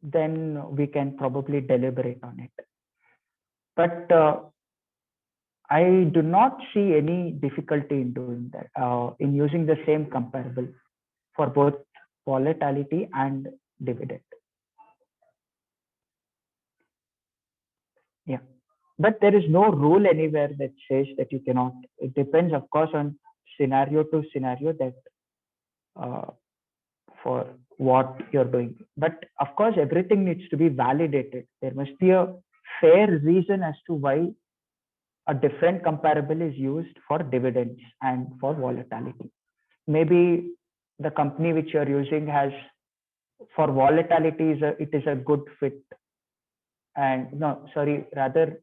then we can probably deliberate on it. But I do not see any difficulty in doing that, in using the same comparable for both volatility and dividend. Yeah, but there is no rule anywhere that says that you cannot. It depends, of course, on scenario to scenario that for what you're doing. But of course, everything needs to be validated. There must be a fair reason as to why a different comparable is used for dividends and for volatility. Maybe the company which you're using has, for volatility, it is a good fit. And no, sorry, rather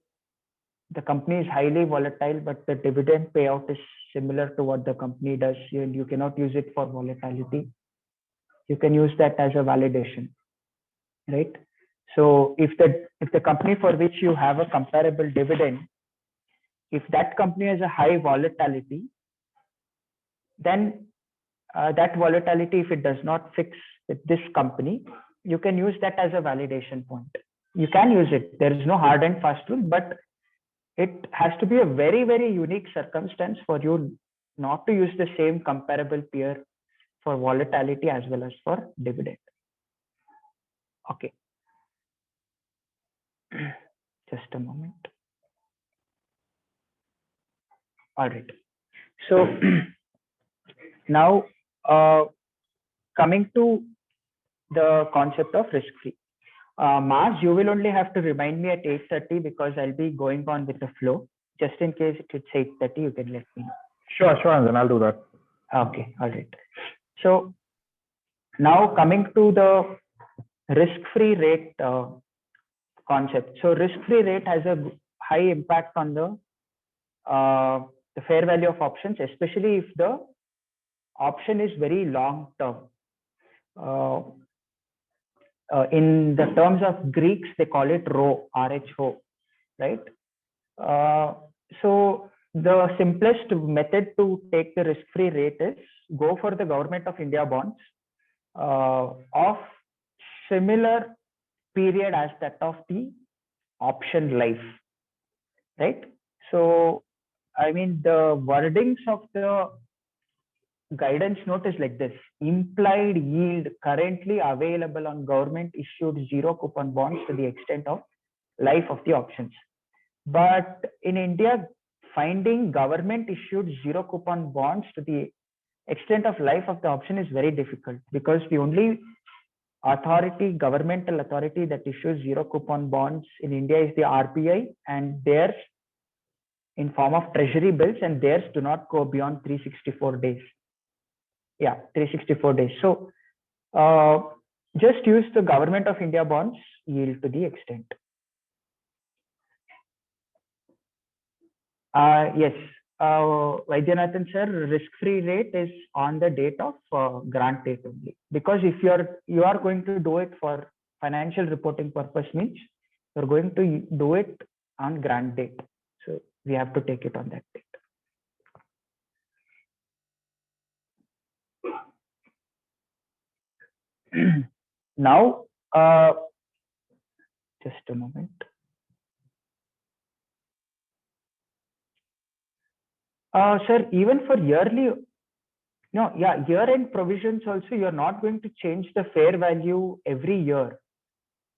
the company is highly volatile, but the dividend payout is similar to what the company does, and you cannot use it for volatility. You can use that as a validation, right? So if the company for which you have a comparable dividend, if that company has a high volatility, then that volatility, if it does not fix with this company, you can use that as a validation point. You can use it. There is no hard and fast rule, but it has to be a very, very unique circumstance for you not to use the same comparable peer for volatility as well as for dividend. Okay. Just a moment. All right. So now coming to the concept of risk-free. Mars, you will only have to remind me at 8:30 because I'll be going on with the flow. Just in case it's 8:30, you can let me know. Sure, Anjan, I'll do that. Okay, all right. So now coming to the risk-free rate concept. So risk-free rate has a high impact on the fair value of options, especially if the option is very long term. In the terms of Greeks, they call it RHO, R-H-O, right? So the simplest method to take the risk-free rate is go for the Government of India bonds of similar period as that of the option life, right? So, I mean, the wordings of the guidance note is like this: implied yield currently available on government issued zero coupon bonds to the extent of life of the options. But in India, finding government issued zero coupon bonds to the extent of life of the option is very difficult, because the only authority, governmental authority that issues zero coupon bonds in India is the RBI, and theirs in form of treasury bills, and theirs do not go beyond 364 days. Yeah, 364 days. So just use the Government of India bonds yield to the extent. Yes, Vaidyanathan sir, risk-free rate is on the date of grant date only, because if you are going to do it for financial reporting purpose, means you're going to do it on grant date. So we have to take it on that date. Now, just a moment. Sir, even for yearly, no, yeah, year-end provisions also, you're not going to change the fair value every year.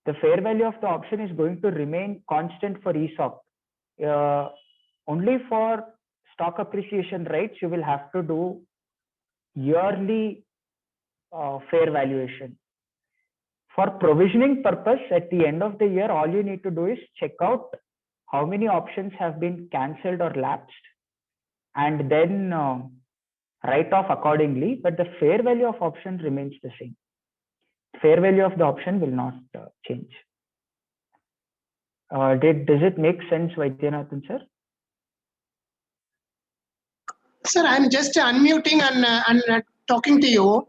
The fair value of the option is going to remain constant for ESOP. Only for stock appreciation rights, you will have to do yearly fair valuation. For provisioning purpose, at the end of the year, all you need to do is check out how many options have been cancelled or lapsed, and then write off accordingly. But the fair value of option remains the same. Fair value of the option will not change. Does it make sense, Vaidyanathan sir? Sir, I'm just unmuting and talking to you.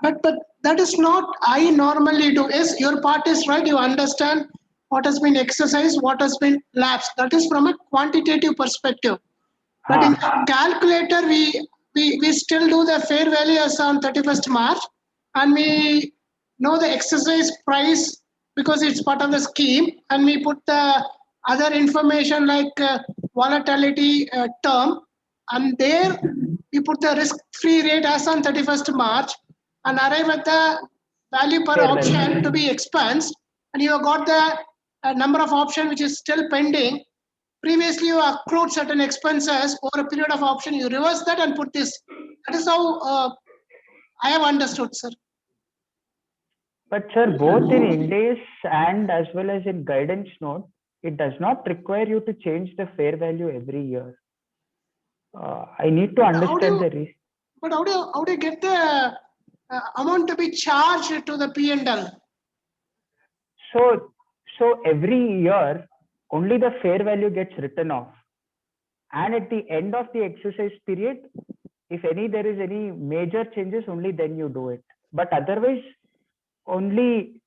But that is not I normally do. Yes, your part is right. You understand what has been exercised, what has been lapsed. That is from a quantitative perspective. But in calculator, we still do the fair value as on 31st March, and we know the exercise price because it's part of the scheme, and we put the other information like volatility term, and there we put the risk-free rate as on 31st March and arrive at the value per option to be expensed, and you have got the number of option which is still pending. Previously, you accrued certain expenses over a period of option. You reverse that and put this. That is how I have understood, sir. But sir, both in Ind AS and as well as in guidance note, it does not require you to change the fair value every year. I need to understand the reason. But how do you get the amount to be charged to the P&L? So every year, only the fair value gets written off, and at the end of the exercise period, if there is any major changes, only then you do it. But otherwise, only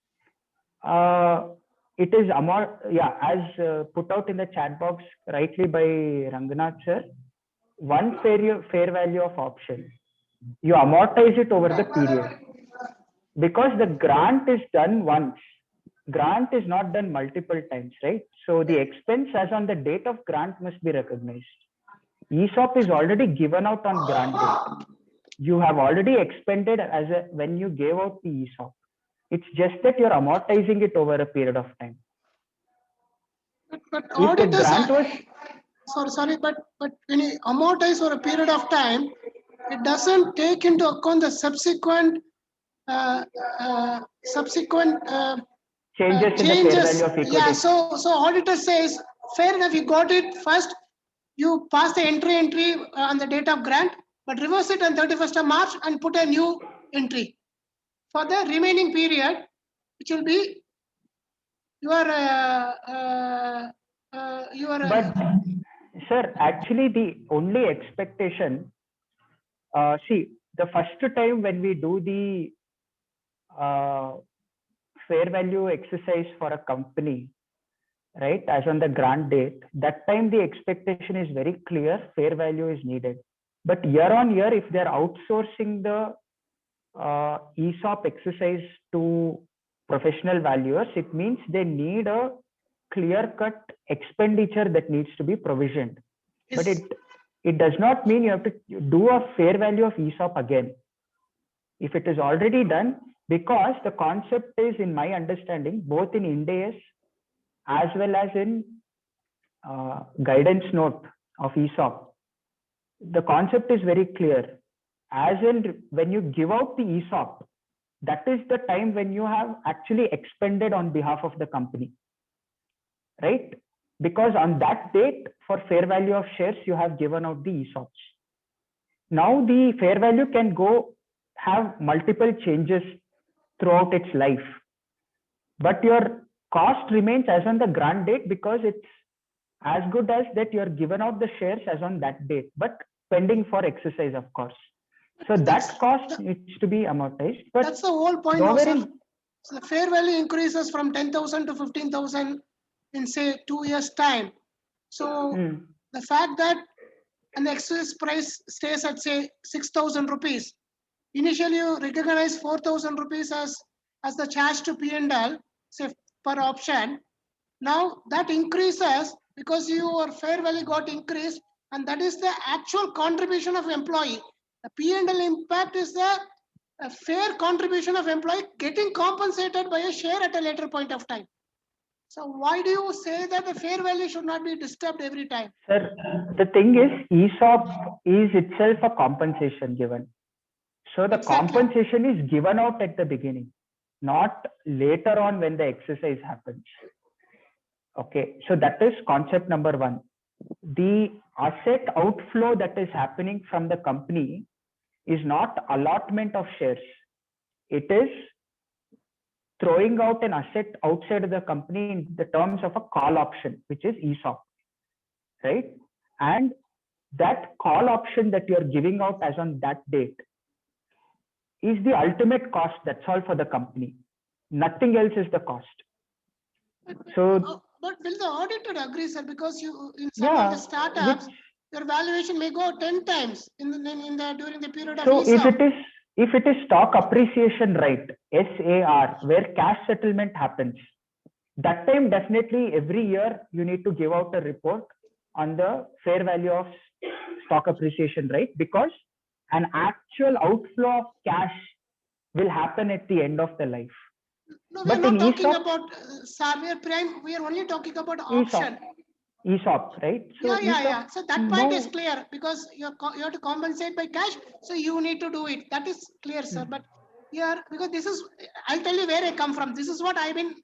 it is as put out in the chat box rightly by Ranganath sir. One fair value of option, you amortize it over the period, because the grant is done once. Grant is not done multiple times, right? So the expense as on the date of grant must be recognized. ESOP is already given out on grant date. You have already expended when you gave out the ESOP. It's just that you're amortizing it over a period of time. But auditors sorry, but when you amortize for a period of time, it doesn't take into account the subsequent changes in the fair value of equity. Yeah, so auditor says, fair enough, you got it first, you pass the entry on the date of grant, but reverse it on 31st of March and put a new entry for the remaining period, which will be your But sir, actually the only expectation, see, the first time when we do the fair value exercise for a company, right, as on the grant date, that time the expectation is very clear, fair value is needed. But year on year, if they're outsourcing the ESOP exercise to professional valuers, it means they need a clear-cut expenditure that needs to be provisioned. Yes. But it does not mean you have to do a fair value of ESOP again. If it is already done, because the concept is, in my understanding, both in Ind AS as well as in guidance note of ESOP, the concept is very clear. As in, when you give out the ESOP, that is the time when you have actually expended on behalf of the company, right? Because on that date, for fair value of shares, you have given out the ESOPs. Now the fair value can have multiple changes throughout its life, but your cost remains as on the grant date, because it's as good as that you're given out the shares as on that date, but pending for exercise, of course. So that cost needs to be amortized. But that's the whole point. So the fair value increases from 10,000 to 15,000 in say 2 years time. So the fact that an exercise price stays at say 6,000 rupees, initially you recognize 4,000 rupees as the charge to P&L, say per option. Now that increases because your fair value got increased, and that is the actual contribution of employee. The P&L impact is the fair contribution of employee getting compensated by a share at a later point of time. So why do you say that the fair value should not be disturbed every time? Sir, the thing is, ESOP is itself a compensation given. So the compensation is given out at the beginning, not later on when the exercise happens. Okay, so that is concept number one. The asset outflow that is happening from the company is not allotment of shares. It is throwing out an asset outside of the company in the terms of a call option, which is ESOP, right? And that call option that you're giving out as on that date is the ultimate cost. That's all for the company. Nothing else is the cost. So, but will the auditor agree, sir? Because you in some of the startups, your valuation may go 10 times during the period of so ESOP. if it is stock appreciation right, SAR, where cash settlement happens, that time definitely every year you need to give out a report on the fair value of stock appreciation right, because an actual outflow of cash will happen at the end of the life. No, we are not talking about we are only talking about option. ESOP, right? So Yeah. So that point is clear, because you have to compensate by cash, so you need to do it. That is clear, sir. But here, because this is, I'll tell you where I come from. This is what I've been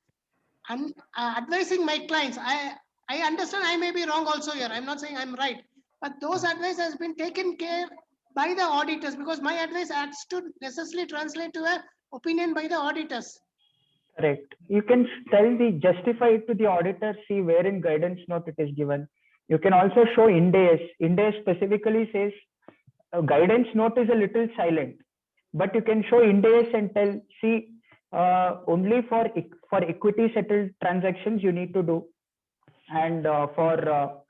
advising my clients. I understand I may be wrong also here. I'm not saying I'm right, but those advice has been taken care by the auditors, because my advice has to necessarily translate to a opinion by the auditors. Correct. You can justify it to the auditor, see where in guidance note it is given. You can also show Ind AS. Ind AS specifically says guidance note is a little silent, but you can show Ind AS and tell, see, only for equity settled transactions you need to do, and for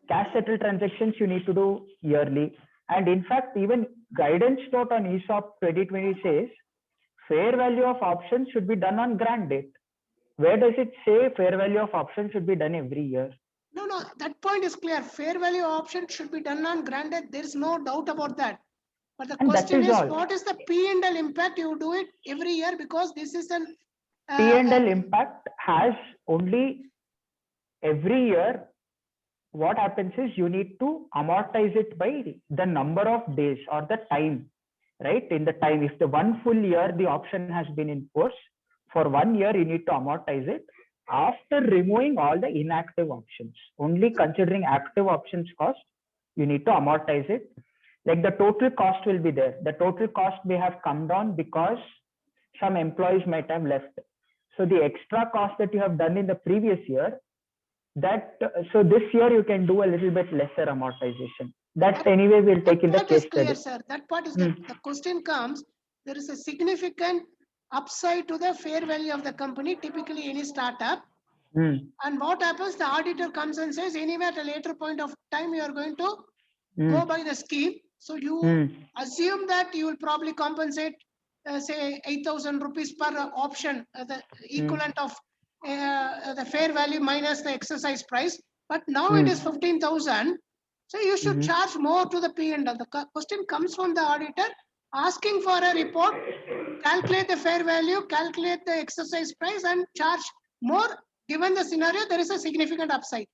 cash settled transactions you need to do yearly. And in fact, even guidance note on ESOP 2020 says fair value of options should be done on grant date. Where does it say fair value of options should be done every year? No, that point is clear. Fair value of options should be done on grant date. There is no doubt about that. But the question is, what is the P&L impact? You do it every year, because this is an P&L impact has only every year. What happens is you need to amortize it by the number of days or the time, right? In the time, if the 1 full year the option has been in force, for 1 year you need to amortize it after removing all the inactive options. Only considering active options cost, you need to amortize it. Like the total cost will be there. The total cost may have come down because some employees might have left. So the extra cost that you have done in the previous year, so this year you can do a little bit lesser amortization. That anyway we'll take in the case study. Sir. That part is clear. The question comes, there is a significant upside to the fair value of the company, typically any startup. And what happens, the auditor comes and says, anyway, at a later point of time, you are going to go by the scheme. So you assume that you will probably compensate, say, 8,000 rupees per option, the equivalent of the fair value minus the exercise price. But now it is 15,000. So you should charge more to the P&L. The question comes from the auditor asking for a report, calculate the fair value, calculate the exercise price, and charge more. Given the scenario, there is a significant upside.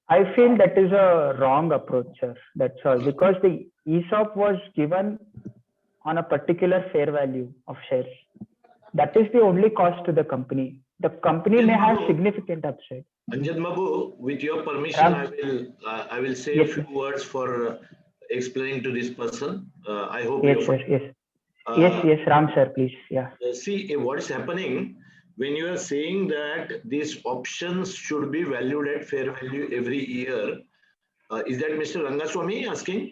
I feel that is a wrong approach, sir. That's all. Because the ESOP was given on a particular fair value of shares. That is the only cost to the company. The company may have significant upside. Anjan Babu, with your permission, I will say a few words for explaining to this person. I hope. Yes, sir. Yes. Yes, Ram sir, please. Yeah. See, what's happening when you are saying that these options should be valued at fair value every year? Is that Mr. Rangaswamy asking?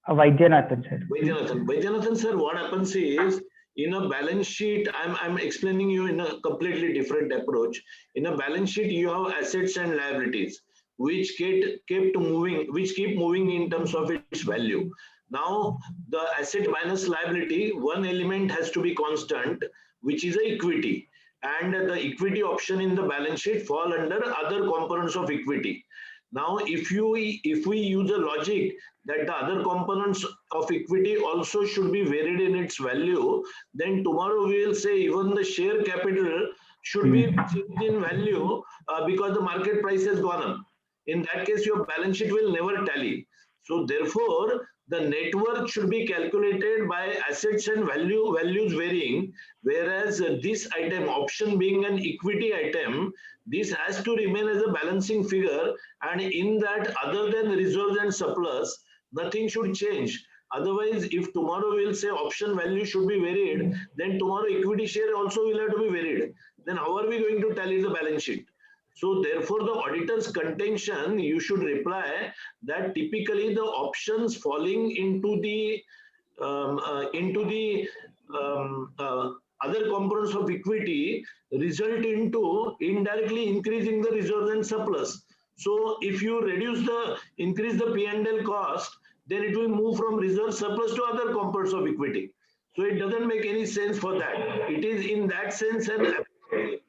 Vaidyanathan, sir. Vaidyanathan, sir, what happens is, in a balance sheet, I'm explaining you in a completely different approach. In a balance sheet, you have assets and liabilities, which keep moving in terms of its value. Now, the asset minus liability, one element has to be constant, which is the equity. And the equity option in the balance sheet fall under other components of equity. Now, if we use a logic that the other components of equity also should be varied in its value, then tomorrow we will say even the share capital should be changed in value because the market price has gone up. In that case, your balance sheet will never tally. So therefore, the net worth should be calculated by assets and values varying, whereas this item, option being an equity item, this has to remain as a balancing figure, and in that, other than reserves and surplus, nothing should change. Otherwise, if tomorrow we'll say option value should be varied, then tomorrow equity share also will have to be varied. Then how are we going to tally the balance sheet? So therefore, the auditor's contention, you should reply that typically the options falling into the other components of equity result into indirectly increasing the reserves and surplus. So if you increase the P&L cost, then it will move from reserve surplus to other components of equity. So it doesn't make any sense for that. It is in that sense an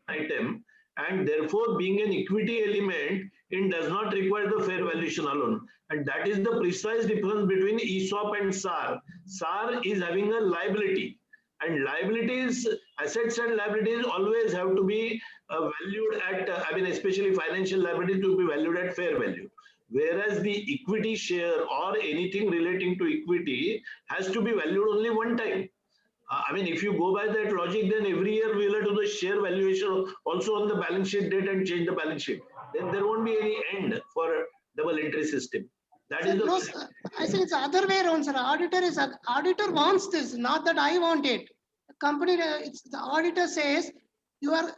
item, and therefore being an equity element, it does not require the fair valuation alone. And that is the precise difference between ESOP and SAR. SAR is having a liability, and liabilities, assets and liabilities always have to be valued at, especially financial liabilities to be valued at fair value. Whereas the equity share or anything relating to equity has to be valued only one time. If you go by that logic, then every year we'll have to do the share valuation also on the balance sheet date and change the balance sheet. Then there won't be any end for a double entry system. That is the. No, sir, I think it's the other way around, sir. Auditor wants this, not that I want it. The company, the auditor says your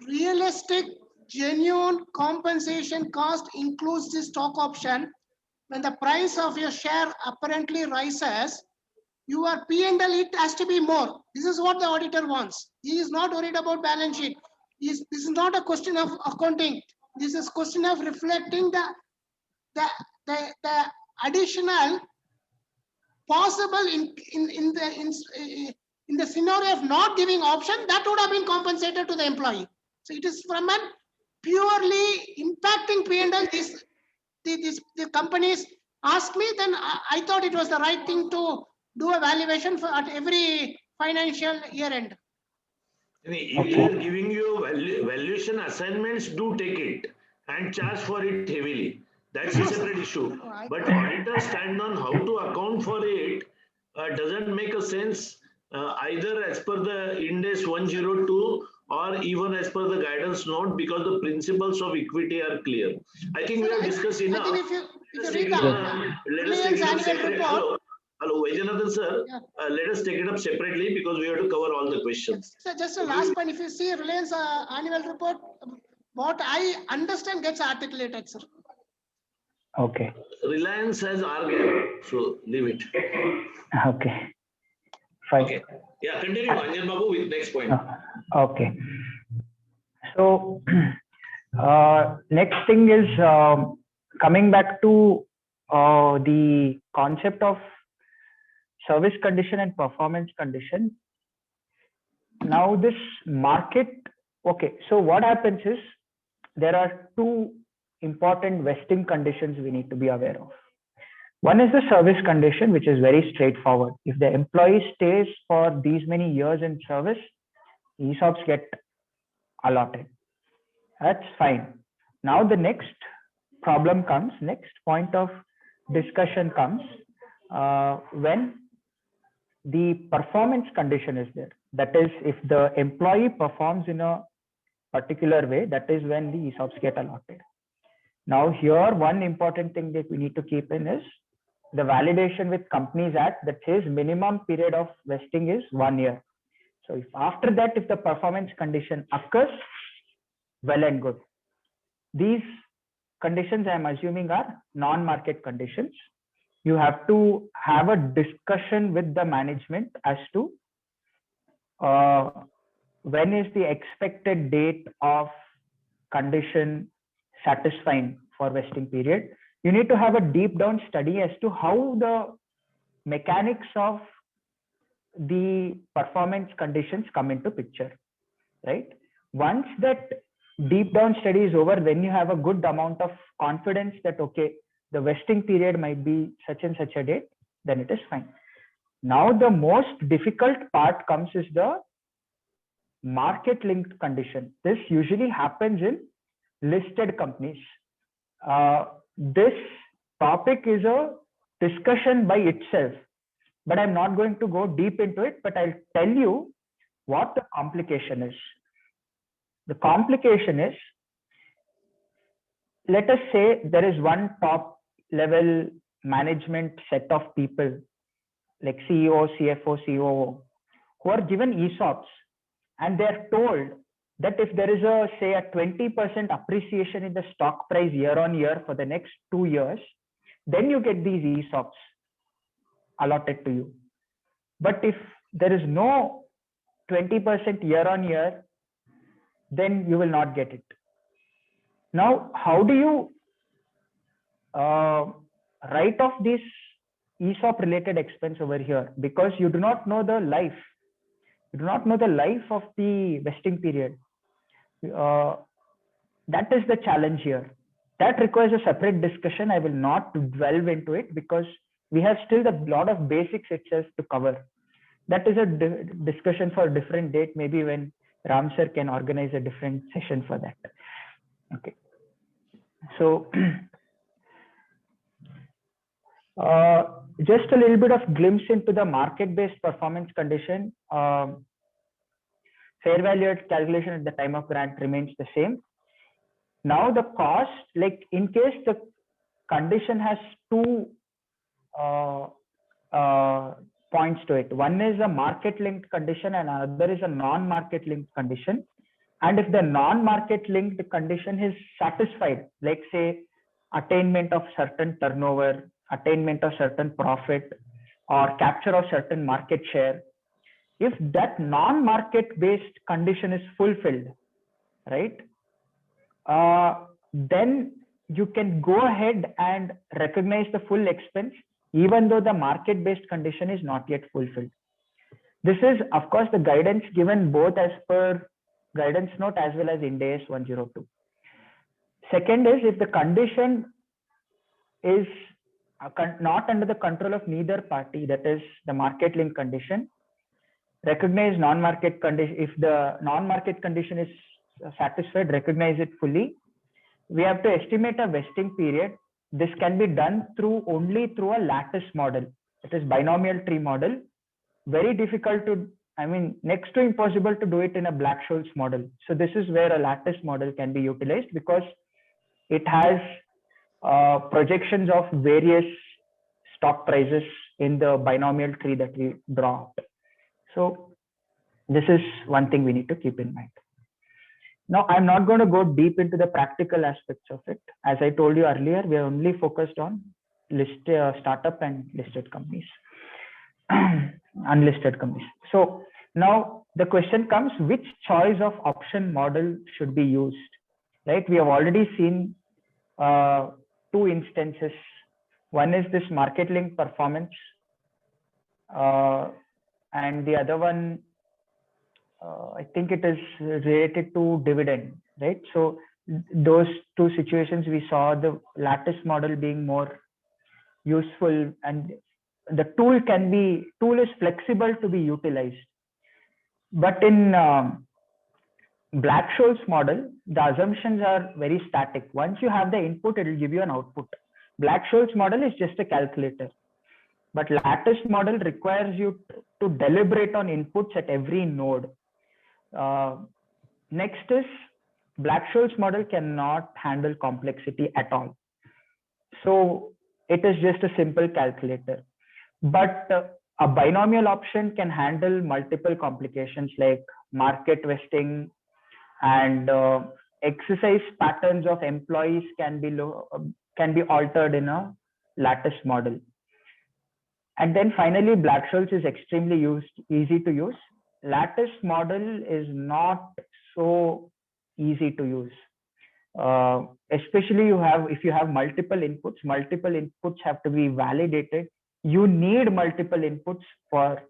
realistic, genuine compensation cost includes the stock option. When the price of your share apparently rises, your P&L, it has to be more. This is what the auditor wants. He is not worried about balance sheet. This is not a question of accounting. This is a question of reflecting the additional possible in the scenario of not giving option that would have been compensated to the employee. So it is from a purely impacting P&L. The companies asked me, then I thought it was the right thing to do a valuation for at every financial year end. If they are giving you valuation assignments, do take it and charge for it heavily. That's a separate issue. But auditors stand on how to account for it doesn't make a sense either as per the Ind AS 102 or even as per the guidance note, because the principles of equity are clear. I think we have discussed enough. Let us take it up separately. Hello, Vajanathan sir. Yeah. Let us take it up separately because we have to cover all the questions. So just a last point, if you see Reliance annual report, what I understand gets articulated, sir. Okay. Reliance has RGAP, so leave it. Okay. Fine. Okay. Yeah, continue, Anjan Babu, with next point. Okay. So, next thing is coming back to the concept of service condition and performance condition. Now this market, okay, so what happens is there are two important vesting conditions we need to be aware of. One is the service condition, which is very straightforward. If the employee stays for these many years in service, ESOPs get allotted. That's fine. Now the next problem comes, next point of discussion comes when the performance condition is there. That is, if the employee performs in a particular way, that is when the ESOPs get allotted. Now here, one important thing that we need to keep in is the validation with Companies Act that says minimum period of vesting is 1 year. So if after that, if the performance condition occurs, well and good. These conditions I'm assuming are non-market conditions. You have to have a discussion with the management as to when is the expected date of condition satisfying for vesting period. You need to have a deep down study as to how the mechanics of the performance conditions come into picture, right? Once that deep down study is over, when you have a good amount of confidence that, okay, the vesting period might be such and such a date, then it is fine. Now the most difficult part comes is the market linked condition. This usually happens in listed companies. This topic is a discussion by itself, but I'm not going to go deep into it, but I'll tell you what the complication is. The complication is, let us say there is one top level management set of people like CEO, CFO, COO, who are given ESOPs, and they're told that if there is a, say, a 20% appreciation in the stock price year on year for the next 2 years, then you get these ESOPs allotted to you. But if there is no 20% year on year, then you will not get it. Now, how do you write off this ESOP related expense over here? Because you do not know the life. You do not know the life of the vesting period. That is the challenge here. That requires a separate discussion. I will not delve into it because we have still a lot of basics itself to cover. That is a discussion for a different date, maybe when Ram sir can organize a different session for that. Okay. So just a little bit of glimpse into the market-based performance condition. Fair value calculation at the time of grant remains the same. Now the cost, like in case the condition has two points to it. One is a market-linked condition and another is a non-market-linked condition. And if the non-market-linked condition is satisfied, like say attainment of certain turnover, attainment of certain profit, or capture of certain market share, if that non-market based condition is fulfilled, right, then you can go ahead and recognize the full expense even though the market based condition is not yet fulfilled. This is of course the guidance given both as per guidance note as well as Ind AS 102. Second is, if the condition is not under the control of neither party, that is the market link condition, recognize non-market condition. If the non-market condition is satisfied, recognize it fully. We have to estimate a vesting period. This can be done only through a lattice model. It is binomial tree model. Very difficult to, I mean, next to impossible to do it in a Black-Scholes model. So this is where a lattice model can be utilized because it has projections of various stock prices in the binomial tree that we draw out. So this is one thing we need to keep in mind. Now, I'm not going to go deep into the practical aspects of it. As I told you earlier, we are only focused on startup and listed companies, unlisted companies. So now the question comes, which choice of option model should be used, right? We have already seen two instances. One is this market link performance, and the other one, I think it is related to dividend, right? So those two situations, we saw the lattice model being more useful, and the tool is flexible to be utilized. But in Black-Scholes model, the assumptions are very static. Once you have the input, it will give you an output. Black-Scholes model is just a calculator. But lattice model requires you to deliberate on inputs at every node. Next is Black-Scholes model cannot handle complexity at all. So it is just a simple calculator. But a binomial option can handle multiple complications like market vesting, and exercise patterns of employees can be altered in a lattice model. And then finally, Black-Scholes is extremely easy to use. Lattice model is not so easy to use. Especially if you have multiple inputs have to be validated. You need multiple inputs for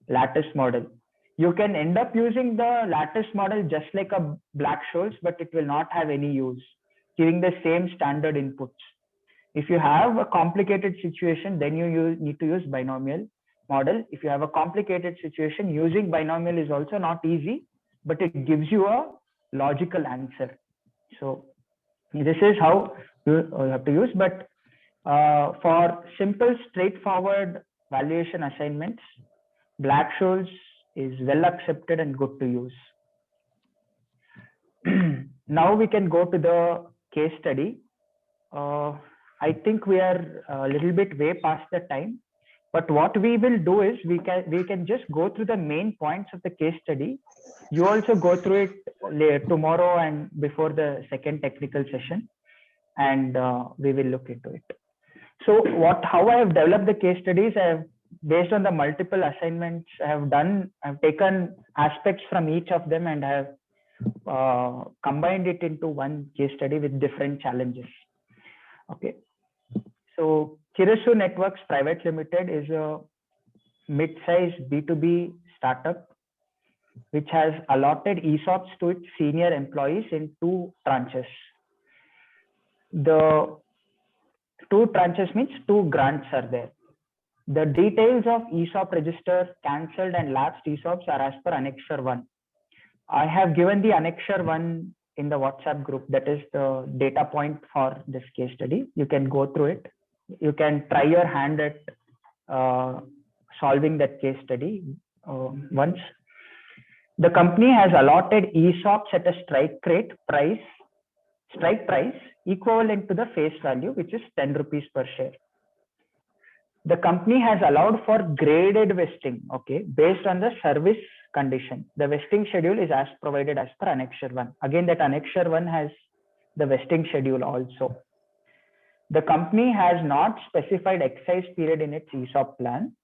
lattice model. You can end up using the lattice model just like a Black-Scholes, but it will not have any use, giving the same standard inputs. If you have a complicated situation, then you need to use binomial model. If you have a complicated situation, using binomial is also not easy, but it gives you a logical answer. So this is how you have to use. But for simple, straightforward valuation assignments, Black-Scholes is well accepted and good to use. Now we can go to the case study. I think we are a little bit way past the time, but what we will do is we can just go through the main points of the case study. You also go through it tomorrow and before the second technical session, and we will look into it. So how I have developed the case studies, I have, based on the multiple assignments I have taken aspects from each of them and I have combined it into one case study with different challenges. Okay. So Kirisu Networks Private Limited is a mid-sized B2B startup which has allotted ESOPs to its senior employees in 2 tranches. The 2 tranches means 2 grants are there. The details of ESOP register, cancelled and lapsed ESOPs are as per Annexure 1. I have given the Annexure 1 in the WhatsApp group. That is the data point for this case study. You can go through it. You can try your hand at solving that case study once. The company has allotted ESOPs at a strike price equivalent to the face value, which is 10 rupees per share. The company has allowed for graded vesting, okay, based on the service condition. The vesting schedule is as provided as per Annexure 1. Again, that Annexure 1 has the vesting schedule also. The company has not specified excise period in its ESOP plan.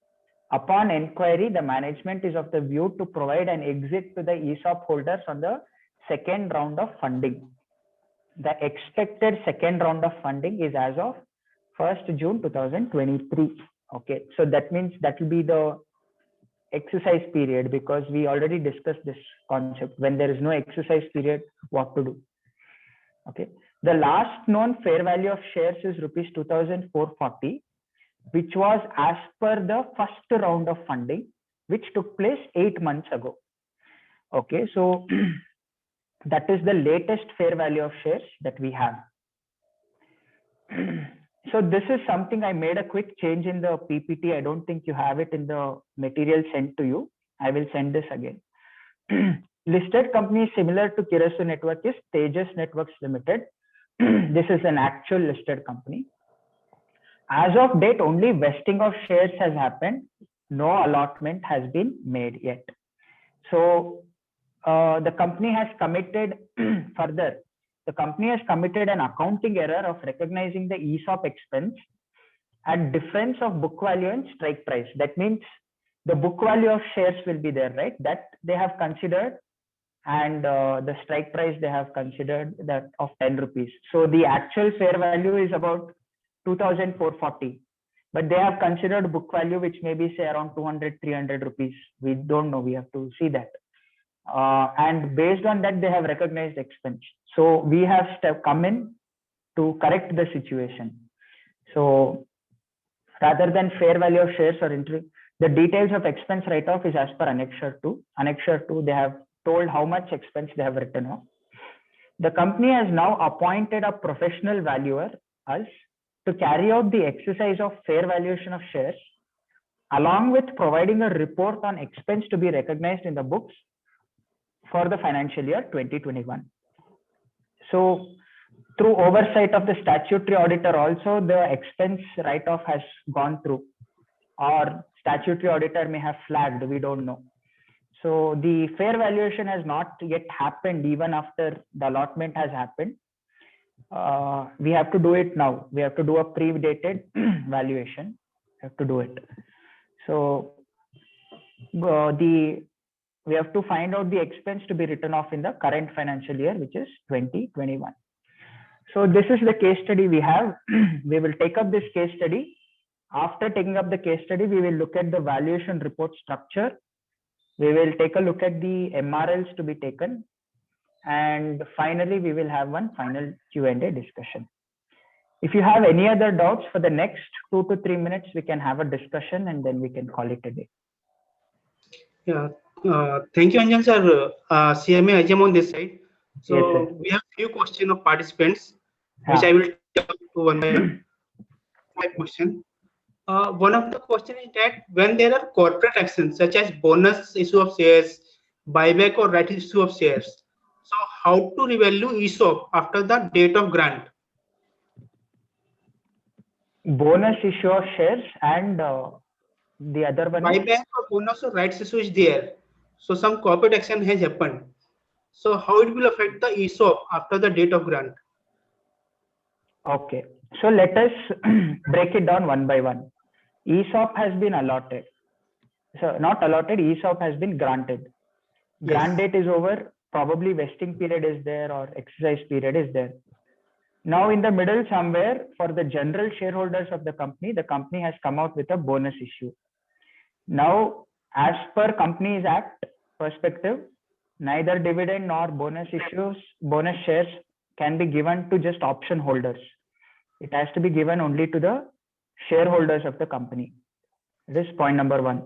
Upon inquiry, the management is of the view to provide an exit to the ESOP holders on the second round of funding. The expected second round of funding is as of 1st June 2023. Okay, so that means that will be the exercise period, because we already discussed this concept. When there is no exercise period, what to do? Okay, the last known fair value of shares is rupees 2,440, which was as per the first round of funding, which took place 8 months ago. Okay, so that is the latest fair value of shares that we have. So this is something I made a quick change in the PPT. I don't think you have it in the material sent to you. I will send this again. Listed company similar to Kirisu Network is Tejas Networks Limited. This is an actual listed company. As of date, only vesting of shares has happened. No allotment has been made yet. So the company has committed further. The company has committed an accounting error of recognizing the ESOP expense at difference of book value and strike price. That means the book value of shares will be there, right? That they have considered, and the strike price they have considered that of 10 rupees. So the actual fair value is about 2,440, but they have considered book value, which may be say around 200, 300 rupees. We don't know. We have to see that. And based on that, they have recognized expense. So we have come in to correct the situation. So rather than fair value of shares or entry, the details of expense write-off is as per Annexure 2. Annexure 2, they have told how much expense they have written off. The company has now appointed a professional valuer, us, to carry out the exercise of fair valuation of shares, along with providing a report on expense to be recognized in the books for the financial year 2021. So through oversight of the statutory auditor also, the expense write-off has gone through, or statutory auditor may have flagged, we don't know. So the fair valuation has not yet happened even after the allotment has happened. We have to do it now. We have to do a pre-dated valuation. We have to do it. So we have to find out the expense to be written off in the current financial year, which is 2021. So this is the case study we have. We will take up this case study. After taking up the case study, we will look at the valuation report structure. We will take a look at the MRLs to be taken. And finally, we will have one final Q&A discussion. If you have any other doubts, for the next 2 to 3 minutes, we can have a discussion and then we can call it a day. Yeah, Thank you, Anjan sir. CMA Ajam on this side. So Yes, sir. we have few questions of participants, which I will take up to one by one. My question. One of the question is that when there are corporate actions such as bonus issue of shares, buyback or right issue of shares, so how to revalue ESOP after the date of grant? Bonus issue of shares and the other one is Buyback or bonus or rights issue is there. So some corporate action has happened. So how it will affect the ESOP after the date of grant? okay. So let us break it down one by one. ESOP has been allotted. So not allotted, ESOP has been granted. Grant date is over, probably vesting period is there or exercise period is there. Now in the middle somewhere for the general shareholders of the company has come out with a bonus issue. Now as per Companies Act perspective, neither dividend nor bonus shares can be given to just option holders. It has to be given only to the shareholders of the company. This is point number one.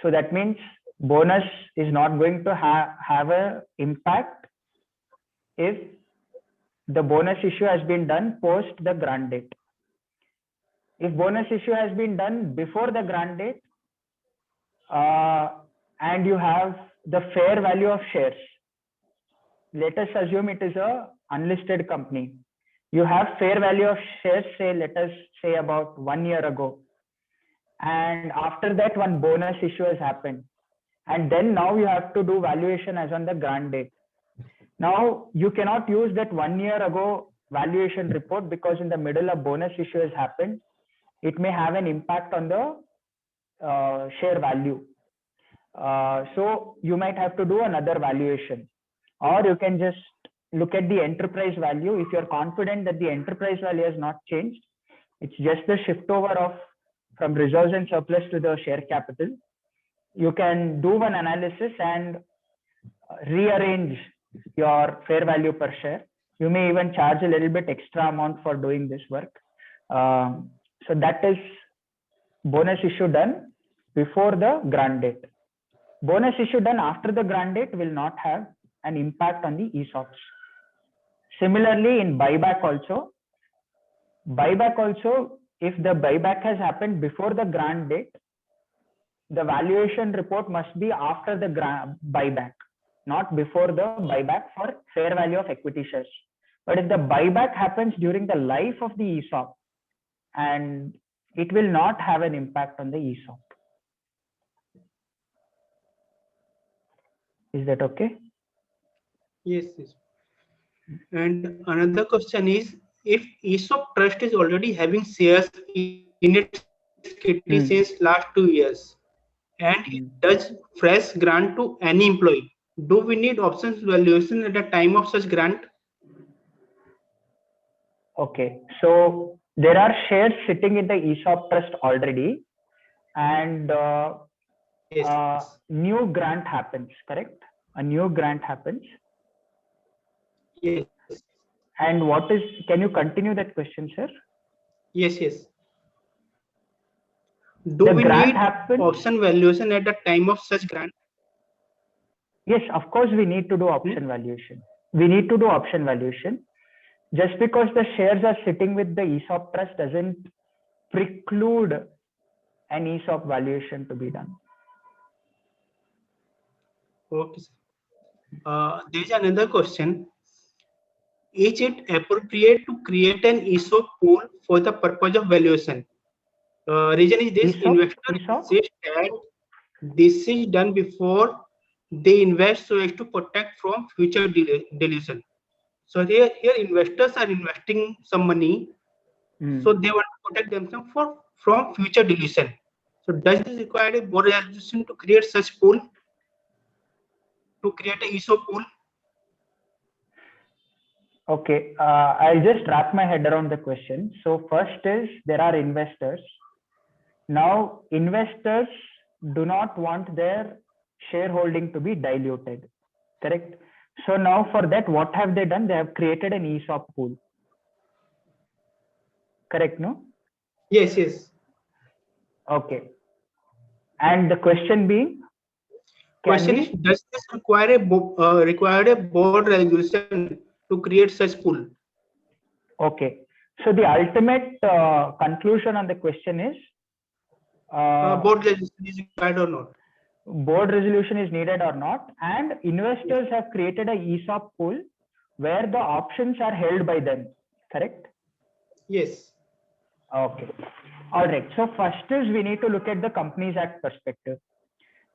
So that means bonus is not going to have an impact if the bonus issue has been done post the grant date. If bonus issue has been done before the grant date and you have the fair value of shares, let us assume it is a unlisted company. You have fair value of shares, say, let us say about 1 year ago. And after that, one bonus issue has happened. And then now you have to do valuation as on the grant date. Now you cannot use that 1 year ago valuation report because in the middle a bonus issue has happened. It may have an impact on the share value. So you might have to do another valuation, or you can just look at the enterprise value. If you're confident that the enterprise value has not changed, it's just the shift over from reserves and surplus to the share capital. You can do one analysis and rearrange your fair value per share. You may even charge a little bit extra amount for doing this work. So that is bonus issue done before the grant date. Bonus issue done after the grant date will not have an impact on the ESOPs. Similarly, in buyback also, if the buyback has happened before the grant date, the valuation report must be after the buyback, not before the buyback for fair value of equity shares. But if the buyback happens during the life of the ESOP, and it will not have an impact on the ESOP. Is that okay? Yes, yes. And another question is, if ESOP trust is already having shares in its kitty since last 2 years, and it does fresh grant to any employee, do we need options valuation at the time of such grant? Okay, so there are shares sitting in the ESOP trust already, and new grant happens, correct? A new grant happens. Yes. And can you continue that question, sir? Yes, yes. Do we need option valuation at the time of such grant? Yes, of course we need to do option valuation. We need to do option valuation. Just because the shares are sitting with the ESOP trust doesn't preclude an ESOP valuation to be done. Okay, sir. There is another question. Is it appropriate to create an ESOP pool for the purpose of valuation? Reason is this: investor insists that this is done before they invest so as to protect from future dilution. So here investors are investing some money, so they want to protect themselves from future dilution. So does this require a board resolution to create such pool, to create a ESOP pool? Okay, I'll just wrap my head around the question. So first is, there are investors. Now, investors do not want their shareholding to be diluted, correct? So now for that, what have they done? They have created an ESOP pool. Correct, no? Yes, yes. Okay. And the question being? Question is, does this require a board resolution to create such pool? Okay. So the ultimate conclusion on the question is board resolution is required or not? Board resolution is needed or not, and investors have created a ESOP pool where the options are held by them. Correct? Yes. Okay. All right. So first is we need to look at the Companies Act perspective.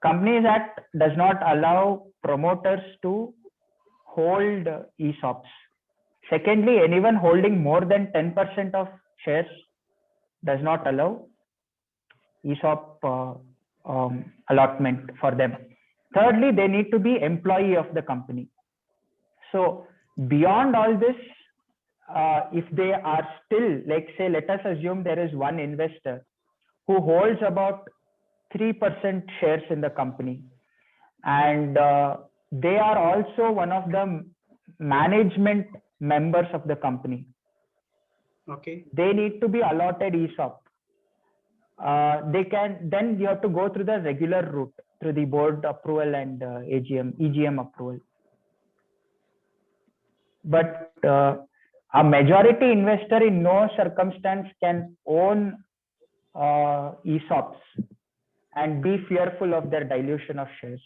Companies Act does not allow promoters to hold ESOPs. Secondly, anyone holding more than 10% of shares does not allow ESOP allotment for them. Thirdly, they need to be employee of the company. So beyond all this, if they are still, like say, let us assume there is one investor who holds about 3% shares in the company, and they are also one of the management members of the company. Okay. They need to be allotted ESOP. Then you have to go through the regular route through the board approval and EGM approval. But a majority investor in no circumstance can own ESOPs and be fearful of their dilution of shares.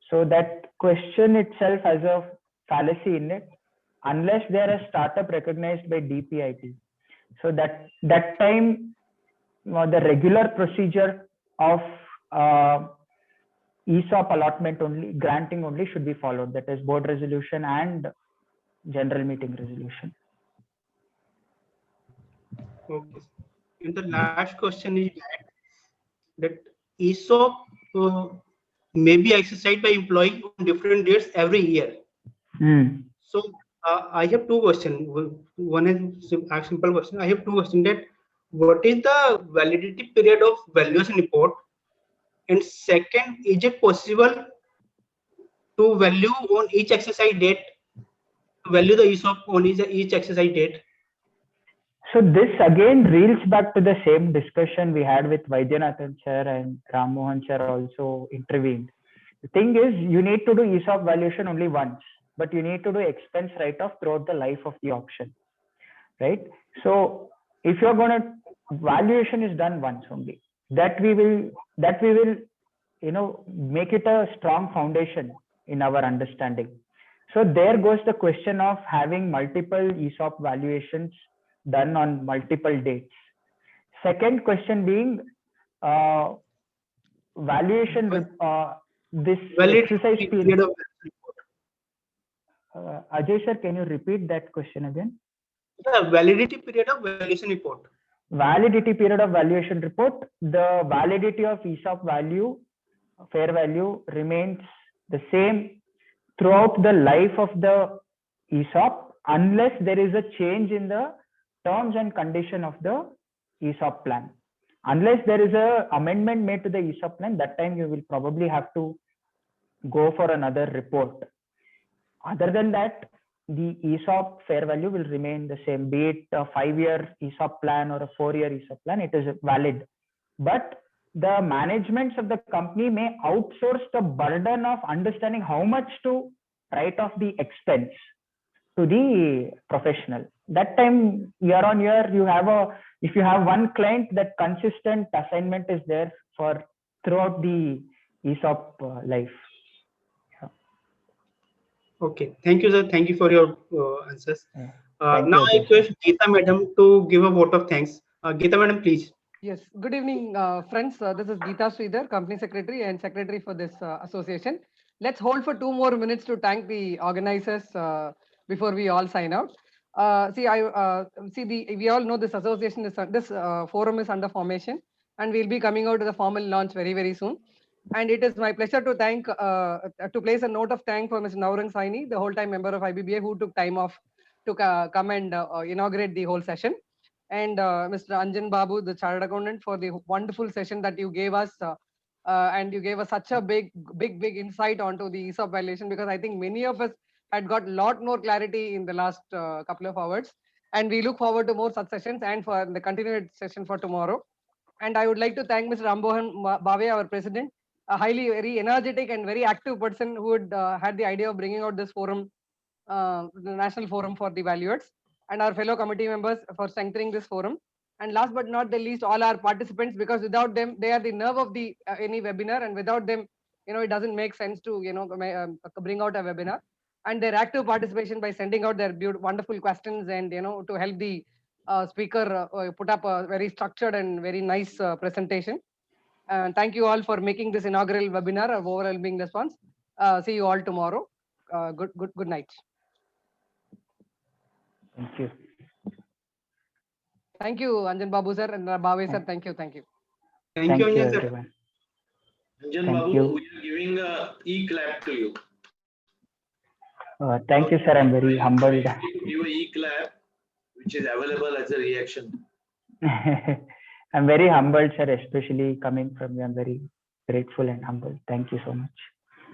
So that question itself has a fallacy in it, unless they are a startup recognized by DPIT. So that time, the regular procedure of ESOP allotment only, granting only should be followed. That is board resolution and general meeting resolution. Okay. And the last question is that ESOP may be exercised by employee on different dates every year. So I have two questions. One is a simple question. I have two questions. That what is the validity period of valuation report? And second, is it possible to value on each exercise date? To value the ESOP on each exercise date? So this again reels back to the same discussion we had with Vaidyanathan sir, and Ram Mohan sir also intervened. The thing is, you need to do ESOP valuation only once, but you need to do expense write-off throughout the life of the option, right? So if you're going to, valuation is done once only. That we will, make it a strong foundation in our understanding. So there goes the question of having multiple ESOP valuations done on multiple dates. Second question being valuation, this exercise period. Ajay sir, can you repeat that question again? The validity period of valuation report. Validity period of valuation report. The validity of ESOP value, fair value, remains the same throughout the life of the ESOP, unless there is a change in the terms and condition of the ESOP plan. Unless there is a amendment made to the ESOP plan, that time you will probably have to go for another report. Other than that, the ESOP fair value will remain the same, be it a 5-year ESOP plan or a 4-year ESOP plan, it is valid. But the managements of the company may outsource the burden of understanding how much to write off the expense to the professional. That time, year on year, you have if you have one client, that consistent assignment is there for throughout the ESOP life. Yeah. Okay, thank you, sir. Thank you for your answers. Now I you, request Geeta madam to give a vote of thanks. Geeta madam, please. Yes, good evening, friends. This is Geeta Sridhar, Company Secretary and Secretary for this association. Let's hold for 2 more minutes to thank the organizers before we all sign out. We all know this association is this forum is under formation, and we'll be coming out to the formal launch very, very soon. And it is my pleasure to thank to place a note of thanks for Mr. Naurang Saini, the whole-time member of IBBA, who took time off to come and inaugurate the whole session. And Mr. Anjan Babu, the chartered accountant, for the wonderful session that you gave us. And you gave us such a big insight onto the ESOP valuation, because I think many of us had got a lot more clarity in the last couple of hours. And we look forward to more such sessions and for the continued session for tomorrow. And I would like to thank Mr. Rambohan Bave, our president, a highly very energetic and very active person who had had the idea of bringing out this forum, the National Forum for the Valuers, and our fellow committee members for strengthening this forum. And last but not the least, all our participants, because without them, they are the nerve of the any webinar, and without them, it doesn't make sense to bring out a webinar. And their active participation by sending out their wonderful questions and to help the speaker put up a very structured and very nice presentation. And thank you all for making this inaugural webinar of overwhelming response. See you all tomorrow. Good night. Thank you. Thank you, Anjan Babu sir and Bhave sir. Thank you. Thank you, Thank you, Anjan sir. everyone. Anjan Thank Babu, you. we are giving a e-clap to you. Thank you, sir. I'm very humbled. Give a e-clap, which is available as a reaction. I'm very humbled, sir, especially coming from you. I'm very grateful and humble. Thank you so much.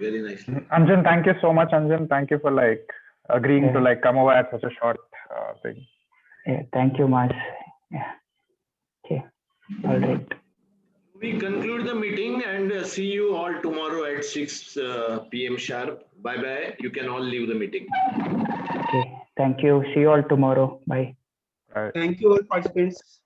Very nicely. Anjan, thank you so much, Anjan. Thank you for agreeing to come over at such a short thing. Yeah, thank you, Mas. Yeah. Okay. All right. We conclude the meeting and see you all tomorrow at 6 p.m. sharp. Bye-bye. You can all leave the meeting. Okay. Thank you. See you all tomorrow. Bye. Thank you all participants.